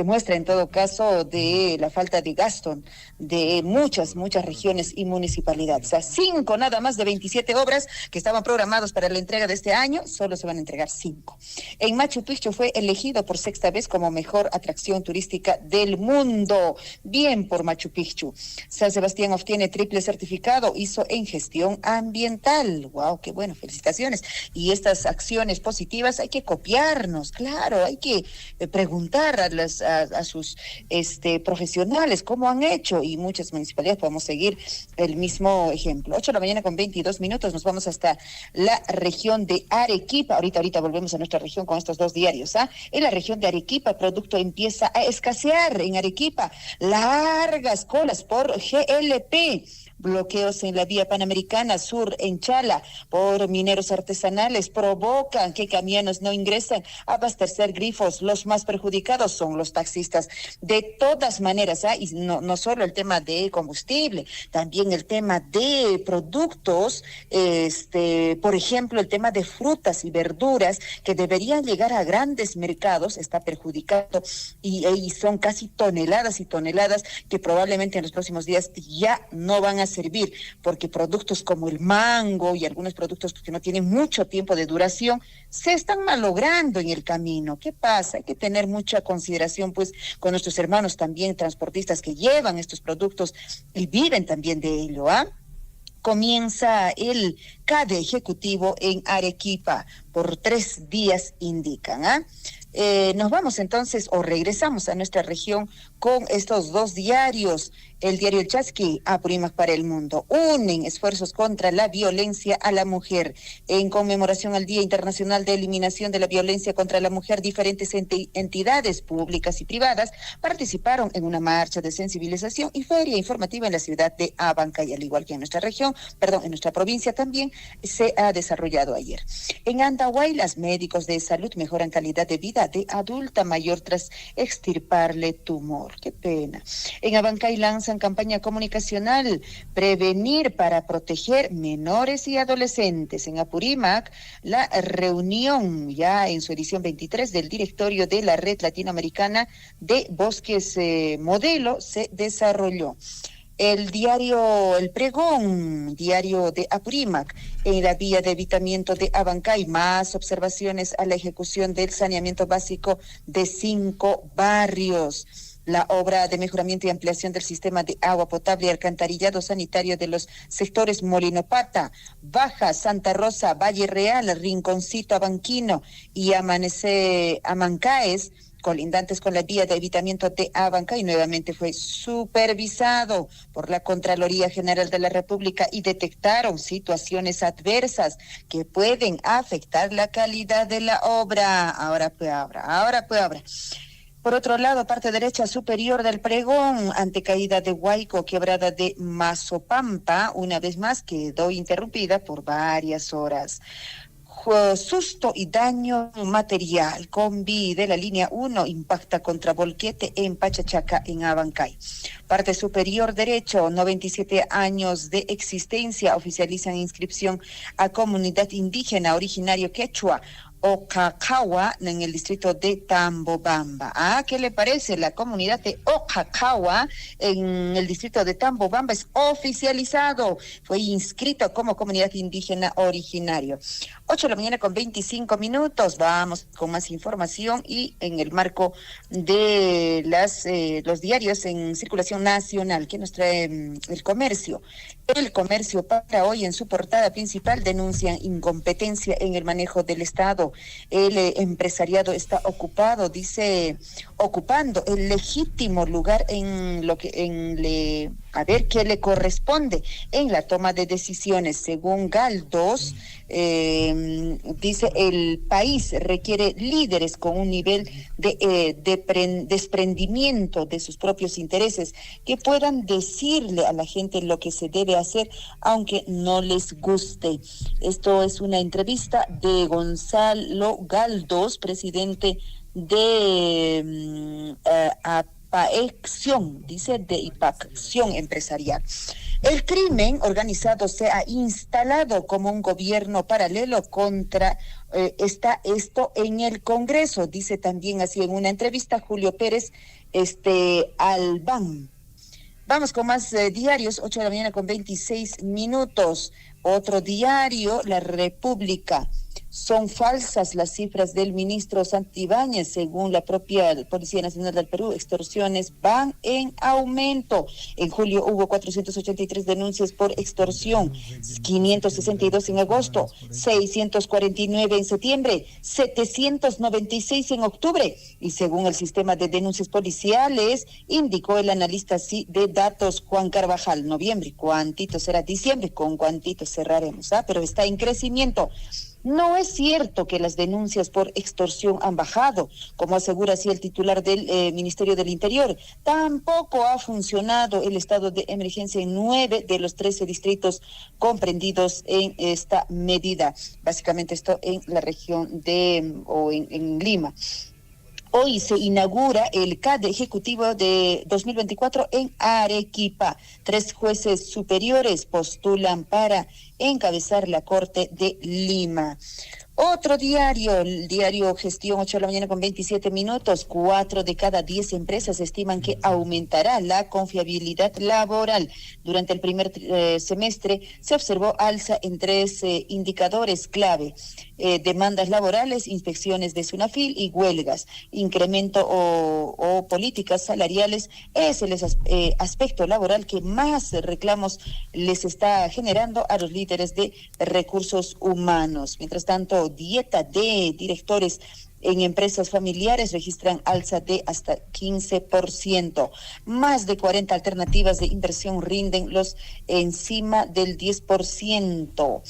muestra en todo caso de la falta de gasto de muchas regiones y municipalidades. O sea, 5 nada más de 27 obras que estaban programados para la entrega de este año, solo se van a entregar 5. En Machu Picchu fue elegido por 6ª vez como mejor atracción turística del mundo. Bien por Machu Picchu. San Sebastián obtiene triple certificado, hizo en gestión ambiental. ¡Wow! ¡Qué bueno! Felicitaciones. Y estas acciones positivas hay que copiarnos, claro, hay que preguntar a sus profesionales cómo han hecho, y muchas municipalidades podemos seguir el mismo ejemplo. 8 de la mañana con 22 minutos, nos vamos hasta la región de Arequipa. Ahorita volvemos a nuestra región con estos 2 diarios. En la región de Arequipa, el producto empieza a escasear. En Arequipa, largas colas por GLP. Bloqueos en la vía panamericana sur en Chala por mineros artesanales provocan que camiones no ingresen a abastecer grifos. Los más perjudicados son los taxistas. De todas maneras, y no solo el tema de combustible, también el tema de productos, por ejemplo, el tema de frutas y verduras que deberían llegar a grandes mercados está perjudicado y son casi toneladas y toneladas que probablemente en los próximos días ya no van a servir, porque productos como el mango y algunos productos que no tienen mucho tiempo de duración se están malogrando en el camino. ¿Qué pasa? Hay que tener mucha consideración pues con nuestros hermanos también transportistas que llevan estos productos y viven también de ello, Comienza el CADE ejecutivo en Arequipa por 3 días, indican, Nos vamos entonces o regresamos a nuestra región con estos 2 diarios. El diario El Chasqui, Apurímac para el Mundo, unen esfuerzos contra la violencia a la mujer. En conmemoración al Día Internacional de Eliminación de la Violencia contra la Mujer, diferentes entidades públicas y privadas participaron en una marcha de sensibilización y feria informativa en la ciudad de Abancay, al igual que en nuestra provincia también se ha desarrollado ayer. En Andahuay, los médicos de salud mejoran calidad de vida de adulta mayor tras extirparle tumor. Qué pena. En Abancay lanzan campaña comunicacional, prevenir para proteger menores y adolescentes. En Apurímac, la reunión ya en su edición 23 del directorio de la Red Latinoamericana de Bosques Modelo se desarrolló. El diario El Pregón, diario de Apurímac, en la vía de evitamiento de Abancay, más observaciones a la ejecución del saneamiento básico de 5 barrios. La obra de mejoramiento y ampliación del sistema de agua potable y alcantarillado sanitario de los sectores Molinopata, Baja, Santa Rosa, Valle Real, Rinconcito, Abanquino y Amancaes, colindantes con la vía de evitamiento de Abancay, nuevamente fue supervisado por la Contraloría General de la República y detectaron situaciones adversas que pueden afectar la calidad de la obra. Ahora pues obra. Por otro lado, parte derecha superior del Pregón, ante caída de Huayco, quebrada de Mazopampa, una vez más quedó interrumpida por varias horas. Susto y daño material. Combi de la línea 1 impacta contra volquete en Pachachaca, en Abancay. Parte superior derecho, 97 años de existencia, oficializan inscripción a comunidad indígena originario quechua, Ocacawa, en el distrito de Tambobamba. ¿Qué le parece? La comunidad de Ocacawa en el distrito de Tambobamba es oficializado, fue inscrito como comunidad indígena originario. 8:25 a.m. Vamos con más información y en el marco de los diarios en circulación nacional que nos trae el comercio. El comercio para hoy en su portada principal denuncian incompetencia en el manejo del Estado. El empresariado está ocupando el legítimo lugar en lo que qué le corresponde en la toma de decisiones. Según Galdós, dice el país requiere líderes con un nivel de desprendimiento de sus propios intereses, que puedan decirle a la gente lo que se debe hacer aunque no les guste. Esto es una entrevista de Gonzalo Galdós, presidente de APAECción, dice de IPACción Empresarial. El crimen organizado se ha instalado como un gobierno paralelo contra está esto en el Congreso, dice también así en una entrevista Julio Pérez Albán. Vamos con más diarios, 8:26 a.m. Otro diario, La República. Son falsas las cifras del ministro Santibáñez, según la propia Policía Nacional del Perú. Extorsiones van en aumento. En julio hubo 483 denuncias por extorsión, 562 en agosto, 649 en septiembre, 796 en octubre. Y según el sistema de denuncias policiales, indicó el analista de datos Juan Carvajal, noviembre, cuantito será diciembre, con cuantito cerraremos, pero está en crecimiento. No es cierto que las denuncias por extorsión han bajado, como asegura así el titular del Ministerio del Interior. Tampoco ha funcionado el estado de emergencia en 9 de los 13 distritos comprendidos en esta medida. Básicamente esto en la región en Lima. Hoy se inaugura el CAD ejecutivo de 2024 en Arequipa. 3 jueces superiores postulan para encabezar la Corte de Lima. Otro diario, el diario Gestión, 8 de la mañana con 27 minutos. 4 de cada 10 empresas estiman que aumentará la confiabilidad laboral. Durante el primer semestre se observó alza en 3 indicadores clave. Demandas laborales, inspecciones de SUNAFIL y huelgas. Incremento o políticas salariales es el aspecto laboral que más reclamos les está generando a los líderes de recursos humanos. Mientras tanto, dieta de directores en empresas familiares registran alza de hasta 15%. Más de 40 alternativas de inversión rinden los encima del 10%.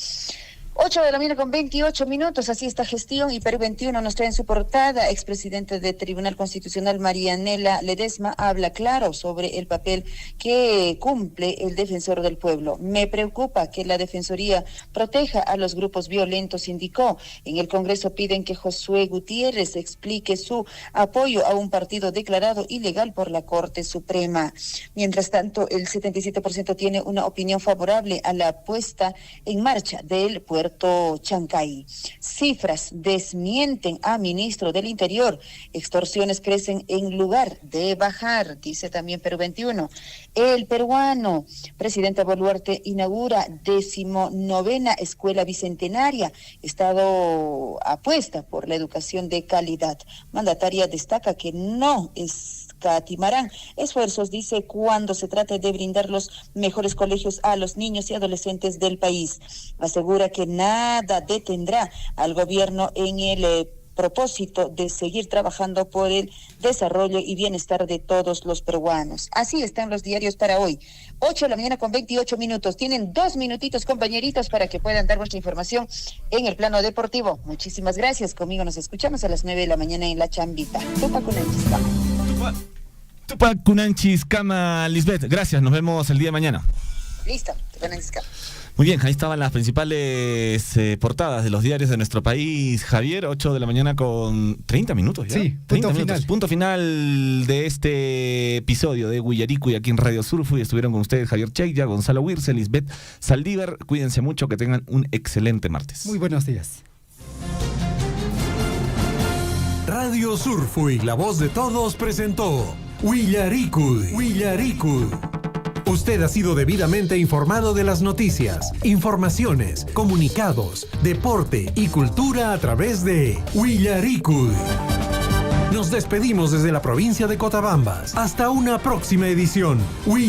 8 de la mañana con 28 minutos, así está Gestión, y Perú 21 nos trae en su portada. Expresidente del Tribunal Constitucional, Marianela Ledesma, habla claro sobre el papel que cumple el defensor del pueblo. Me preocupa que la Defensoría proteja a los grupos violentos, indicó. En el Congreso piden que Josué Gutiérrez explique su apoyo a un partido declarado ilegal por la Corte Suprema. Mientras tanto, el 77% tiene una opinión favorable a la puesta en marcha del Puerto Chancay. Cifras desmienten a ministro del Interior. Extorsiones crecen en lugar de bajar, dice también Perú 21. El peruano, presidente Boluarte, inaugura 19ª Escuela Bicentenaria. Estado apuesta por la educación de calidad. Mandataria destaca que no escatimarán esfuerzos, dice, cuando se trate de brindar los mejores colegios a los niños y adolescentes del país. Asegura que nada detendrá al gobierno en el propósito de seguir trabajando por el desarrollo y bienestar de todos los peruanos. Así están los diarios para hoy. 8 de la mañana con 28 minutos. Tienen 2 minutitos, compañeritos, para que puedan dar vuestra información en el plano deportivo. Muchísimas gracias. Conmigo nos escuchamos a las 9 de la mañana en La Chambita. Tupac Kunanchis Kama Lisbeth. Gracias, nos vemos el día de mañana. Listo, Kunanchis Kama. Muy bien, ahí estaban las principales portadas de los diarios de nuestro país. Javier, 8 de la mañana con 30 minutos ya. Sí, punto final de este episodio de Huillaricuy aquí en Radio Surfui. Estuvieron con ustedes Javier Cheya, Gonzalo Wirce, Lisbeth Saldívar. Cuídense mucho, que tengan un excelente martes. Muy buenos días. Radio Surfui, la voz de todos, presentó Huillaricuy. Usted ha sido debidamente informado de las noticias, informaciones, comunicados, deporte y cultura a través de Huillaricuy. Nos despedimos desde la provincia de Cotabambas. Hasta una próxima edición.